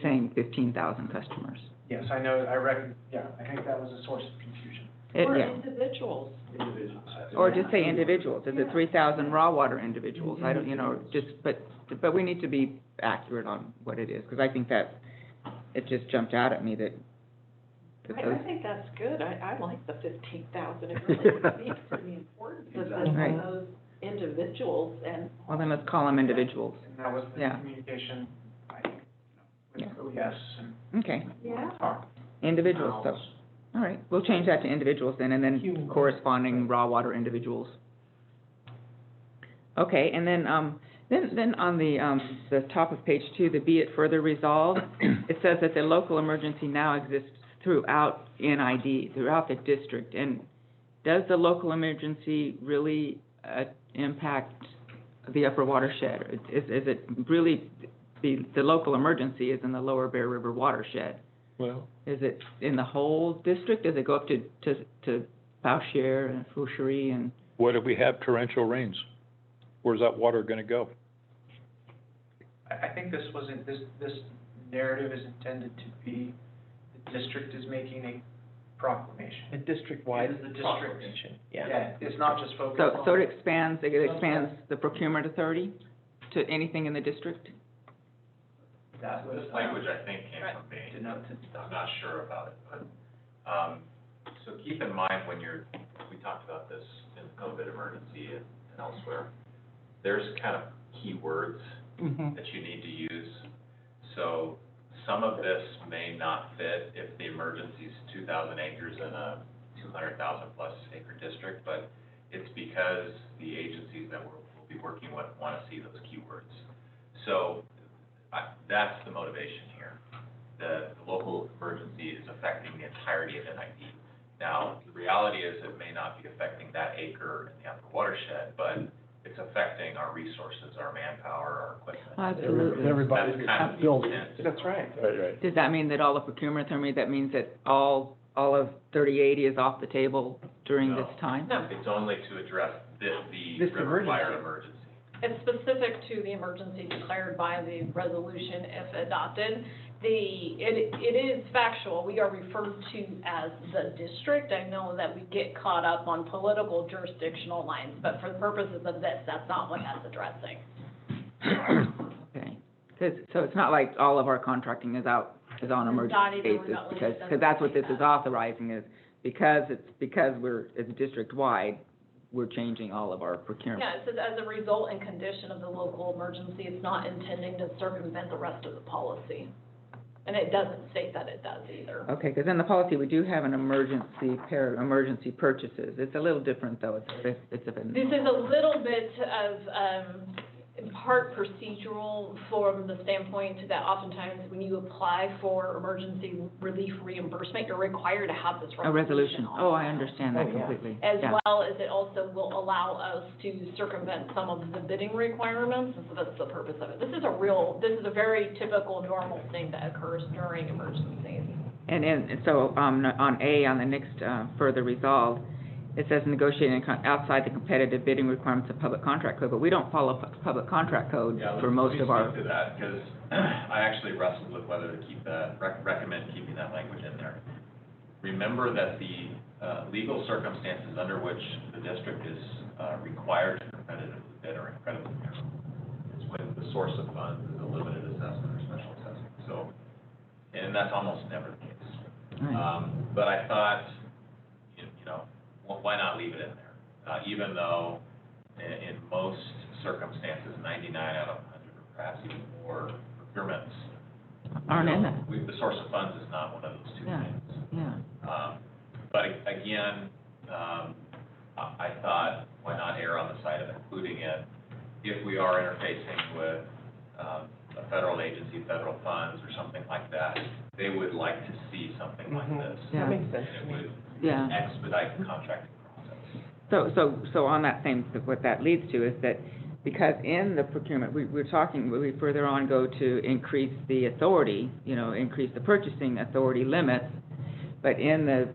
saying 15,000 customers. Yes, I think that was a source of confusion. Or Yeah. individuals. Individuals. Or just say individuals, is it 3,000 raw water individuals? I don't, but we need to be accurate on what it is, because I think that, it just jumped out at me that I those, think that's good. I like the 15,000. It really speaks to the importance of Right. those individuals and. well, then let's call them individuals. And that was the Yeah. communication, I think, Yeah. with OES and Okay, Yeah. talk. individuals, so, all right, we'll change that to individuals then, and then Human. corresponding raw water individuals. Okay, and then on the top of page 2, the be it further resolved, it says that the local emergency now exists throughout NID, throughout the district, and does the local emergency really impact the upper watershed? Is it really, the local emergency is in the lower Bear River watershed? Well, Is it in the whole district? Does it go up to Boucher and Foucherie and? what if we have torrential rains? Where's that water gonna go? I think this narrative is intended to be, the district is making a proclamation. A district-wide It is the district. proclamation, yeah. It's not just focused on. So it expands the procurement authority to anything in the district? That was, This language, I think, came Right. from me. denotes I'm not sure about it, but, so keep in mind when we talked about this in the COVID emergency and elsewhere, there's kind of key words Mhm. that you need to use. So some of this may not fit if the emergency is 2,000 acres in a 200,000 plus acre district, but it's because the agencies that we'll be working with want to see those keywords. So that's the motivation here. The local emergency is affecting the entirety of NID. Now, the reality is it may not be affecting that acre in the upper watershed, but it's affecting our resources, our manpower, our equipment. Absolutely. Everybody That's kind of the building. intent. That's right. Right. Does that mean that all the procurement authority, that means that all of 3080 is off the table during No. this time? No, It's only to address the This river fire emergency. emergency. it's specific to the emergency declared by the resolution if adopted. It is factual, we are referred to as the district. I know that we get caught up on political jurisdictional lines, but for the purposes of this, that's not what that's addressing. Okay, so it's not like all of our contracting is on Not emergency even basis, remotely, because that's what this is authorizing is, because it's district-wide, we're changing all of our procurement. Yeah, it says as a result and condition of the local emergency, it's not intending to circumvent the rest of the policy. And it doesn't state that it does either. Okay, because in the policy, we do have an emergency purchases. It's a little different, though. It's a. This is a little bit of, in part procedural from the standpoint that oftentimes when you apply for emergency relief reimbursement, you're required to have this A resolution. on Oh, I file. understand that Oh, yeah. completely. As Yeah. well as it also will allow us to circumvent some of the bidding requirements, and so that's the purpose of it. This is a very typical, normal thing that occurs during emergencies. And so, on A, on the next, further resolved, it says negotiating outside the competitive bidding requirements of public contract code, but we don't follow public contract code Yeah, for most of our. let me speak to that, because I actually wrestled with whether to keep that, recommend keeping that language in there. Remember that the legal circumstances under which the district is required to competitively bid are incredibly narrow. It's when the source of funds is a limited assessment or special assessment, so, and that's almost never the case. Right. But I thought, you know, why not leave it in there? Even though in most circumstances, 99 out of 100, or perhaps even more procurements, Aren't in it. the source of funds is not one of those two Yeah. things. Yeah. But again, I thought, why not err on the side of including it if we are interfacing with a a federal agency, federal funds or something like that, they would like to see something like this. Yeah. That makes sense And to it me. would Yeah. expedite the contracting process. So on that same, what that leads to is that, because in the procurement, we further on go to increase the authority, increase the purchasing authority limits, but in the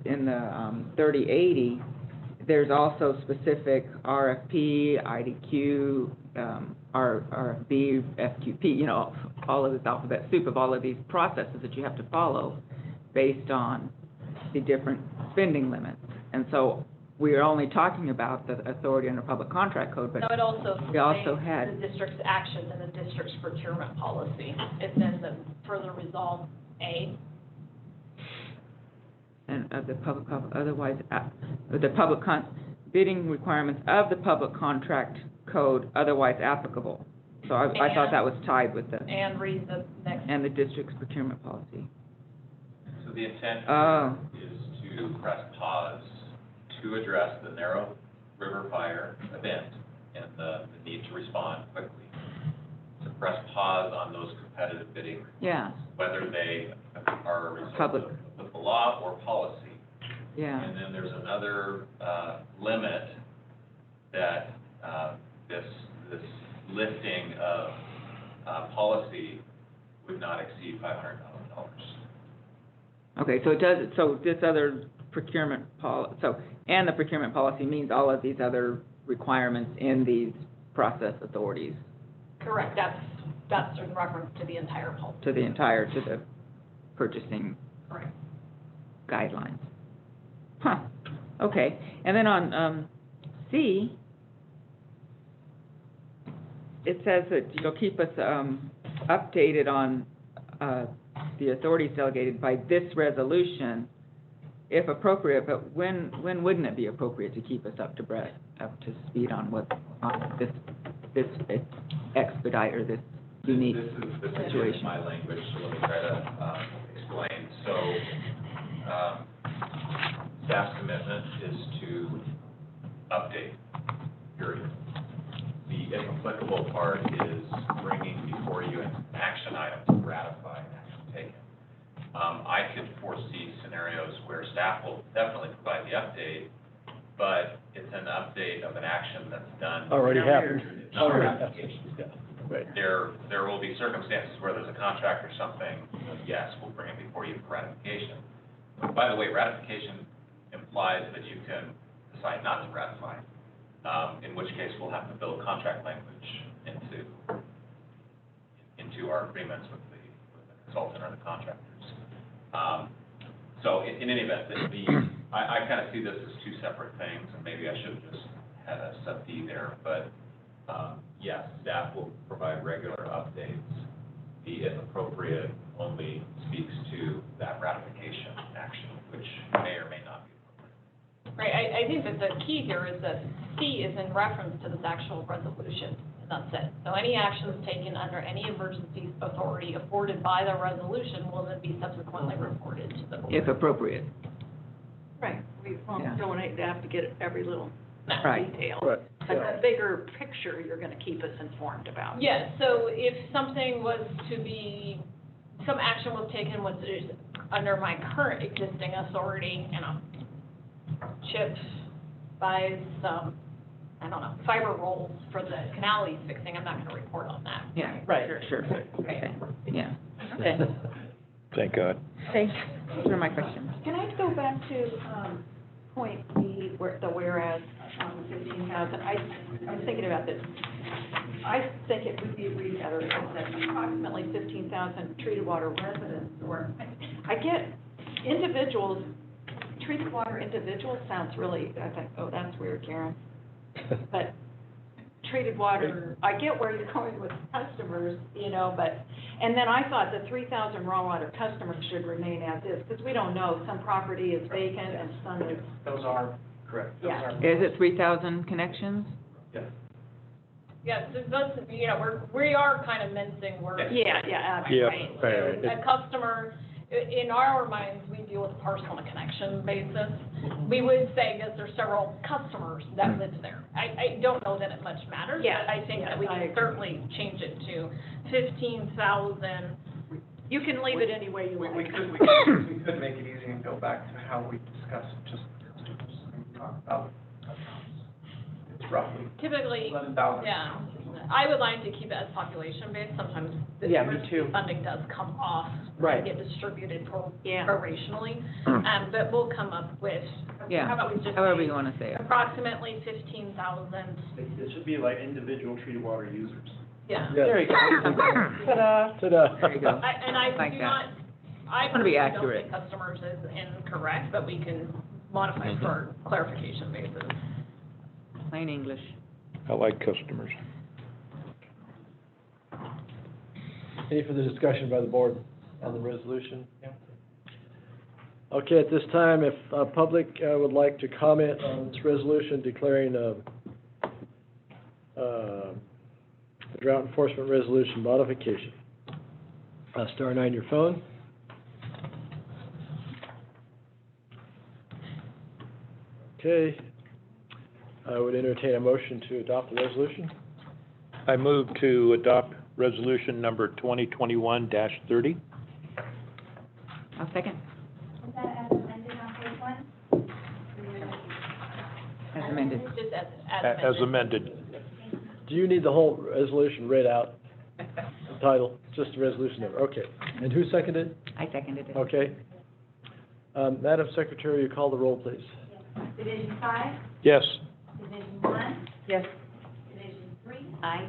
3080, there's also specific RFP, IDQ, RFB, FQP, all of this alphabet soup of all of these processes that you have to follow based on the different spending limits. And so we are only talking about the authority under public contract code, but No, it also we also states had, the district's actions and the district's procurement policy. It's in the further resolve A. and of the bidding requirements of the public contract code otherwise applicable. So I thought that was tied with And read the next. and the district's procurement policy. So the intent Oh. here is to press pause to address the narrow river fire event and the need to respond quickly. To press pause on those competitive bidding, Yeah, whether they are a result Public. of the law or policy. yeah, And then there's another limit that this lifting of policy would not exceed $500,000. okay, so it does, so this other procurement and the procurement policy means all of these other requirements in these process authorities Correct, that's in reference to the entire policy. to the purchasing Correct. guidelines. Huh, okay, and then on, C, it says that you'll keep us, updated on, the authorities delegated by this resolution, if appropriate, but when wouldn't it be appropriate to keep us up to speed on this expedite or this unique This is situation? my language, so let me try to explain. So, staff's commitment is to update, period. The if applicable part is bringing before you an action item to ratify an action taken. I could foresee scenarios where staff will definitely provide the update, but it's an update of an action that's done. Already happened. It's not a ratification. Yeah, right. There will be circumstances where there's a contract or something, yes, we'll bring it before you for ratification. But by the way, ratification implies that you can decide not to ratify, in which case we'll have to build contract language into our agreements with the consultant or the contractors. So in any event, I kind of see this as two separate things, and maybe I should have just had a sub D there, but yes, staff will provide regular updates. The if appropriate only speaks to that ratification action, which may or may not be appropriate. Right, I think that the key here is that C is in reference to this actual resolution, and that's it. So any actions taken under any emergency authority afforded by the resolution will then be subsequently reported to the board. If appropriate, Right, we Yeah. don't have to get every little right. detail. Right. But the bigger picture, you're gonna keep us informed about. Yes, so if something was to be, some action was taken with, under my current existing authority, Chip buys some, I don't know, fiber rolls for the canal he's fixing, I'm not gonna report on that. Yeah, Right. sure, okay, yeah, okay, Thank God. thanks, those are my questions. Can I go back to, point B, the whereas, 15,000, I was thinking about this. I think it would be better if it said approximately 15,000 treated water residents, or, I get individuals, treated water individuals sounds really, I think, oh, that's weird, Karen. But treated water, I get where you're going with customers, but, and then I thought the 3,000 raw water customers should remain as is, because we don't know, some property is vacant and some is, Those are correct. Those Yeah. are- Is it 3,000 connections? Yeah. Yeah, so that's, we are kind of mincing words. yeah, Yeah, Right, right. so a customer, in our minds, we deal with parcel on a connection basis. We would say, because there's several customers that live there. I don't know that it much matters, Yes, but I think that we yes, I can agree. certainly change it to 15,000. You can leave it any way you We like. could make it easy and go back to how we discussed just customers and talk about, it's roughly Typically, 11,000. yeah, I would like to keep it as population-based. Sometimes the Yeah, me emergency too. funding does come off Right. and get distributed Yeah. prorationally. But we'll come up with, Yeah, how about we just however say you want to say it. approximately 15,000, It should be like individual treated water users. yeah. Yes. There you go. Ta-da. Ta-da. There you go. I Like do that. not, I Wanna be personally don't accurate. think customers is incorrect, but we can modify for clarification basis. Plain English. I like customers. Any further discussion by the board on the resolution? Okay, at this time, if public would like to comment on this resolution declaring a drought enforcement resolution modification, star 9 your phone. Okay, I would entertain a motion to adopt the resolution. I move to adopt resolution number 2021-30. I'll second. Is that as amended on page one? As amended. Just As amended. Do you need the whole resolution read out? The title, just the resolution number, okay. And who seconded? I seconded it. Okay. Madam Secretary, you call the roll, please. Division 5, Yes. Division 1, Yes. Division 3, Aye.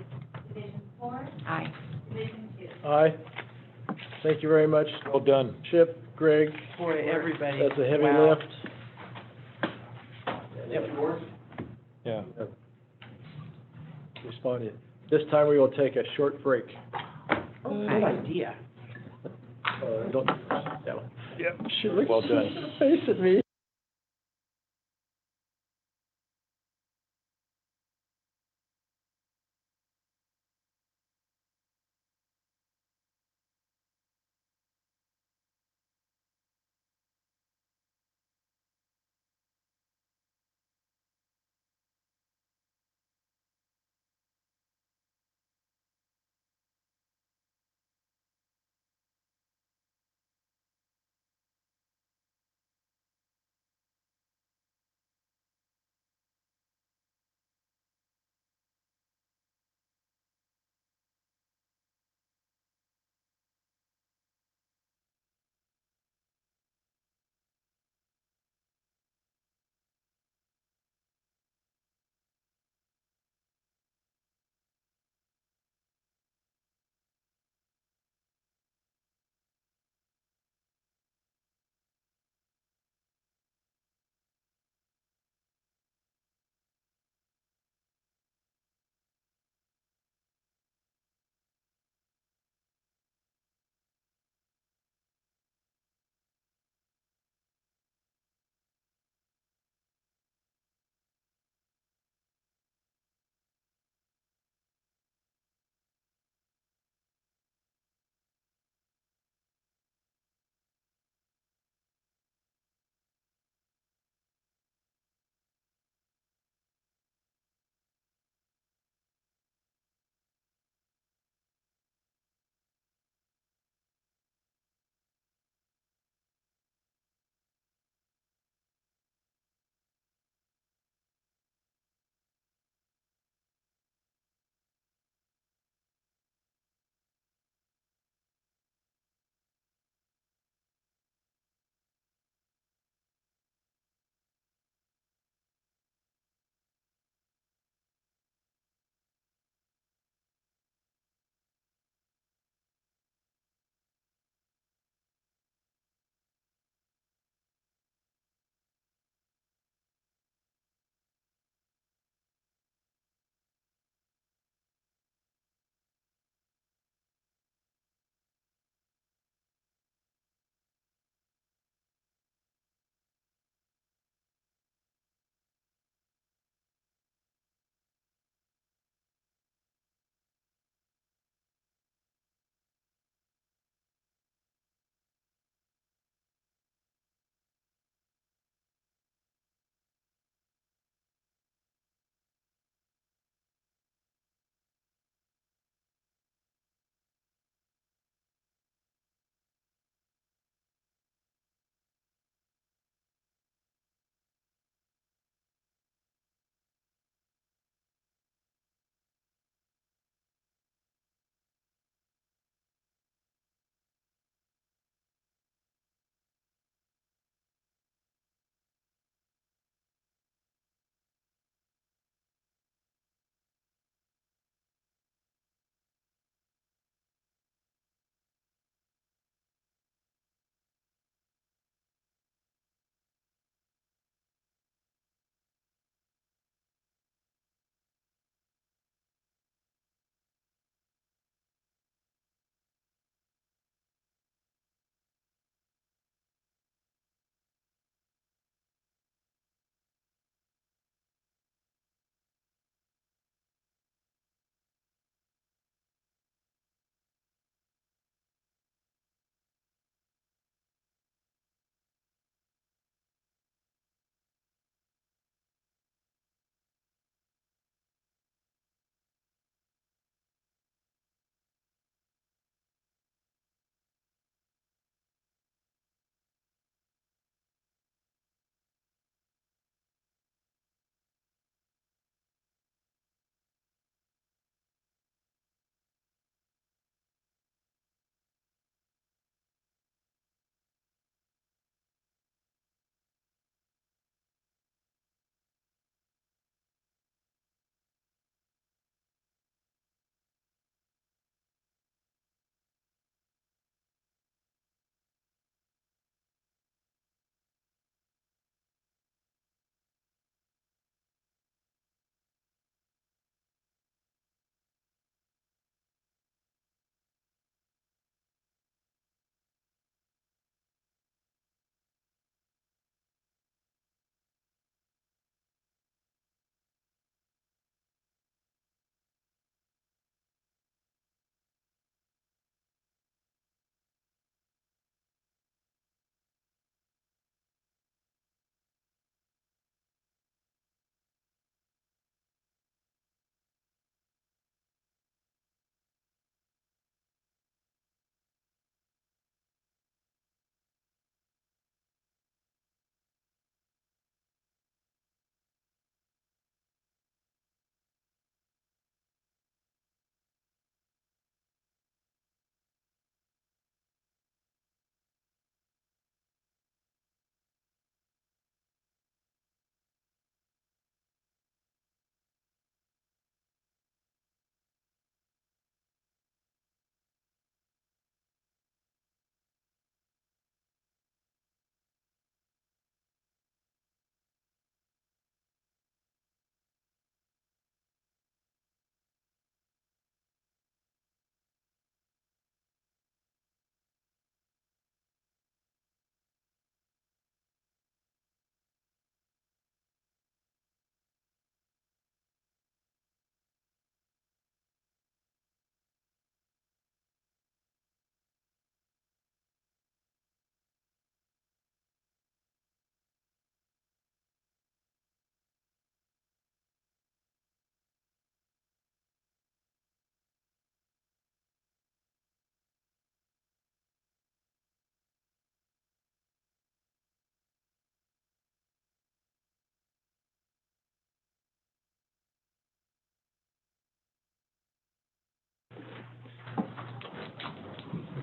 Division 4, Aye. Division 2. Aye. Thank you very much, Well done. Chip, Greg. Boy, everybody. That's a heavy Wow. lift. Yeah. Responded. This time we will take a short break. Oh, good idea. Don't, that one. Yep. She looked Well done. face at me.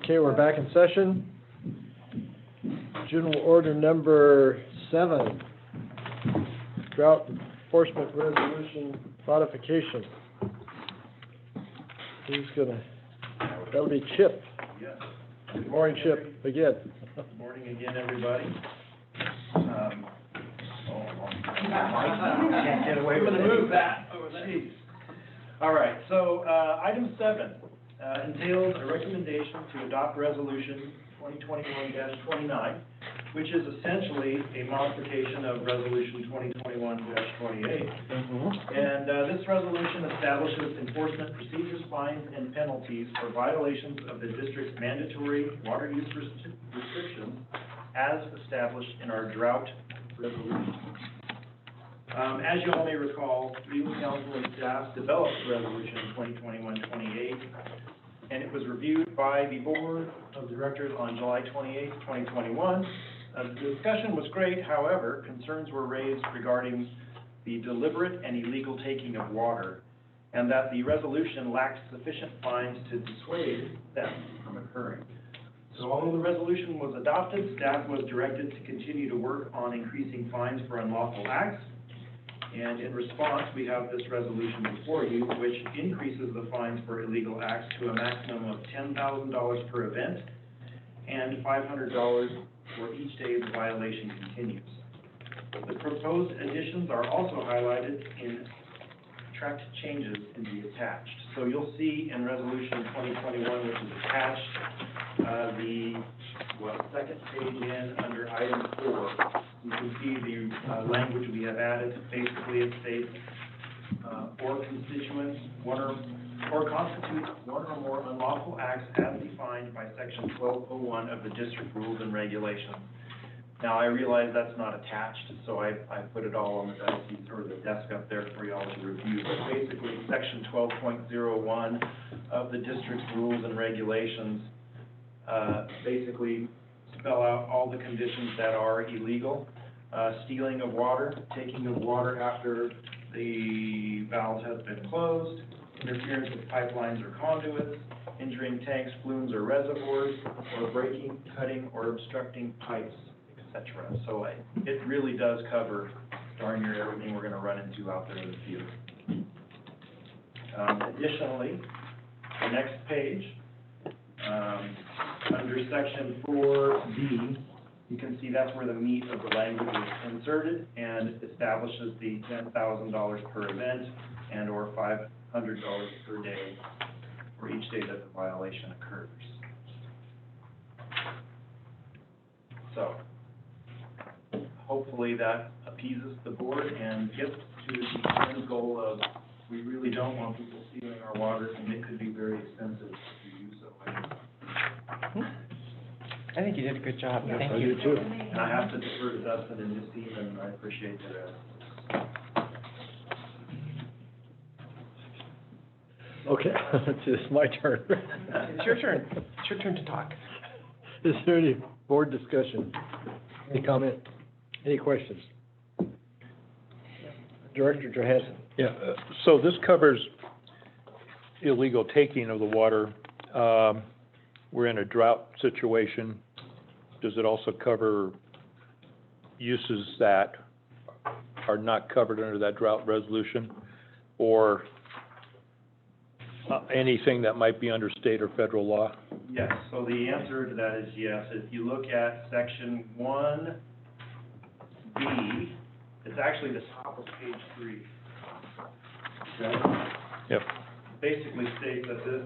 Okay, we're back in session. General Order number 7, Drought Enforcement Resolution Modification. Who's gonna, that'll be Chip. Yes. Good morning, Chip, again. Good morning again, everybody. Can't get away with it. Move that. Oh, jeez. All right, so, item 7, entails a recommendation to adopt resolution 2021-29, which is essentially a modification of resolution 2021-28. And, this resolution establishes enforcement procedures, fines, and penalties for violations of the district's mandatory water use restrictions as established in our drought resolution. As you all may recall, legal counsel and staff developed resolution 2021-28, and it was reviewed by the board of directors on July 28, 2021. The discussion was great, however, concerns were raised regarding the deliberate and illegal taking of water, and that the resolution lacked sufficient fines to dissuade theft from occurring. So although the resolution was adopted, staff was directed to continue to work on increasing fines for unlawful acts. And in response, we have this resolution before you, which increases the fines for illegal acts to a maximum of $10,000 per event and $500 for each day the violation continues. The proposed additions are also highlighted in tracked changes in the attached. So you'll see in resolution 2021, which is attached, second page in under item 4, you can see the language we have added. Basically, it states, or constituents, or constitutes one or more unlawful acts as defined by section 1201 of the district rules and regulations. Now, I realize that's not attached, so I put it all on the desk up there for y'all to review. But basically, section 12.01 of the district's rules and regulations basically spell out all the conditions that are illegal. Stealing of water, taking of water after the valves have been closed, interference with pipelines or conduits, injuring tanks, flumes, or reservoirs, or breaking, cutting, or obstructing pipes, etc. So it really does cover darn near everything we're going to run into out there in the field. Additionally, the next page, under section 4B, you can see that's where the meat of the language is inserted and establishes the $10,000 per event and or $500 per day for each day that the violation occurs. So, hopefully that appeases the board and gets to the end goal of we really don't want people stealing our water, and it could be very expensive to do so. I think you did a good job. Yes, Thank I you. do too. And I have to defer to Dustin and his team, and I appreciate that. Okay, it's my turn. It's your turn. It's your turn to talk. Is there any board discussion? Any comment? Any questions? Director Johansson. Yeah, so this covers illegal taking of the water. We're in a drought situation. Does it also cover uses that are not covered under that drought resolution? Or anything that might be under state or federal law? Yes, so the answer to that is yes. If you look at section 1B, it's actually the top of page 3. Okay? Yep. Basically states that this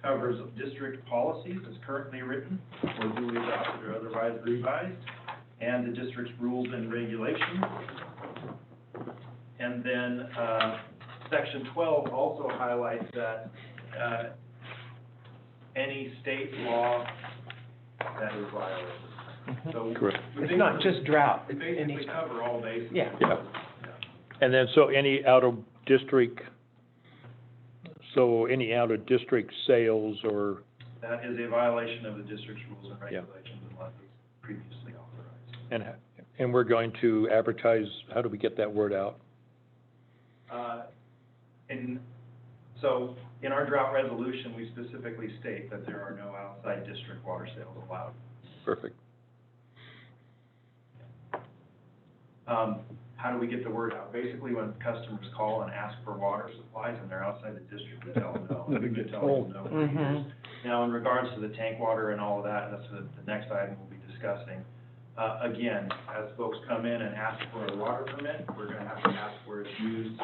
covers district policies as currently written or duly adopted or otherwise revised, and the district's rules and regulations. And then section 12 also highlights that any state law that is violated. So Correct. It's not just drought. We It's basically any, cover all bases. yeah. Yeah. And then, so any out-of-district sales or, That is a violation of the district's rules and regulations unless it's previously authorized. and we're going to advertise, how do we get that word out? And so in our drought resolution, we specifically state that there are no outside district water sales allowed. Perfect. How do we get the word out? Basically, when customers call and ask for water supplies and they're outside the district, we tell them no. We've been telling them no for years. Now, in regards to the tank water and all of that, that's the next item we'll be discussing. Again, as folks come in and ask for a water permit, we're gonna have to ask where it's used,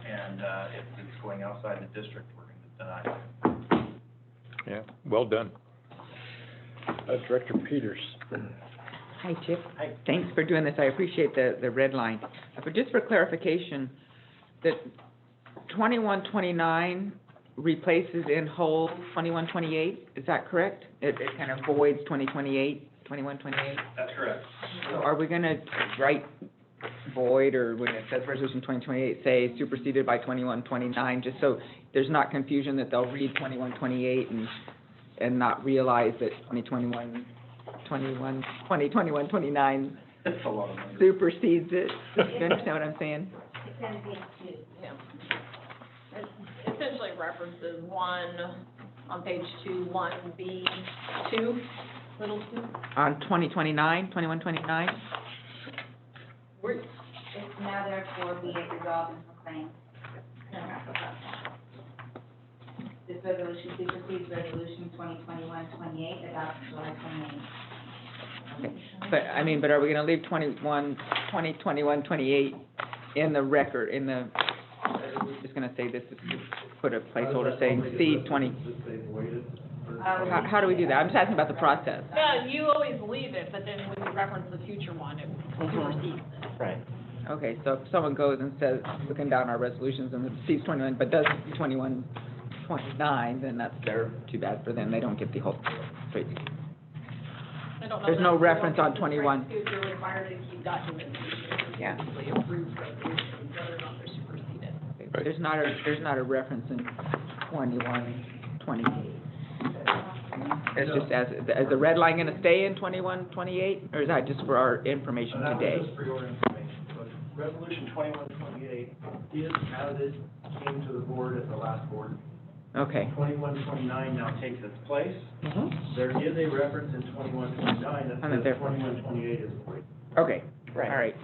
and if it's going outside the district, we're gonna deny it. Yeah, well done. Director Peters. Hi, Chip. Hi. Thanks for doing this. I appreciate the red line. But just for clarification, that 2129 replaces in whole 2128, is that correct? It kind of voids 2128? That's correct. So are we gonna write void, or when it says resolution 2028, say superseded by 2129, just so there's not confusion that they'll read 2128 and not realize that 2029 It's a lot of numbers. supersedes it? You understand what I'm saying? It's gonna be two. Yeah. It essentially references one, on page 2, 1B2, little 2. On 2129? It's now therefore be it resolved and proclaimed. This resolution supersedes resolution 2021-28 adopted July 28. Okay. But are we gonna leave 2021-28 in the record, we're just gonna say this, put a placeholder saying C 20? How do we do that? I'm just asking about the process. Yeah, you always leave it, but then when you reference the future one, it supersedes it. Right. Okay, so if someone goes and says, looking down our resolutions and it sees 21, but doesn't see 2129, then that's too bad for them. They don't get the whole straight. I don't know There's that no you reference don't on get 21. If you're required to keep documents, Yeah. usually approved resolutions, whether or not they're superseded. Right. There's not a reference in 2128. It's just, is the red line gonna stay in 2128, or is that just for our information That today? was just for your information, but resolution 2128 is as it came to the board at the last board. Okay. 2129 now takes its place. There is a reference in 2129 that And then says therefore- 2128 is void. Okay, Right. all right.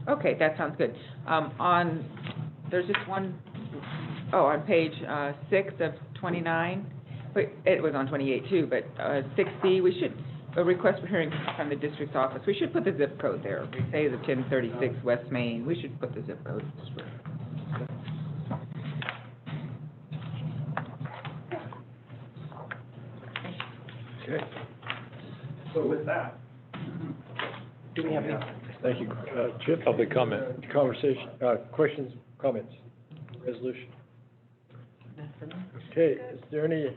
Okay, that sounds good. There's just one, on page 6 of 29, but it was on 28 too, but 6B, we should, a request for hearing from the district's office, we should put the zip code there. We say the 1036 West Main, we should put the zip code. Okay, So with that, Do we have any? thank you. Chip? Public comment. Conversation, questions, comments, resolution. None for me? Okay, is there any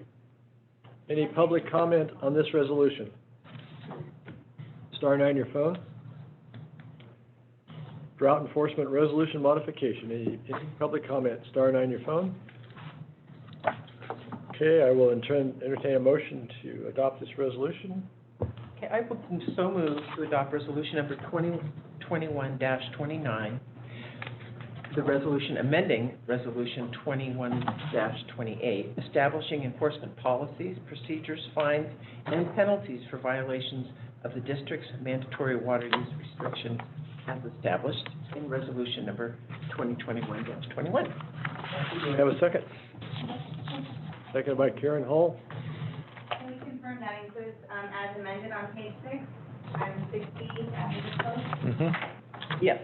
public comment on this resolution? Star 9 your phone. Drought enforcement resolution modification, any public comment? Star 9 your phone. Okay, I will entertain a motion to adopt this resolution. Okay, I will so move to adopt resolution number 2021-29, the resolution amending resolution 21-28, establishing enforcement policies, procedures, fines, and penalties for violations of the district's mandatory water use restrictions as established in resolution number 2021-21. Do we have a second? Seconded by Karen Hall. Can we confirm that includes, as amended on page 6, item 6B, after the code? Yes,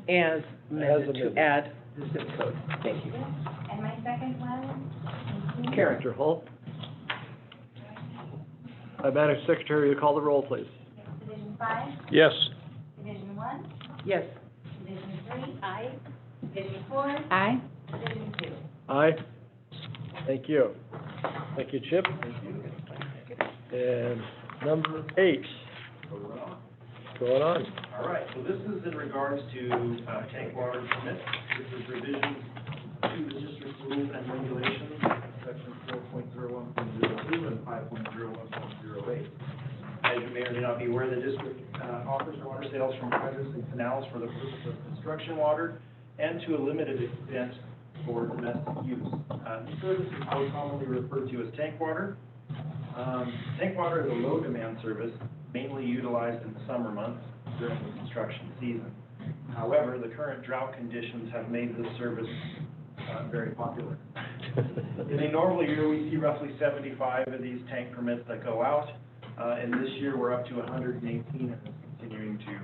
as amended amended. to add the zip code. Thank you. And my second was? Karen. Director Hall. Madam Secretary, will you call the roll, please? Division 5, Yes. Division 1, Yes. Division 3. Aye. Division 4, Aye. Division 2. Aye. Thank you. Thank you, Chip. And number 8. What's going on? all right, so this is in regards to tank water permits. This is revisions to the district rules and regulations, section 4.01.02 and 5.01.08. As you may or may not be aware, the district offers water sales from hydrants and canals for the purpose of construction water and to a limited extent for domestic use. This service is more commonly referred to as tank water. Tank water is a low-demand service, mainly utilized in the summer months during the construction season. However, the current drought conditions have made this service very popular. In a normal year, we see roughly 75 of these tank permits that go out, and this year we're up to 118 and it's continuing to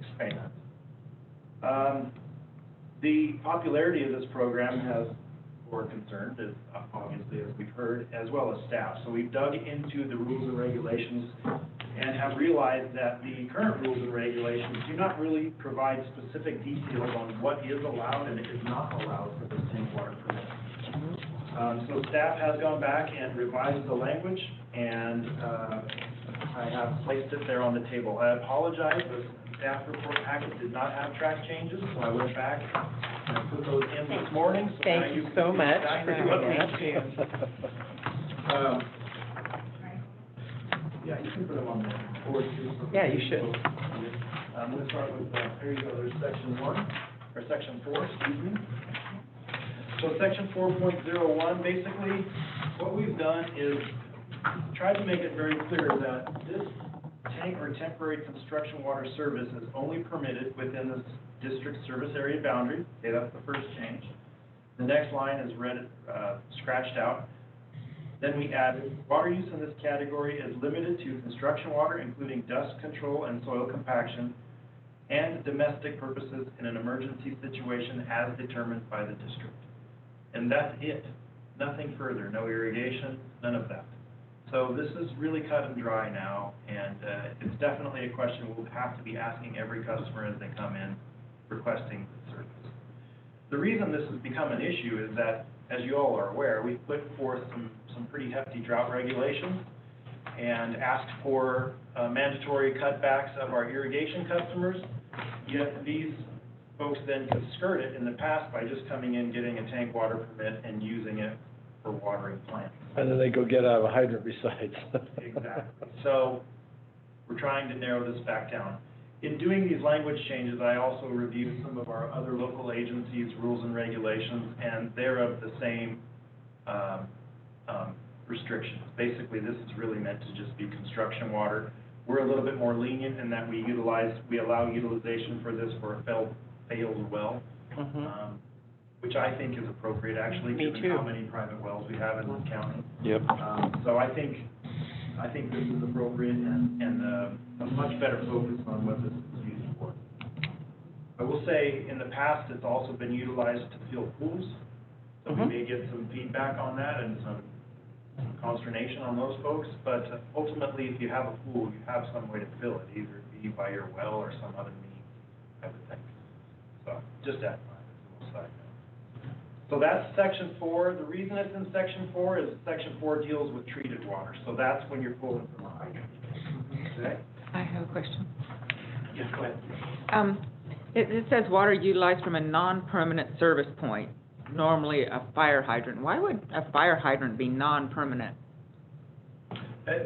expand. The popularity of this program has, we're concerned, is obviously, as we've heard, as well as staff. So we've dug into the rules and regulations and have realized that the current rules and regulations do not really provide specific details on what is allowed and is not allowed for this tank water permit. So staff has gone back and revised the language, and I have placed it there on the table. I apologize, the staff report packet did not have track changes, so I went back and I put those in this morning. So now Thank you can so see much exactly for what doing we that. changed. Yeah, you can put them on there. Or Yeah, you should. I'm going to start with, here you go, there's section 1, or section 4, excuse me. So section 4.01, basically, what we've done is tried to make it very clear that this tank or temporary construction water service is only permitted within the district service area boundary. Okay, that's the first change. The next line is scratched out. Then we added, water use in this category is limited to construction water, including dust control and soil compaction, and domestic purposes in an emergency situation as determined by the district. And that's it. Nothing further, no irrigation, none of that. So this is really cut and dry now, and it's definitely a question we'll have to be asking every customer as they come in requesting the service. The reason this has become an issue is that, as you all are aware, we've put forth some pretty hefty drought regulations and asked for mandatory cutbacks of our irrigation customers, yet these folks then could skirt it in the past by just coming in, getting a tank water permit and using it for watering plants. And then they go get out of a hydrant besides. Exactly. So we're trying to narrow this back down. In doing these language changes, I also reviewed some of our other local agencies' rules and regulations, and they're of the same restrictions. Basically, this is really meant to just be construction water. We're a little bit more lenient in that we allow utilization for this for a failed well, which I think is appropriate, actually, given how many private wells we have in this county. Yep. So I think this is appropriate and a much better focus on what this is used for. I will say, in the past, it's also been utilized to fill pools, so we may get some feedback on that and some consternation on those folks, but ultimately, if you have a pool, you have some way to fill it, either it be by your well or some other means, I would think. So, just that, as a little side note. So that's section 4. The reason it's in section 4 is section 4 deals with treated water, so that's when you're pulling from a hydrant. Okay? I have a question. Yes, go ahead. It says water utilized from a non-permanent service point, normally a fire hydrant. Why would a fire hydrant be non-permanent?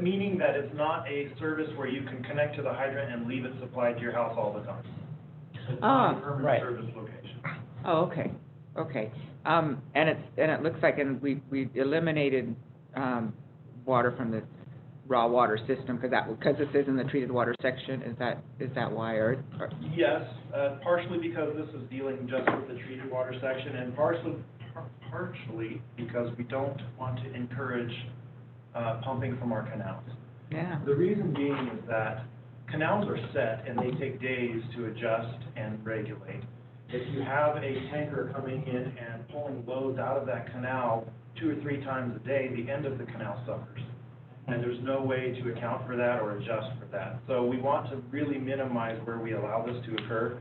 Meaning that it's not a service where you can connect to the hydrant and leave it supplied to your house all the time. It's not a permanent service location. Oh, okay, okay. And it looks like, we eliminated, water from the raw water system, because this is in the treated water section, is that why, or? Yes, partially because this is dealing just with the treated water section, and partially because we don't want to encourage, pumping from our canals. Yeah. The reason being is that canals are set and they take days to adjust and regulate. If you have a tanker coming in and pulling loads out of that canal 2 or 3 times a day, the end of the canal suffers. And there's no way to account for that or adjust for that. So we want to really minimize where we allow this to occur.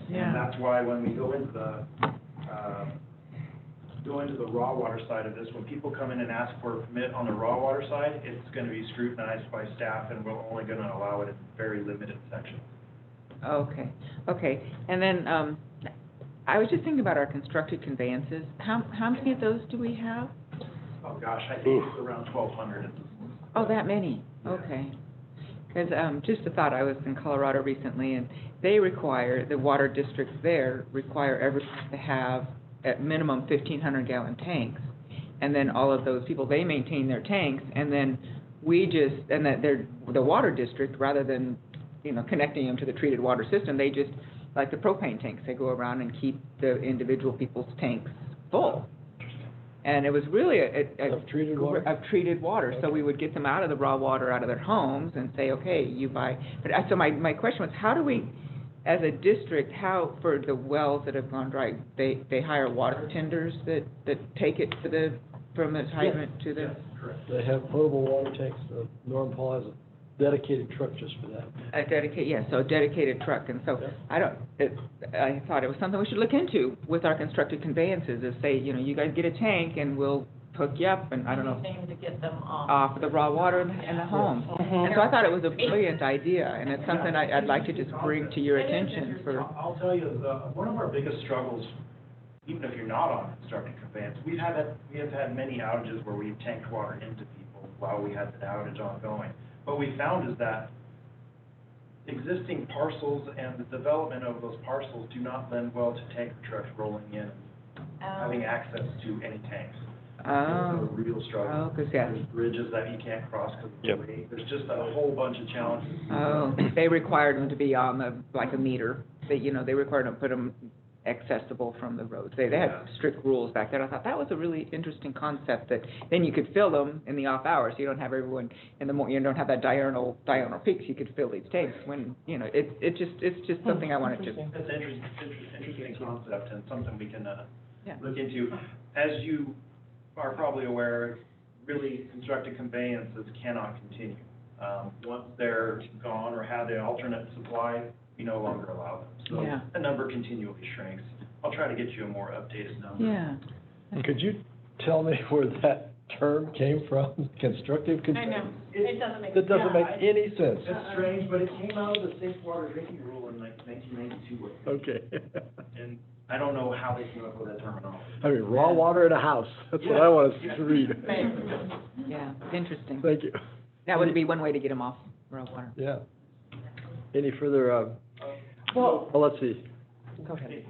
Yeah. And that's why when we go into the raw water side of this, when people come in and ask for a permit on the raw water side, it's going to be scrutinized by staff, and we're only going to allow it in very limited sections. Okay, okay. And then, I was just thinking about our constructed conveyances. How many of those do we have? Oh, gosh, I think it's around 1,200. Oh, that many? Okay. Because, just a thought, I was in Colorado recently, and they require, the water districts there require everyone to have at minimum 1,500 gallon tanks. And then all of those people, they maintain their tanks, and then they're the water district, rather than, connecting them to the treated water system, they just, like the propane tanks, they go around and keep the individual people's tanks full. And it was really Of treated water? Of treated water. So we would get them out of the raw water out of their homes and say, okay, you buy. So my question was, how do we, as a district, how, for the wells that have gone dry, they hire water tenders that take it from the hydrant to the? Yes, correct. They have potable water tanks. Norm Paul has a dedicated truck just for that. A dedicated truck. And so Yeah. I thought it was something we should look into with our constructed conveyances, is say, you guys get a tank and we'll hook you up, and I don't know, Anything to get them off. off the raw water in the home. And so I thought it was a brilliant idea, and it's something I'd like to just bring to your attention for. I'll tell you, one of our biggest struggles, even if you're not on constructed conveyance, we have had many outages where we've tanked water into people while we had the outage ongoing. What we found is that existing parcels and the development of those parcels do not lend well to tanker trucks rolling in and having access to any tanks. It's a real struggle. Oh, 'cause, yeah. There's bridges that you can't cross because of Yep. the weight. There's just a whole bunch of challenges. They required them to be on like a meter. They required them to put them accessible from the roads. They had strict rules back then. I thought that was a really interesting concept, that then you could fill them in the off hours. You don't have everyone in the morning, you don't have that diurnal peaks. You could fill these tanks when, it's just something I wanted to. It's an interesting concept and something we can Yeah. look into. As you are probably aware, really constructed conveyances cannot continue. Once they're gone or have the alternate supply, we no longer allow them. So Yeah. the number continually shrinks. I'll try to get you a more updated number. Yeah. Could you tell me where that term came from, constructive I conveyance? know, it doesn't make. That doesn't make any sense. It's strange, but it came out of the safe water drinking rule in like 1992. Okay. And I don't know how they came up with that terminology. I mean, raw water in a house, that's what I want to read. Yeah, interesting. Thank you. That would be one way to get them off raw water. Yeah. Any further, Well, let's see, go ahead.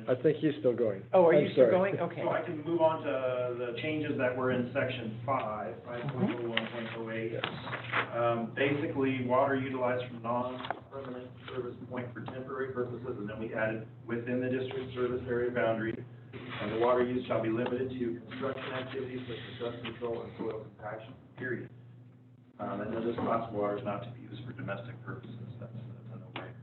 I think he's still going. Oh, are I'm you still sorry. going? Okay. So I can move on to the changes that were in section 5.01.08. Basically, water utilized from non-permanent service point for temporary purposes, and then we added within the district service area boundary. And the water use shall be limited to construction activities such as dust control and soil compaction, period. And then this class of water is not to be used for domestic purposes. That's a no-brainer.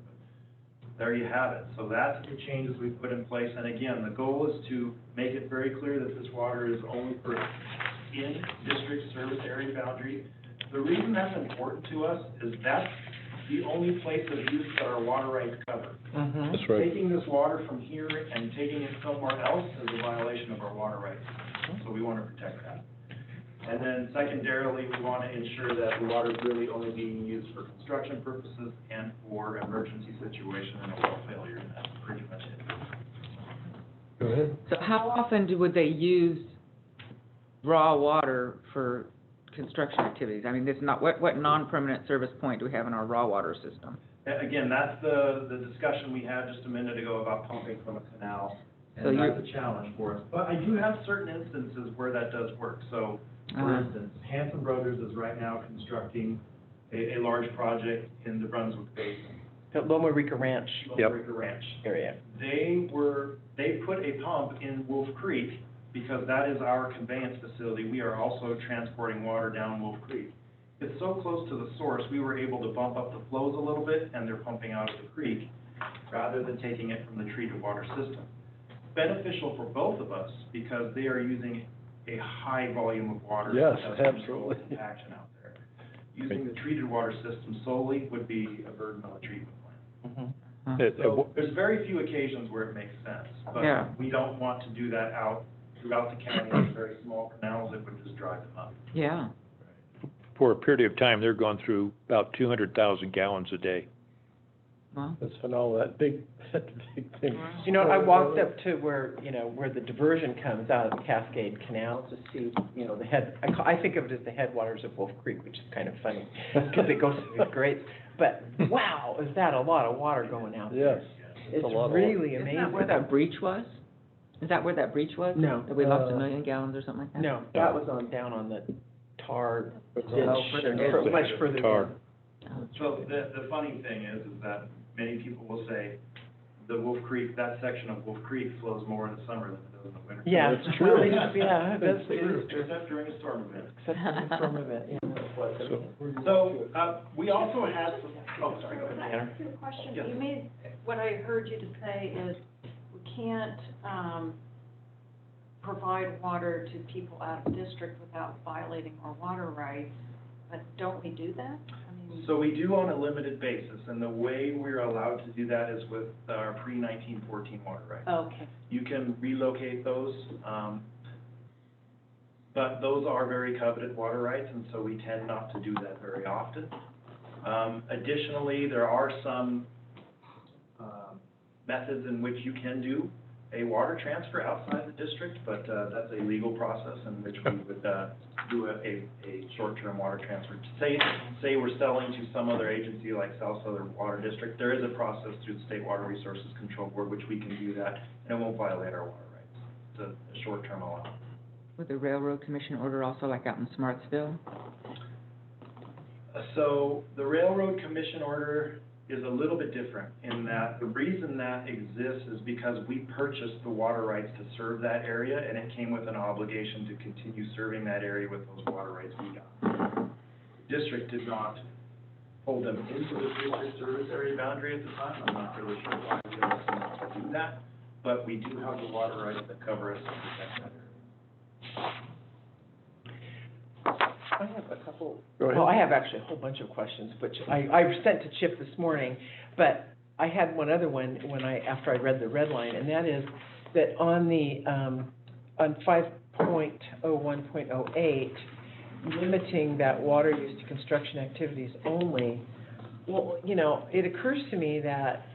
There you have it. So that's the changes we put in place. And again, the goal is to make it very clear that this water is only for in-district service area boundary. The reason that's important to us is that's the only place of use that our water rights cover. Mm-hmm. That's right. Taking this water from here and taking it somewhere else is a violation of our water rights. So we want to protect that. And then secondarily, we want to ensure that the water is really only being used for construction purposes and for emergency situation and a well failure, and that's pretty much it. Go ahead. So how often would they use raw water for construction activities? I mean, this not, what non-permanent service point do we have in our raw water system? Again, that's the discussion we had just a minute ago about pumping from a canal, So and that's a challenge for us. But I do have certain instances where that does work. So, for instance, Hanson Brothers is right now constructing a large project in the Brunswick Basin. Loma Rica Ranch Loma Rica Ranch. area. They put a pump in Wolf Creek because that is our conveyance facility. We are also transporting water down Wolf Creek. It's so close to the source, we were able to bump up the flows a little bit, and they're pumping out of the creek rather than taking it from the treated water system. Beneficial for both of us because they are using a high volume of water. Yes, that doesn't absolutely. control compaction out there. Using the treated water system solely would be a burden on the treatment plant. Mm-hmm. So there's very few occasions where it makes sense, Yeah. but we don't want to do that out throughout the county with very small canals that would just drive them up. Yeah. For a period of time, they're going through about 200,000 gallons a day. Well, That's phenomenal, that big thing. You know, I walked up to where the diversion comes out of the Cascade Canal to see, the I think of it as the headwaters of Wolf Creek, which is kind of funny, because it goes through these grades. But wow, is that a lot of water going out there? Yes. It's a lot of really isn't amazing. that where that breach was? Is that where that breach was? No. That we lost 1 million gallons or something like that? No, that was down on the tar ditch, further much further Tar. down. So the funny thing is that many people will say the Wolf Creek, that section of Wolf Creek flows more in the summer than it does in the winter. Yeah, That's true. well, yeah, that's true. Except during a storm event. Except for the storm event, yeah. So, we also had some, oh, sorry, go ahead. Tanner? Your question, Yes. you made, what I heard you to say is, we can't, provide water to people out of district without violating our water rights, but don't we do that? I mean, So we do on a limited basis, and the way we're allowed to do that is with our pre-1914 water rights. okay. You can relocate those, but those are very coveted water rights, and so we tend not to do that very often. Additionally, there are some methods in which you can do a water transfer outside the district, but that's a legal process in which we would do a short-term water transfer. Say we're selling to some other agency like South Southern Water District, there is a process through the State Water Resources Control Board which we can do that, and it won't violate our water rights. It's a short-term allowance. With the Railroad Commission order also, like out in Smartsville? So the Railroad Commission order is a little bit different in that the reason that exists is because we purchased the water rights to serve that area, and it came with an obligation to continue serving that area with those water rights we got. The district did not hold them into the district service area boundary at the time. I'm not really sure why we chose to do that, but we do have the water rights that cover us and protect that area. I have a couple, Go ahead. well, I have actually a whole bunch of questions, which I sent to Chip this morning, but I had one other one after I read the red line, and that is that on the, on 5.01.08, limiting that water use to construction activities only, well, you know, it occurs to me that,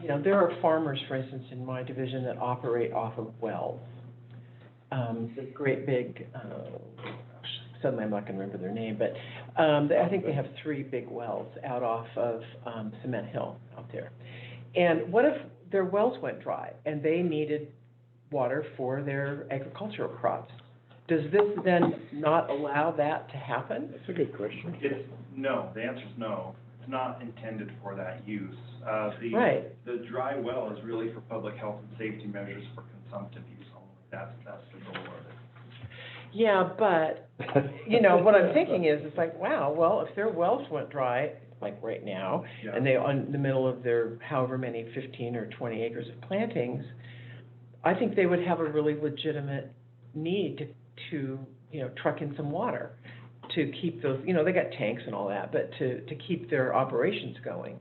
you know, there are farmers, for instance, in my division that operate off of wells. The great big, suddenly I'm not gonna remember their name, but, I think they have 3 big wells out off of, Cement Hill out there. And what if their wells went dry and they needed water for their agricultural crops? Does this then not allow that to happen? That's a good question. No, the answer is no. It's not intended for that use. Right. The dry well is really for public health and safety measures for consumptive use only. That's the goal of it. Yeah, but, you know, what I'm thinking is, it's like, wow, well, if their wells went dry, like right now, Yeah. and they, in the middle of their however many 15 or 20 acres of plantings, I think they would have a really legitimate need to, you know, truck in some water to keep those, you know, they got tanks and all that, but to keep their operations going.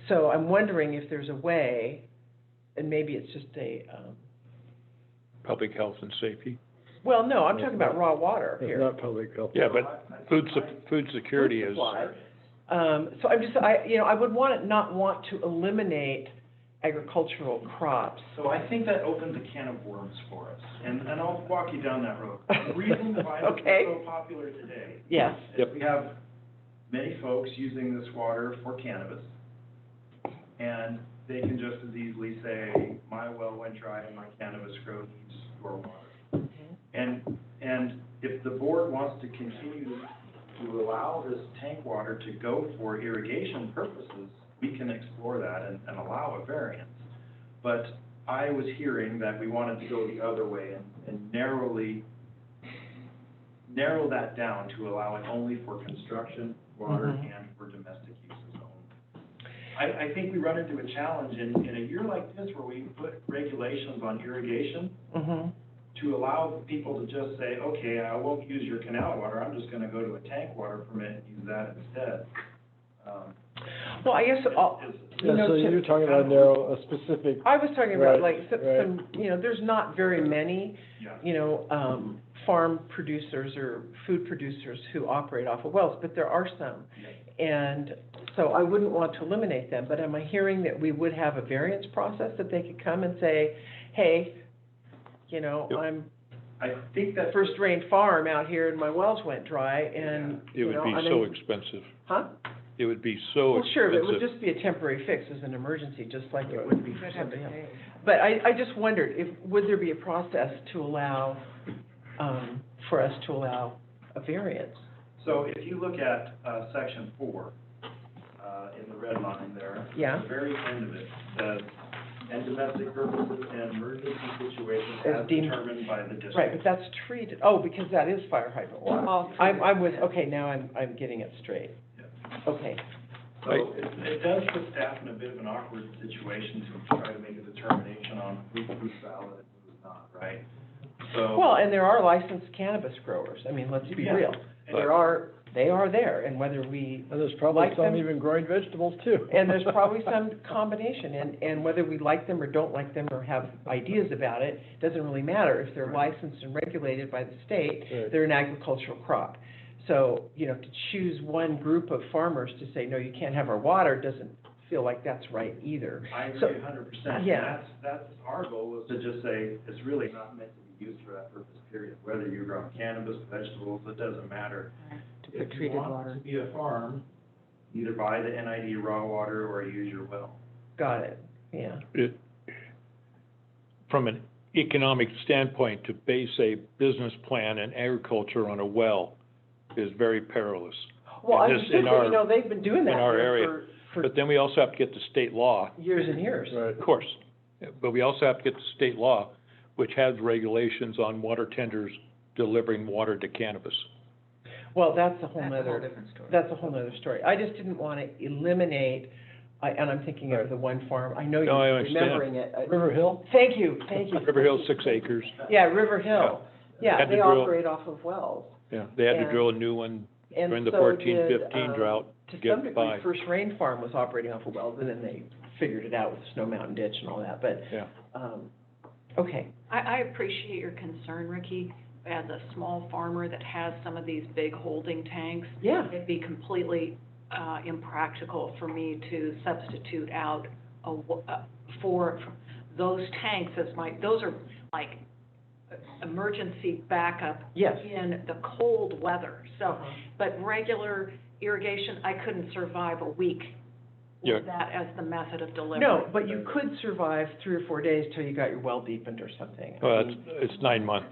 So I'm wondering if there's a way, and maybe it's just a, Public health and safety. well, no, I'm talking about raw water It's here. not public health. Yeah, but food security is, Supply. So I'm just, you know, I would not want to eliminate agricultural crops. So I think that opens a can of worms for us, and I'll walk you down that road. The reason why this Okay. is so popular today Yes. is we have many folks using this water for cannabis, and they can just as easily say, my well went dry and my cannabis grow needs your water. And if the board wants to continue to allow this tank water to go for irrigation purposes, we can explore that and allow a variance. But I was hearing that we wanted to go the other way and narrow that down to allow it only for construction, water, and for domestic uses only. I think we run into a challenge in a year like this where we put regulations on irrigation to allow people to just say, okay, I won't use your canal water, I'm just gonna go to a tank water permit and use that instead. Well, I guess, you Yeah, know, so you're talking about a specific, I was talking about Right, like some, you know, there's not very many, Yeah. you know, farm producers or food producers who operate off of wells, but there are some. And so I wouldn't want to eliminate them, but am I hearing that we would have a variance process that they could come and say, hey, you know, Yep. I'm I think that first rain farm out here and my wells went dry and, it you would know, be I so mean, expensive. huh? It would be so Well, sure, but it would expensive. just be a temporary fix as an emergency, just like it would be You for would have to somebody else. pay. But I just wondered, would there be a process to allow, for us to allow a variance? So if you look at, section 4, in the red line there. Yeah. At the very end of it, says, and domestic purposes and emergency situations As as deemed- determined by the district. Right, but that's treated, because that is fire hydrant water. All I'm with, okay, now I'm getting it straight. Yeah. Okay, So it does put staff in a bit of an awkward situation to try to make a determination on who's valid and who's not, right? So. well, and there are licensed cannabis growers, I mean, let's be Yeah. real. And they are there, and whether we, And there's probably Like some them. even growing vegetables too. and there's probably some combination, and whether we like them or don't like them or have ideas about it, doesn't really matter. If they're licensed and regulated by the state, Right. they're an agricultural crop. So, to choose one group of farmers to say, no, you can't have our water, doesn't feel like that's right either. I agree So- 100%. Yeah. That's our goal, was to just say, it's really not meant to be used for that purpose, period. Whether you grow cannabis, vegetables, it doesn't matter. To put treated If you water. want to be a farm, either buy the NID raw water or use your well. Got it, yeah. From an economic standpoint, to base a business plan and agriculture on a well is very perilous. Well, I And this in understand, but our- they've been doing that in our here area. for But then we also have to get the state law, years and years. Right. of course. But we also have to get the state law, which has regulations on water tenders delivering water to cannabis. Well, that's a whole That's a whole nother, different story. that's a whole nother story. I just didn't want to eliminate, and I'm thinking of the one farm, I know No, I you're understand. remembering it. River Hill? Thank you. River Hill's 6 acres. Yeah, River Hill. Yeah, Had to they drill- operate off of wells. Yeah, they had to And- drill a new one And during the so 14-15 did, drought to to some get degree, by. First Rain Farm was operating off of wells, and then they figured it out with Snow Mountain Ditch and all that, but, Yeah. okay. I appreciate your concern, Ricky, as a small farmer that has some of these big holding tanks. Yeah, It'd be completely impractical for me to substitute out for those tanks those are like emergency backup yes. in the cold weather. So, but regular irrigation, I couldn't survive a week Yeah. with that as the method of delivery. No, but you could survive 3 or 4 days till you got your well deepened or something. I Well, mean, it's 9-month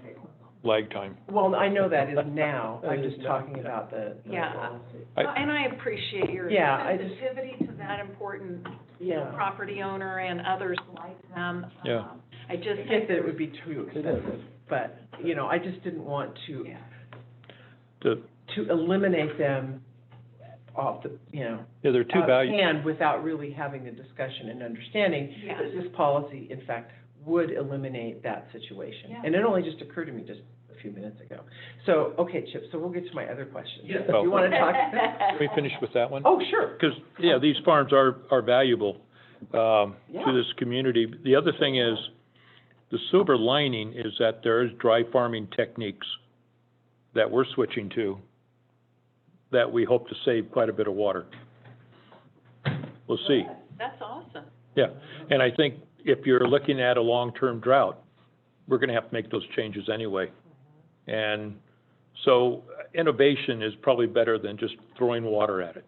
lag time. well, I know that is now, I'm It is just now, talking yeah. about the. Yeah. I- And I appreciate your Yeah, I just- sensitivity to that important, Yeah. property owner and others like them. Yeah. I just I think get that it would be too It is. expensive, but, I just didn't want to, Yeah. to eliminate them off the, Yeah, there are two out of values. hand without really having a discussion and understanding Yeah. that this policy, in fact, would eliminate that situation. Yeah. And it only just occurred to me just a few minutes ago. So, okay, Chip, so we'll get to my other questions. Yes. You want to talk? Can we finish with that one? Oh, sure. Because, yeah, these farms are valuable Yeah. to this community. The other thing is, the silver lining is that there is dry farming techniques that we're switching to that we hope to save quite a bit of water. We'll see. That's awesome. Yeah, and I think if you're looking at a long-term drought, we're gonna have to make those changes anyway. And so innovation is probably better than just throwing water at it.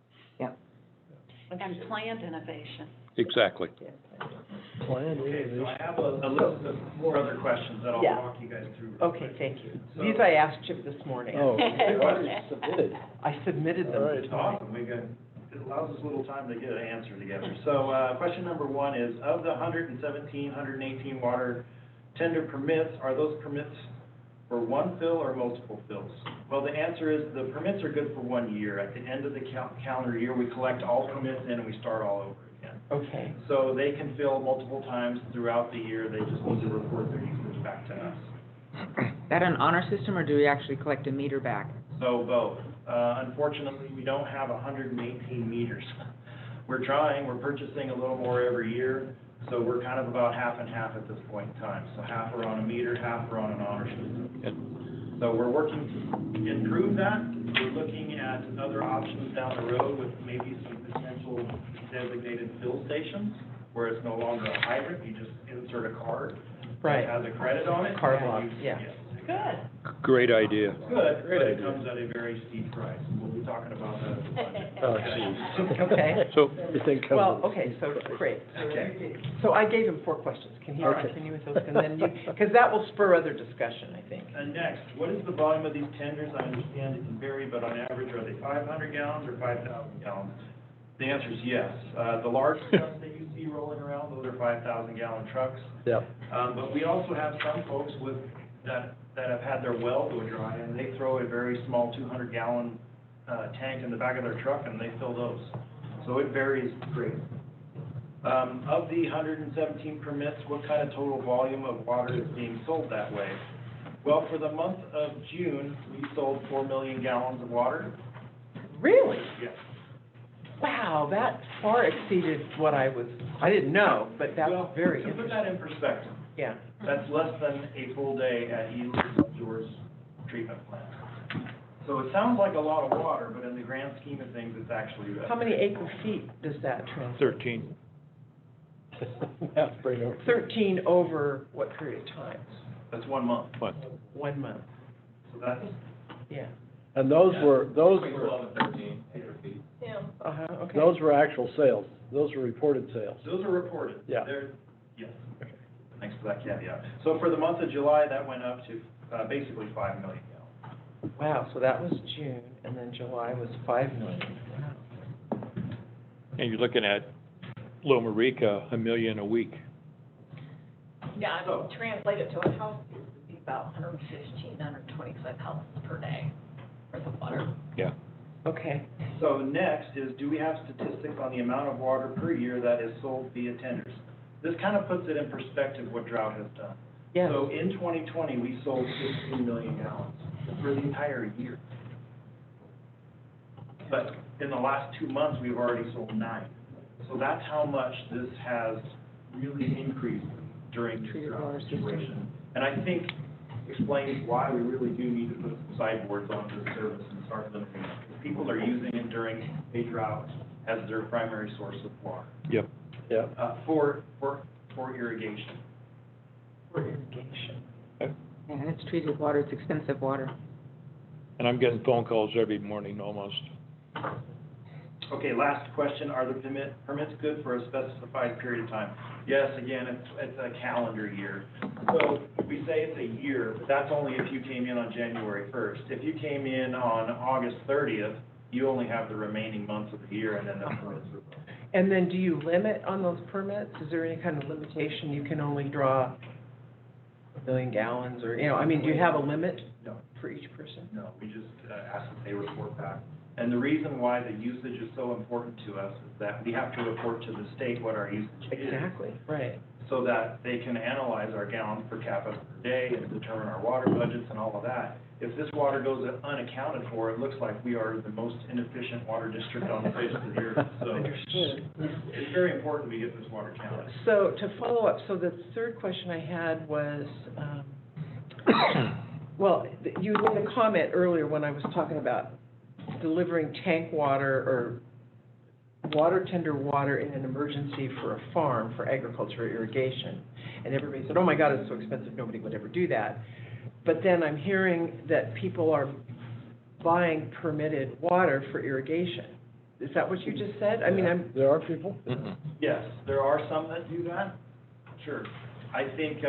And planned innovation. Exactly. Planned Okay, so I innovation. have a list of 4 other questions that I'll Yeah. walk you guys through. real Okay, quick. thank you. So- These I asked Chip this morning. Oh, you already submitted. I submitted them. All right. this It's morning. awesome, it allows us a little time to get an answer together. So, question number 1 is, of the 117, 118 water tender permits, are those permits for one fill or multiple fills? Well, the answer is, the permits are good for 1 year. At the end of the calendar year, we collect all permits in and we start all over again. Okay, So they can fill multiple times throughout the year, they just need to report their usage back to us. That an honor system, or do we actually collect a meter back? So both. Unfortunately, we don't have 118 meters. We're trying, we're purchasing a little more every year, so we're kind of about half and half at this point in time. So half are on a meter, half are on an honor system. So we're working to improve that. We're looking at other options down the road with maybe some potential designated fill stations, where it's no longer a hydrant, you just insert a card right. that has a credit on it. Card and lock, you- yeah. Good. Great idea. Good, Great but it idea. comes at a very steep price. We'll be talking about that. Oh, jeez. Okay. So, Everything comes. Well, okay, so, great. Okay. So I gave him 4 questions. Can he Okay. continue with those? And then you, because that will spur other discussion, I think. And next, what is the volume of these tenders? I understand it can vary, but on average, are they 500 gallons or 5,000 gallons? The answer is yes. The large trucks that you see rolling around, those are 5,000 gallon trucks. Yep. But we also have some folks that have had their well go dry, and they throw a very small 200 gallon tank in the back of their truck, and they fill those. So it varies greatly. Of the 117 permits, what kind of total volume of water is being sold that way? Well, for the month of June, we sold 4 million gallons of water. Really? Yes. Wow, that far exceeded what I didn't know, but that was very To put interesting. that in perspective, Yeah. that's less than a full day at East George treatment plant. So it sounds like a lot of water, but in the grand scheme of things, it's actually. How many acre feet does that translate? 13. Math brain over. 13 over what period of time? That's 1 month. What? 1 month, So that's, yeah. And those were, Between 12 and 13 acre feet. Yeah. Uh-huh, okay. those were actual sales. Those were reported sales. those are reported. Yeah. Yes. Thanks for that caveat. So for the month of July, that went up to basically 5 million gallons. Wow, so that was June, and then July was 5 million. Wow. And you're looking at Loma Rica, 1 million a week. Yeah, I mean, translate it to a house, it would be about 115, 125 houses per day worth of water. Yeah. Okay, So next is, do we have statistics on the amount of water per year that is sold via tenders? This kind of puts it in perspective what Drought has done. yes. So in 2020, we sold 16 million gallons for the entire year. But in the last 2 months, we've already sold 9. So that's how much this has really increased during the drought situation. And I think explains why we really do need to put some sideboards onto the service and start limiting it. Because people are using it during a drought as their primary source of water. Yep. Yeah. For irrigation. For irrigation. Yeah, and it's treated water, it's expensive water. And I'm getting phone calls every morning almost. Okay, last question, are the permits good for a specified period of time? Yes, again, it's a calendar year. So we say it's a year, but that's only if you came in on January 1st. If you came in on August 30th, you only have the remaining months of the year, and then the permits are. And then do you limit on those permits? Is there any kind of limitation? You can only draw 1 million gallons, or, you know, I mean, do you have a limit No. for each person? No, we just ask that they report back. And the reason why the usage is so important to us is that we have to report to the state what our usage is. Exactly, right. So that they can analyze our gallons per capita per day and determine our water budgets and all of that. If this water goes unaccounted for, it looks like we are the most inefficient water district on the face of the earth. So Understood. it's very important we get this water counted. So to follow up, so the third question I had was, well, you made a comment earlier when I was talking about delivering tank water or water tender water in an emergency for a farm for agriculture or irrigation. And everybody said, oh my God, it's so expensive, nobody would ever do that. But then I'm hearing that people are buying permitted water for irrigation. Is that what you just said? I mean, I'm, There are people? Yes, there are some that do that, sure. I think,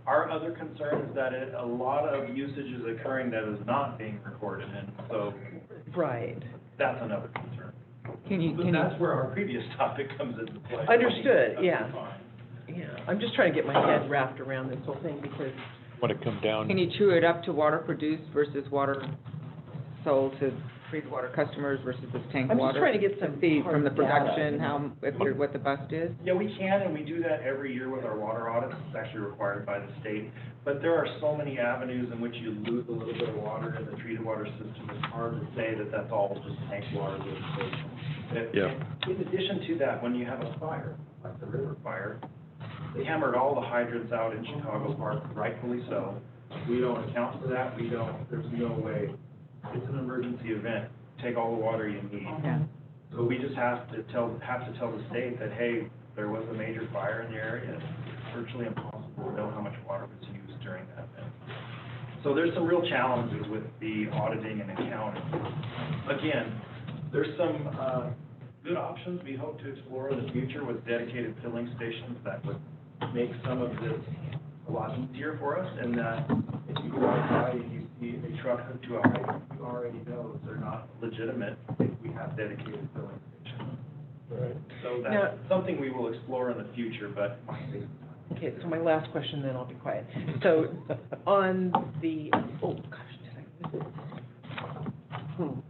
our other concern is that a lot of usage is occurring that is not being recorded, and so right. that's another concern. But that's where our previous topic comes into play. Understood, yeah. That's fine. Yeah, I'm just trying to get my head wrapped around this whole thing because, Want to come down? Can you true it up to water produced versus water sold to treated water customers versus this tank I'm water? just trying to get some See from the hard data, production, you know. what the bust is? Yeah, we can, and we do that every year with our water audits. It's actually required by the state. But there are so many avenues in which you lose a little bit of water in the treated water system. It's hard to say that that's all just tank water dissipation. Yeah. In addition to that, when you have a fire, like the river fire, they hammered all the hydrants out in Chicago Park, rightfully so. We don't account for that. There's no way. It's an emergency event. Take all the water you need. Yeah. So we just have to tell the state that, hey, there was a major fire in the area. It's virtually impossible to know how much water was used during that event. So there's some real challenges with the auditing and accounting. Again, there's some good options we hope to explore in the future with dedicated filling stations that would make some of this a lot easier for us, and that if you go outside and you see a truck hooked to a hydrant, you already know that they're not legitimate if we have dedicated filling stations. Right. So that's something we will explore in the future, but Okay, so my last question, then I'll be quiet. So on the, oh, gosh, did I miss it?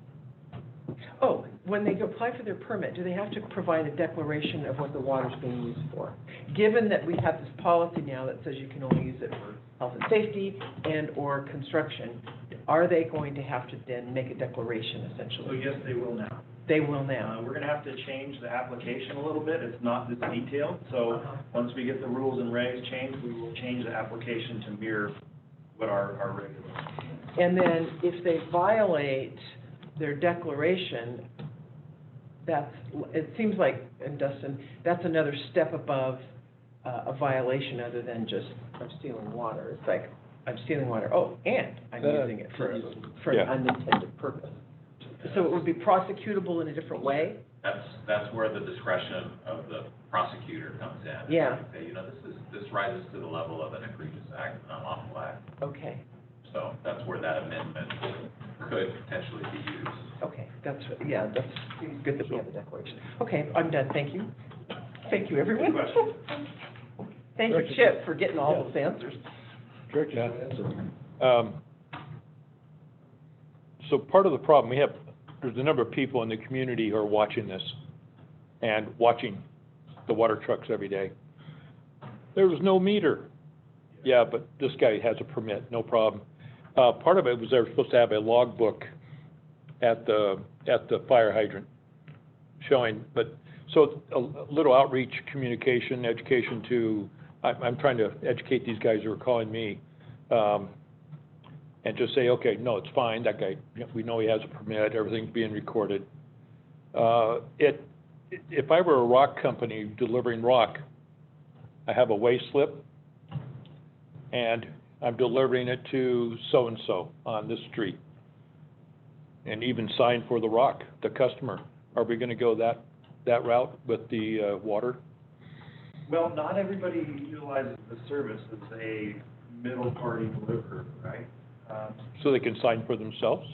Oh, when they apply for their permit, do they have to provide a declaration of what the water's being used for? Given that we have this policy now that says you can only use it for health and safety and/or construction, are they going to have to then make a declaration so essentially? yes, they will now. They will now. We're gonna have to change the application a little bit, it's not this detailed, so once we get the rules and regs changed, we will change the application to mirror what our regulations. And then if they violate their declaration, it seems like, and Dustin, that's another step above a violation other than just, I'm stealing water. It's like, I'm stealing water, oh, and I'm using it for an unintended purpose. So it would be prosecutable in a different way? That's where the discretion of the prosecutor comes in. Yeah. Say, this rises to the level of an egregious act, an unlawful act. Okay, So that's where that amendment could potentially be used. okay, that's good that we have the declaration. Okay, I'm done, thank you. Thank you, everyone. Thank you, Chip, for getting all those answers. Director, Yeah. So part of the problem we have, there's a number of people in the community who are watching this and watching the water trucks every day. There was no meter. Yeah, but this guy has a permit, no problem. Part of it was they were supposed to have a logbook at the fire hydrant showing, but, so a little outreach, communication, education to, I'm trying to educate these guys who are calling me, and just say, okay, no, it's fine, that guy, we know he has a permit, everything's being recorded. If I were a rock company delivering rock, I have a weigh slip, and I'm delivering it to so-and-so on this street, and even sign for the rock, the customer. Are we gonna go that route with the water? Well, not everybody utilizes the service as a middle party deliverer, right? So they can sign for themselves?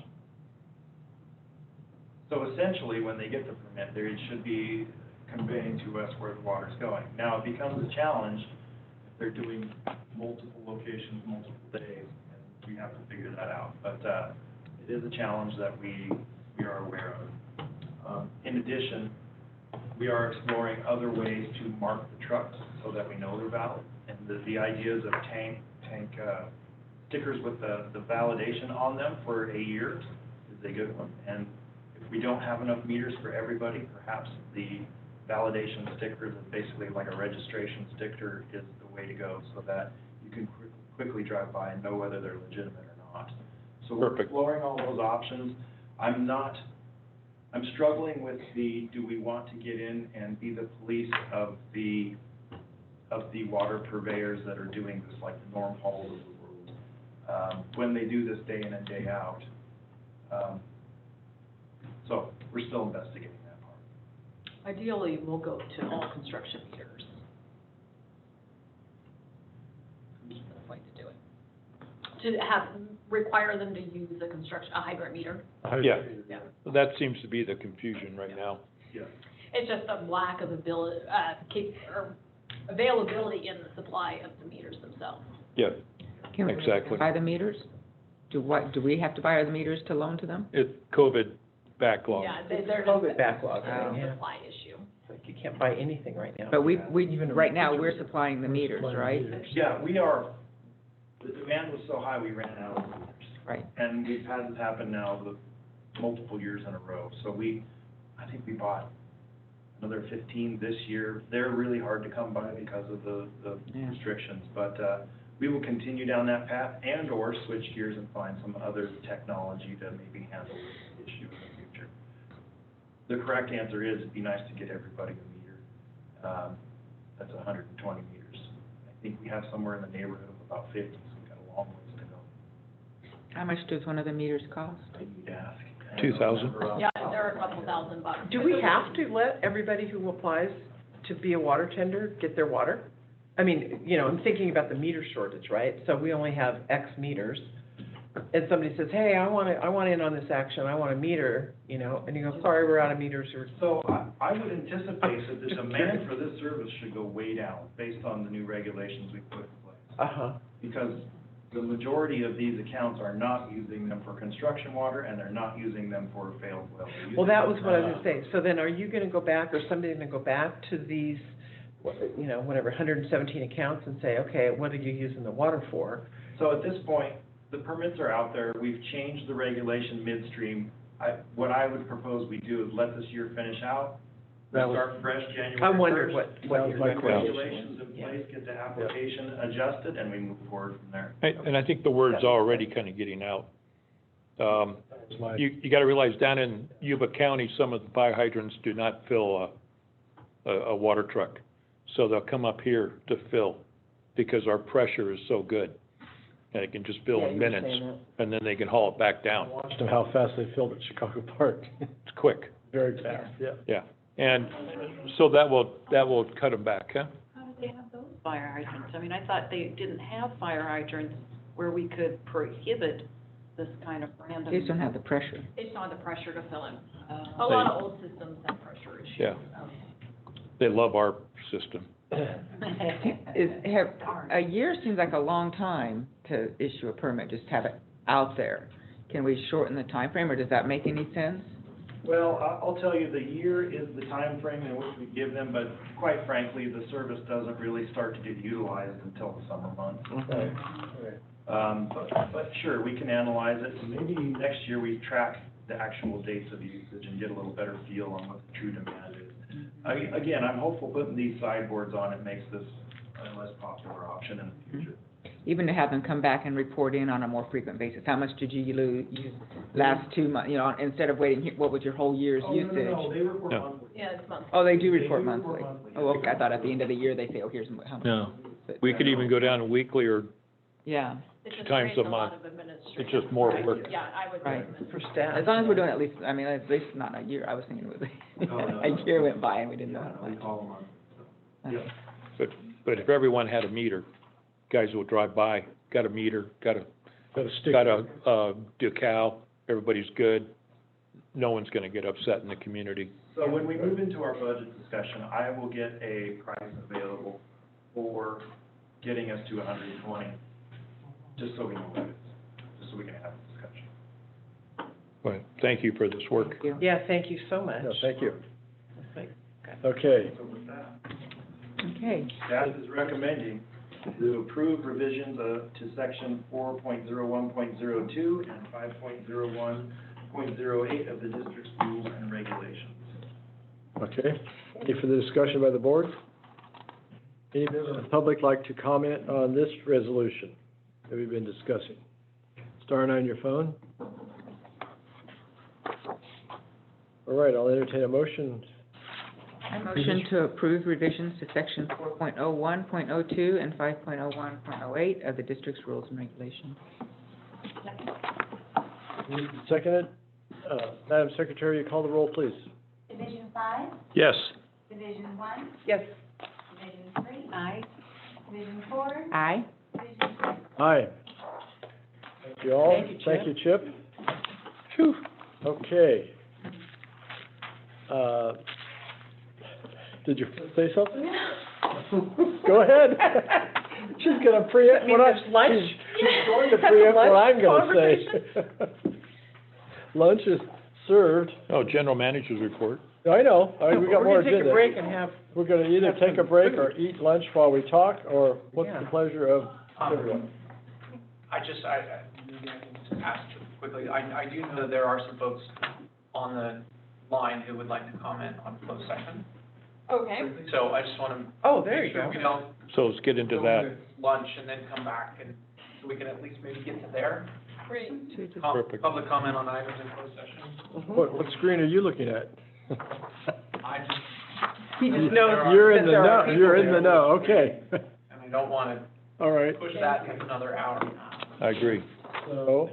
So essentially, when they get the permit, they should be conveying to us where the water's going. Now, it becomes a challenge if they're doing multiple locations, multiple days, and we have to figure that out. But it is a challenge that we are aware of. In addition, we are exploring other ways to mark the trucks so that we know they're valid. And the ideas of tank stickers with the validation on them for a year is a good one. And if we don't have enough meters for everybody, perhaps the validation sticker that's basically like a registration sticker is the way to go, so that you can quickly drive by and know whether they're legitimate or not. So we're Perfect. exploring all those options. I'm struggling with do we want to get in and be the police of the water purveyors that are doing this, like the Norm Halls of the world, when they do this day in and day out. So we're still investigating that part. Ideally, we'll go to all construction meters. That's the way to do it. To require them to use a hydrant meter. Yeah, Yeah. that seems to be the confusion right now. Yeah. It's just a lack of availability in the supply of the meters themselves. Yeah, Can we exactly. buy the meters? Do we have to buy the meters to loan to them? It's COVID backlog. Yeah, It's they're COVID just backlog, a yeah. supply issue. It's like you can't buy anything right now. But Even a right now, we're refrigerator. supplying the meters, right? Yeah, we are, the demand was so high, we ran out of meters. Right. And we've had this happen now with multiple years in a row. So I think we bought another 15 this year. They're really hard to come by because of the Yeah. restrictions. But we will continue down that path and/or switch gears and find some other technology to maybe handle this issue in the future. The correct answer is, it'd be nice to get everybody a meter. That's 120 meters. I think we have somewhere in the neighborhood of about 50, so we've got a long ways to go. How much does one of the meters cost? I need to ask. 2,000. Yeah, they're a couple $1,000. Do we have to let everybody who applies to be a water tender get their water? I mean, you know, I'm thinking about the meter shortage, right? So we only have X meters, and somebody says, hey, I want in on this action, I want a meter, you know, and you go, sorry, we're out of meters, or. So I would anticipate that the demand for this service should go way down based on the new regulations we put in place. Uh-huh. Because the majority of these accounts are not using them for construction water, and they're not using them for failed wells. They're using Well, that was them what I for- was gonna say. So then are you gonna go back, or somebody gonna go back to these, you know, whatever, 117 accounts and say, okay, what are you using the water for? So at this point, the permits are out there, we've changed the regulation midstream. What I would propose we do is let this year finish out, That was- start fresh January 1st. I wondered what That was your my Get question. regulations in place, get the application adjusted, and we move forward from there. And I think the word's already kind of getting out. That's my- You gotta realize down in Yuba County, some of the fire hydrants do not fill a water truck. So they'll come up here to fill because our pressure is so good. And it can just fill Yeah, in you were minutes, saying and then they can haul it back I down. watched them how fast they filled at Chicago Park. It's quick, Very fast, yeah. yeah. And so that will cut them back, huh? How do they have those fire hydrants? I mean, I thought they didn't have fire hydrants where we could prohibit this kind of random. They just don't have the pressure. They just don't have the pressure to fill in. Uh, A lot of old systems have pressure issues. Yeah. They love our system. A year seems like a long time to issue a permit, just have it out there. Can we shorten the time frame, or does that make any sense? Well, I'll tell you, the year is the time frame in which we give them, but quite frankly, the service doesn't really start to get utilized until the summer months. Right, right. But sure, we can analyze it, and maybe next year we track the actual dates of usage and get a little better feel on what the true demand is. Again, I'm hopeful putting these sideboards on it makes this a less popular option in the future. Even to have them come back and report in on a more frequent basis. How much did you use last 2 months, you know, instead of waiting, what was your whole year's usage? No, they report No. monthly. Yeah, it's monthly. Oh, they do They report do monthly. report monthly. Oh, okay, I thought at the end of the year they say, oh, here's how much. No. We could even go down to weekly, or Yeah, It just times creates a a lot month. of administrative. It's just more Right. work. Yeah, I would Right. recommend. For staff. as long as we're doing at least, I mean, at least not a year. I was thinking it was No. a year went by and we didn't know how We much. call them on. Okay. but if everyone had a meter, guys will drive by, got a meter, got a stick. decal, everybody's good. No one's gonna get upset in the community. So when we move into our budget discussion, I will get a price available for getting us to 120, just so we know what it is, just so we can have a discussion. But thank you for this work. Thank you. Yeah, thank you so much. No, thank you. Like, Okay, So with that, Okay, staff is recommending to approve revisions to section 4.01.02 and 5.01.08 of the district's rules and regulations. okay. Any further discussion by the board? Any member of the public like to comment on this resolution that we've been discussing? Star 9 on your phone. All right, I'll entertain a motion. I motion to approve revisions to section 4.01.02 and 5.01.08 of the district's rules and regulations. Moved and seconded. Madam Secretary, you call the roll, please. Division 5, Yes. Division 1, yes, Division 3, Aye. Division 4, Aye. Division 6. Aye. Thank you all. Thank you, Chip. Thank you, Chip. Phew. Okay. Did you say something? Go ahead. She's gonna preempt what I, there's lunch? she's going to preempt what I'm gonna say. Conversation? Lunch is served. Oh, general manager's report. I know, we got more We're gonna take agenda. a break and have, We're gonna either take a break or eat lunch while we talk, or what's the Yeah. pleasure of everyone? I just asked quickly, I do know that there are some folks on the line who would like to comment on closed session. Okay. So I just want to oh, there make you sure go. we don't So let's get into go that. into lunch and then come back, and so we can at least maybe get to there. Great. Perfect. Public comment on items in closed session. What screen are you looking at? I just, He just knows You're in that the there are know, people you're in there. the know, okay. and I don't want All right, to push that into another hour. I agree. so,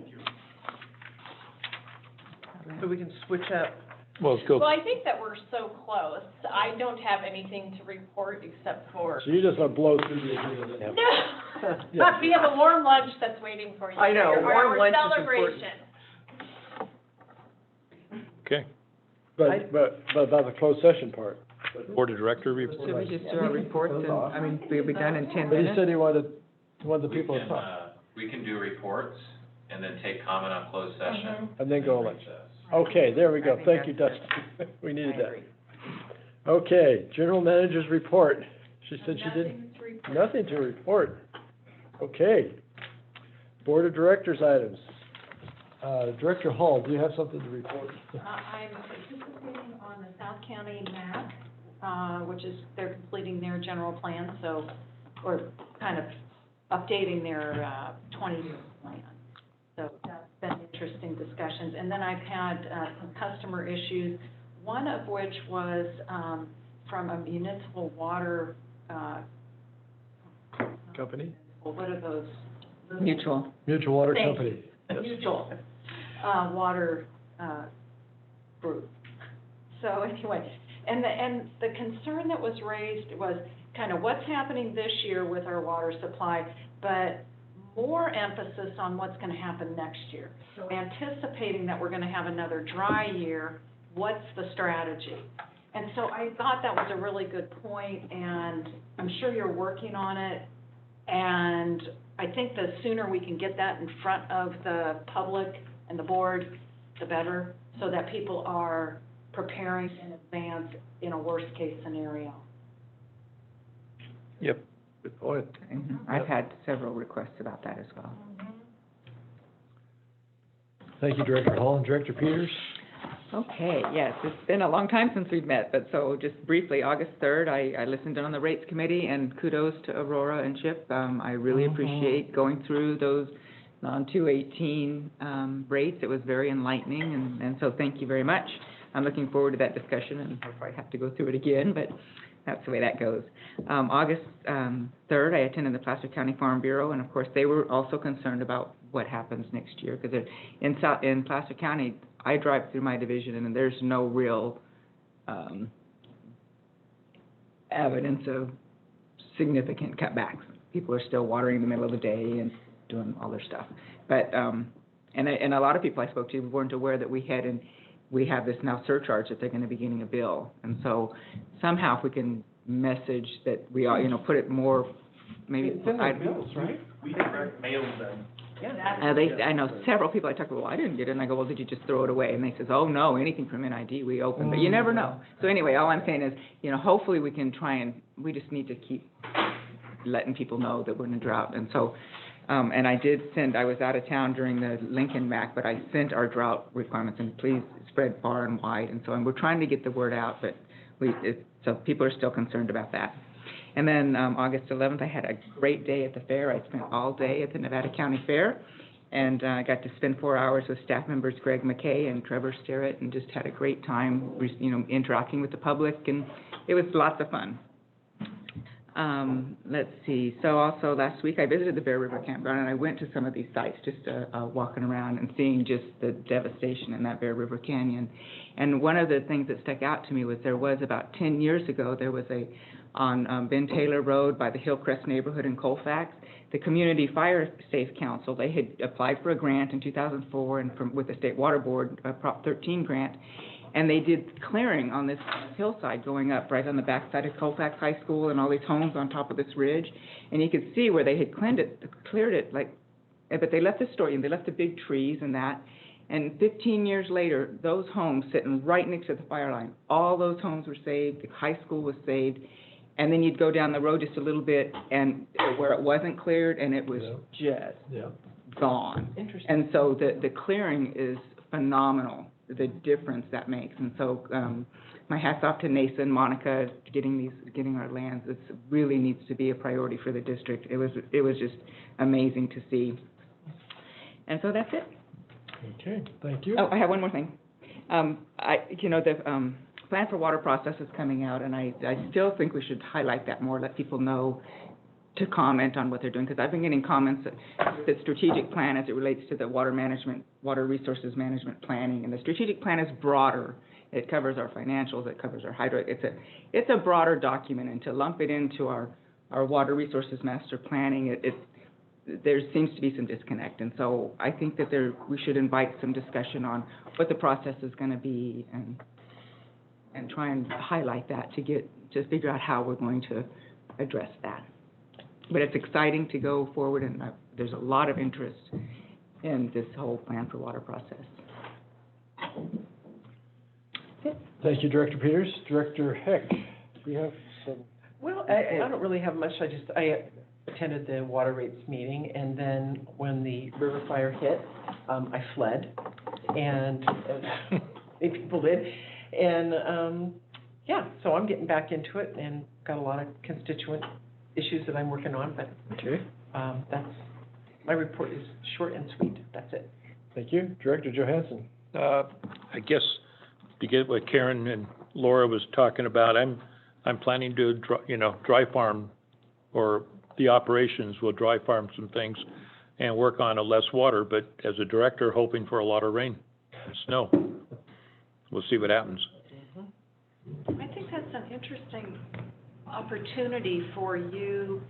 So we can switch up. Well, let's go. Well, I think that we're so close. I don't have anything to report except for, So you just want to blow through the agenda. no. Yeah. We have a warm lunch that's waiting for you. I know, For warm our lunch is important. celebration. Okay. But about the closed session part. Board of Director report. Should we just do our reports and, I mean, we'll be done in 10 But he minutes? said he wanted the people We to can, talk, we can do reports and then take comment on closed session. and then go on. Recess. Okay, there we I go. think Thank you, that's Dustin. We I needed that. agree. Okay, General Manager's report. She said she didn't, Nothing to report. nothing to report. Okay. Board of Directors items. Director Hall, do you have something to report? I'm participating on the South County map, which is, they're completing their general plan, so, or kind of updating their 20-year plan. So that's been interesting discussions. And then I've had some customer issues, one of which was from a municipal water, Company? well, what are those? Mutual. Mutual Water Thank Company. Yes. Mutual, water, group. So anyway, and the concern that was raised was kind of what's happening this year with our water supply, but more emphasis on what's gonna happen next year. So anticipating that we're gonna have another dry year, what's the strategy? And so I thought that was a really good point, and I'm sure you're working on it. And I think the sooner we can get that in front of the public and the board, the better, so that people are preparing in advance in a worst-case scenario. Yep. Good point. Mhm. I've had several requests about that as well. Thank you, Director Hall. And Director Peters? Okay, yes, it's been a long time since we've met, but so just briefly, August 3rd, I listened in on the rates committee, and kudos to Aurora and Chip. I really appreciate going through those non-218 rates. It was very enlightening, and so thank you very much. I'm looking forward to that discussion, and I'll probably have to go through it again, but that's the way that goes. August 3rd, I attended the Placer County Farm Bureau, and of course, they were also concerned about what happens next year, because in Placer County, I drive through my division, and there's no real evidence of significant cutbacks. People are still watering in the middle of the day and doing all their stuff. But, and a lot of people I spoke to weren't aware that we have this now surcharge that they're gonna be getting a bill. And so somehow if we can message that we are, put it more, maybe. It's in their bills, right? We direct mail them. Yeah. I know several people I talked to, well, I didn't get it, and I go, well, did you just throw it away? And they says, oh, no, anything from NID we open, but you never know. So anyway, all I'm saying is, hopefully we can try and, we just need to keep letting people know that we're in a drought. And so, and I was out of town during the Lincoln MAC, but I sent our drought requirements, and please spread far and wide. And so, and we're trying to get the word out, but so people are still concerned about that. And then August 11th, I had a great day at the fair. I spent all day at the Nevada County Fair, and I got to spend 4 hours with staff members Greg McKay and Trevor Sterrett, and just had a great time, interacting with the public, and it was lots of fun. Let's see. So also last week, I visited the Bear River Campground, and I went to some of these sites, just walking around and seeing just the devastation in that Bear River Canyon. And one of the things that stuck out to me was there was about 10 years ago, there was on Ben Taylor Road by the Hillcrest neighborhood in Colfax, the Community Fire Safe Council, they had applied for a grant in 2004 and with the State Water Board, a Prop 13 grant, and they did clearing on this hillside going up right on the backside of Colfax High School and all these homes on top of this ridge, and you could see where they had cleared it, but they left the story, and they left the big trees and that, and 15 years later, those homes sitting right next to the fire line, all those homes were saved, the high school was saved. And then you'd go down the road just a little bit, and where it wasn't cleared, and it was just gone. Interesting. And so the clearing is phenomenal, the difference that makes. And so my hat's off to Nasa and Monica getting our lands. It really needs to be a priority for the district. It was just amazing to see. And so that's it. Okay, thank you. Oh, I have one more thing. The Plan for Water Process is coming out, and I still think we should highlight that more, let people know to comment on what they're doing, because I've been getting comments that the strategic plan as it relates to the water management, water resources management planning, and the strategic plan is broader. It covers our financials, it covers our hydro, it's a broader document, and to lump it into our water resources master planning, there seems to be some disconnect, and so I think that we should invite some discussion on what the process is going to be, and try and highlight that to figure out how we're going to address that. But it's exciting to go forward, and there's a lot of interest in this whole plan for water process. Thank you, Director Peters. Director Heck, do you have some? Well, I don't really have much. I attended the water rates meeting, and then when the river fire hit, I fled, and many people did. And, yeah, so I'm getting back into it and got a lot of constituent issues that I'm working on, but Okay. My report is short and sweet. That's it. Thank you. Director Johansson. I guess to get what Karen and Laura was talking about, I'm planning to, dry farm, or the operations will dry farm some things and work on a less water, but as a director, hoping for a lot of rain and snow. We'll see what happens. I think that's an interesting opportunity for you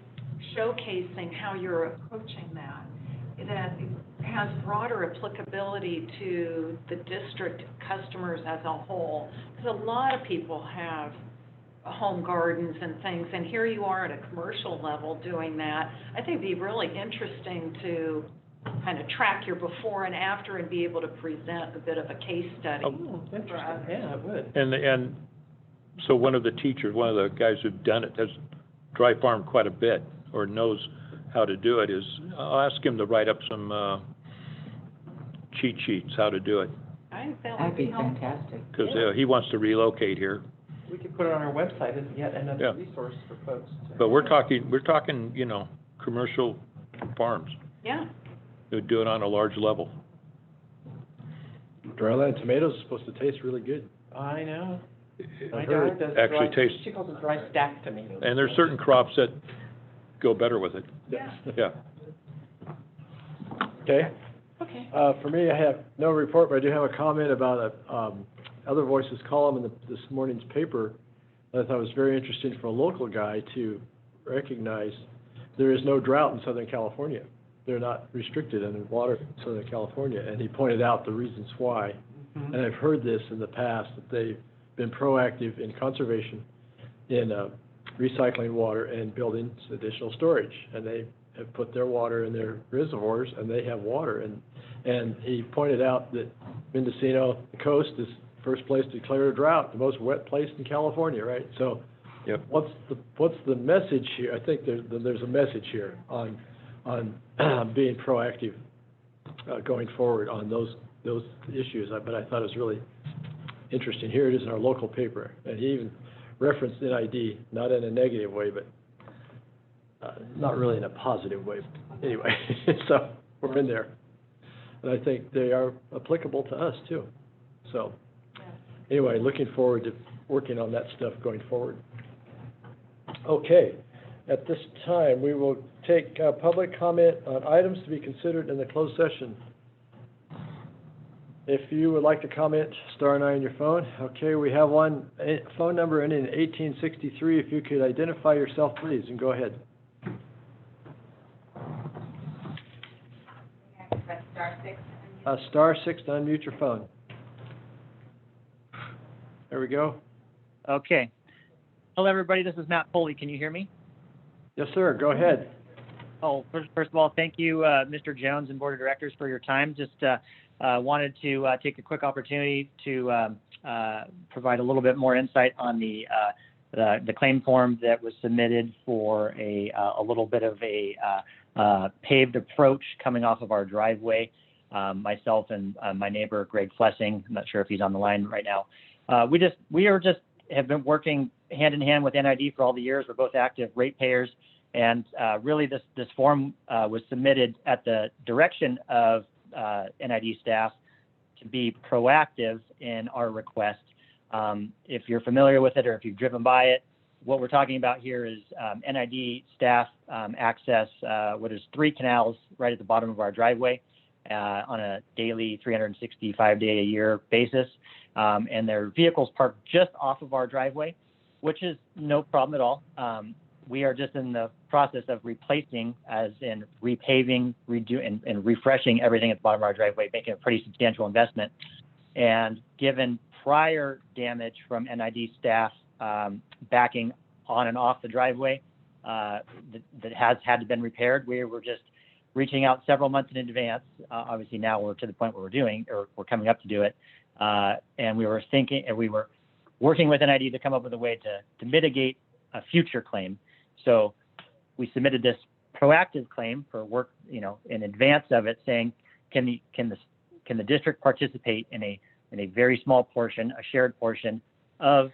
showcasing how you're approaching that has broader applicability to the district customers as a whole. Because a lot of people have home gardens and things, and here you are at a commercial level doing that. I think it'd be really interesting to kind of track your before and after and be able to present a bit of a case study. Oh, interesting. Yeah, it would. And so one of the teachers, one of the guys who've done it, has dry farmed quite a bit, or knows how to do it, I'll ask him to write up some cheat sheets, how to do it. I think that That'd would be be helpful. fantastic. Because he wants to relocate here. We could put it on our website as yet another Yeah. resource for folks. But we're talking, commercial farms Yeah. who do it on a large level. Dryland tomatoes are supposed to taste really good. I know. My I've daughter heard. does Actually dry, tastes- she calls them dry stacked tomatoes. And there's certain crops that go better with it. Yeah. Yeah. Okay. Okay. For me, I have no report, but I do have a comment about a Other Voices column in this morning's paper that I thought was very interesting for a local guy to recognize. There is no drought in Southern California. They're not restricted in water in Southern California, and he pointed out the reasons why. Mhm. And I've heard this in the past, that they've been proactive in conservation, in recycling water and building additional storage. And they have put their water in their reservoirs, and they have water. And he pointed out that Mendocino, the coast, is first place to declare a drought, the most wet place in California, right? So, Yep. what's the message here? I think there's a message here on being proactive going forward on those issues. But I thought it was really interesting. Here it is in our local paper, and he even referenced NID, not in a negative way, but not really in a positive way. Anyway, so we're in there, and I think they are applicable to us too. So, anyway, looking forward to working on that stuff going forward. Okay, at this time, we will take public comment on items to be considered in the closed session. If you would like to comment, star 9 on your phone. Okay, we have one phone number ending in 1863. If you could identify yourself, please, and go ahead. Press star 6. Star 6 to unmute your phone. There we go. Okay. Hello, everybody. This is Matt Foley. Can you hear me? Yes, sir. Go ahead. Oh, first of all, thank you, Mr. Jones and Board of Directors, for your time. Just wanted to take a quick opportunity to provide a little bit more insight on the claim form that was submitted for a little bit of a paved approach coming off of our driveway. Myself and my neighbor, Greg Flessing, I'm not sure if he's on the line right now. We have been working hand in hand with NID for all the years. We're both active ratepayers, and really this form was submitted at the direction of NID staff to be proactive in our request. If you're familiar with it or if you've driven by it, what we're talking about here is NID staff access what is 3 canals right at the bottom of our driveway on a daily 365-day-a-year basis. And there are vehicles parked just off of our driveway, which is no problem at all. We are just in the process of replacing, as in repaving, and refreshing everything at the bottom of our driveway, making a pretty substantial investment. And given prior damage from NID staff backing on and off the driveway that has had to been repaired, we were just reaching out several months in advance. Obviously now we're to the point where we're coming up to do it. And we were thinking, and we were working with NID to come up with a way to mitigate a future claim. So we submitted this proactive claim for work, in advance of it, saying, can the district participate in a very small portion, a shared portion of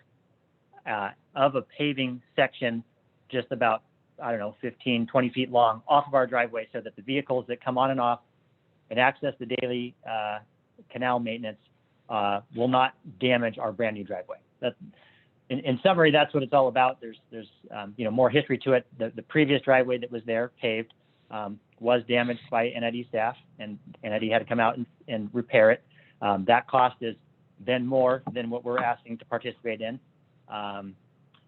a paving section, just about, 15, 20 feet long, off of our driveway, so that the vehicles that come on and off and access the daily canal maintenance will not damage our brand new driveway. In summary, that's what it's all about. There's more history to it. The previous driveway that was there, paved, was damaged by NID staff, and NID had to come out and repair it. That cost is then more than what we're asking to participate in.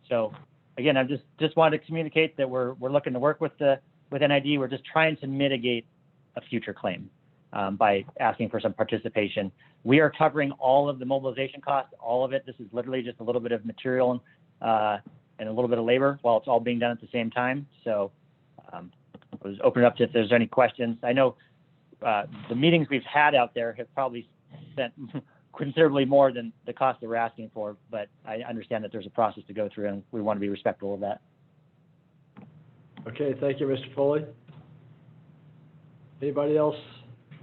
So again, I just wanted to communicate that we're looking to work with NID. We're just trying to mitigate a future claim by asking for some participation. We are covering all of the mobilization costs, all of it. This is literally just a little bit of material and a little bit of labor while it's all being done at the same time. So I was opening up to if there's any questions. I know the meetings we've had out there have probably spent considerably more than the cost that we're asking for, but I understand that there's a process to go through, and we want to be respectful of that. Okay, thank you, Mr. Foley. Anybody else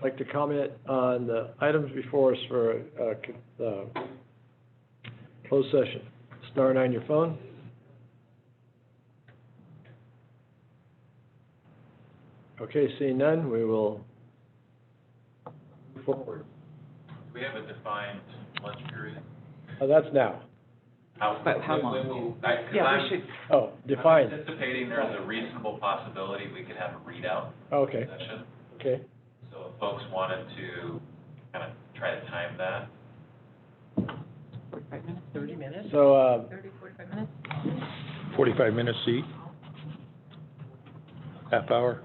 like to comment on the items before us for closed session? Star 9 your phone. Okay, seeing none, we will move forward. Do we have a defined lunch period? Oh, that's now. How long? Yeah, we should. Oh, defined. I'm anticipating there's a reasonable possibility we could have a readout Okay, session. okay. So if folks wanted to kind of try to time that. 45 minutes, 30 minutes? So, 30, 45 minutes? 45 minutes each, half hour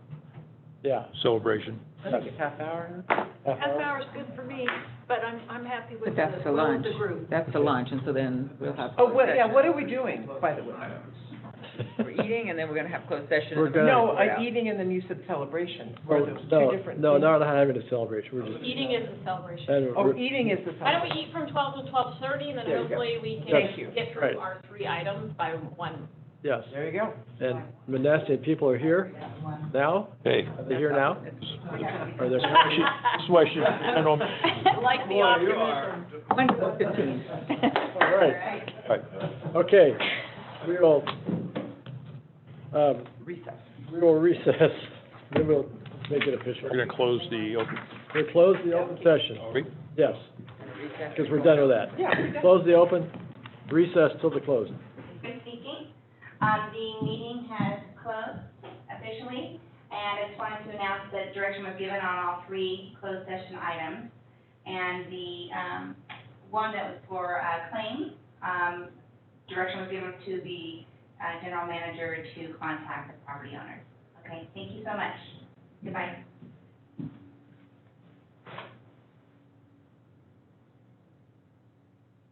yeah. celebration. I think it's half hour. Half hour? Hour's good for me, but I'm happy with But that's the lunch. group. That's the lunch, and so then we'll have. Oh, closed session. what are we doing, by the way? We're eating, and then we're gonna have closed session. We're and then gonna- we'll No, go out. eating and then you said celebration. Well, Are those two different no, things? not having a celebration, we're just. Eating is a celebration. and Oh, we're- eating is the Why don't celebration. we eat from 12 to 12:30, and then There you go. hopefully we Thank can you. get Right. through our 3 items by 1. Yes, There you go. and Menneson people are here now? Hey, Are they here now? Are they? that's why she, I don't, Like the optimism. 1:15. All right, right. okay. We will, Recess. we will recess, then we'll make it official. We're gonna close the open, We'll close the open session, are we? yes, because we're done with that. Yeah, we're done. Close the open, recess till the close. Good speaking. The meeting has closed officially, and I just wanted to announce that direction was given on all 3 closed session items. And the one that was for claims, direction was given to the general manager to contact the property owners. Okay, thank you so much. Goodbye.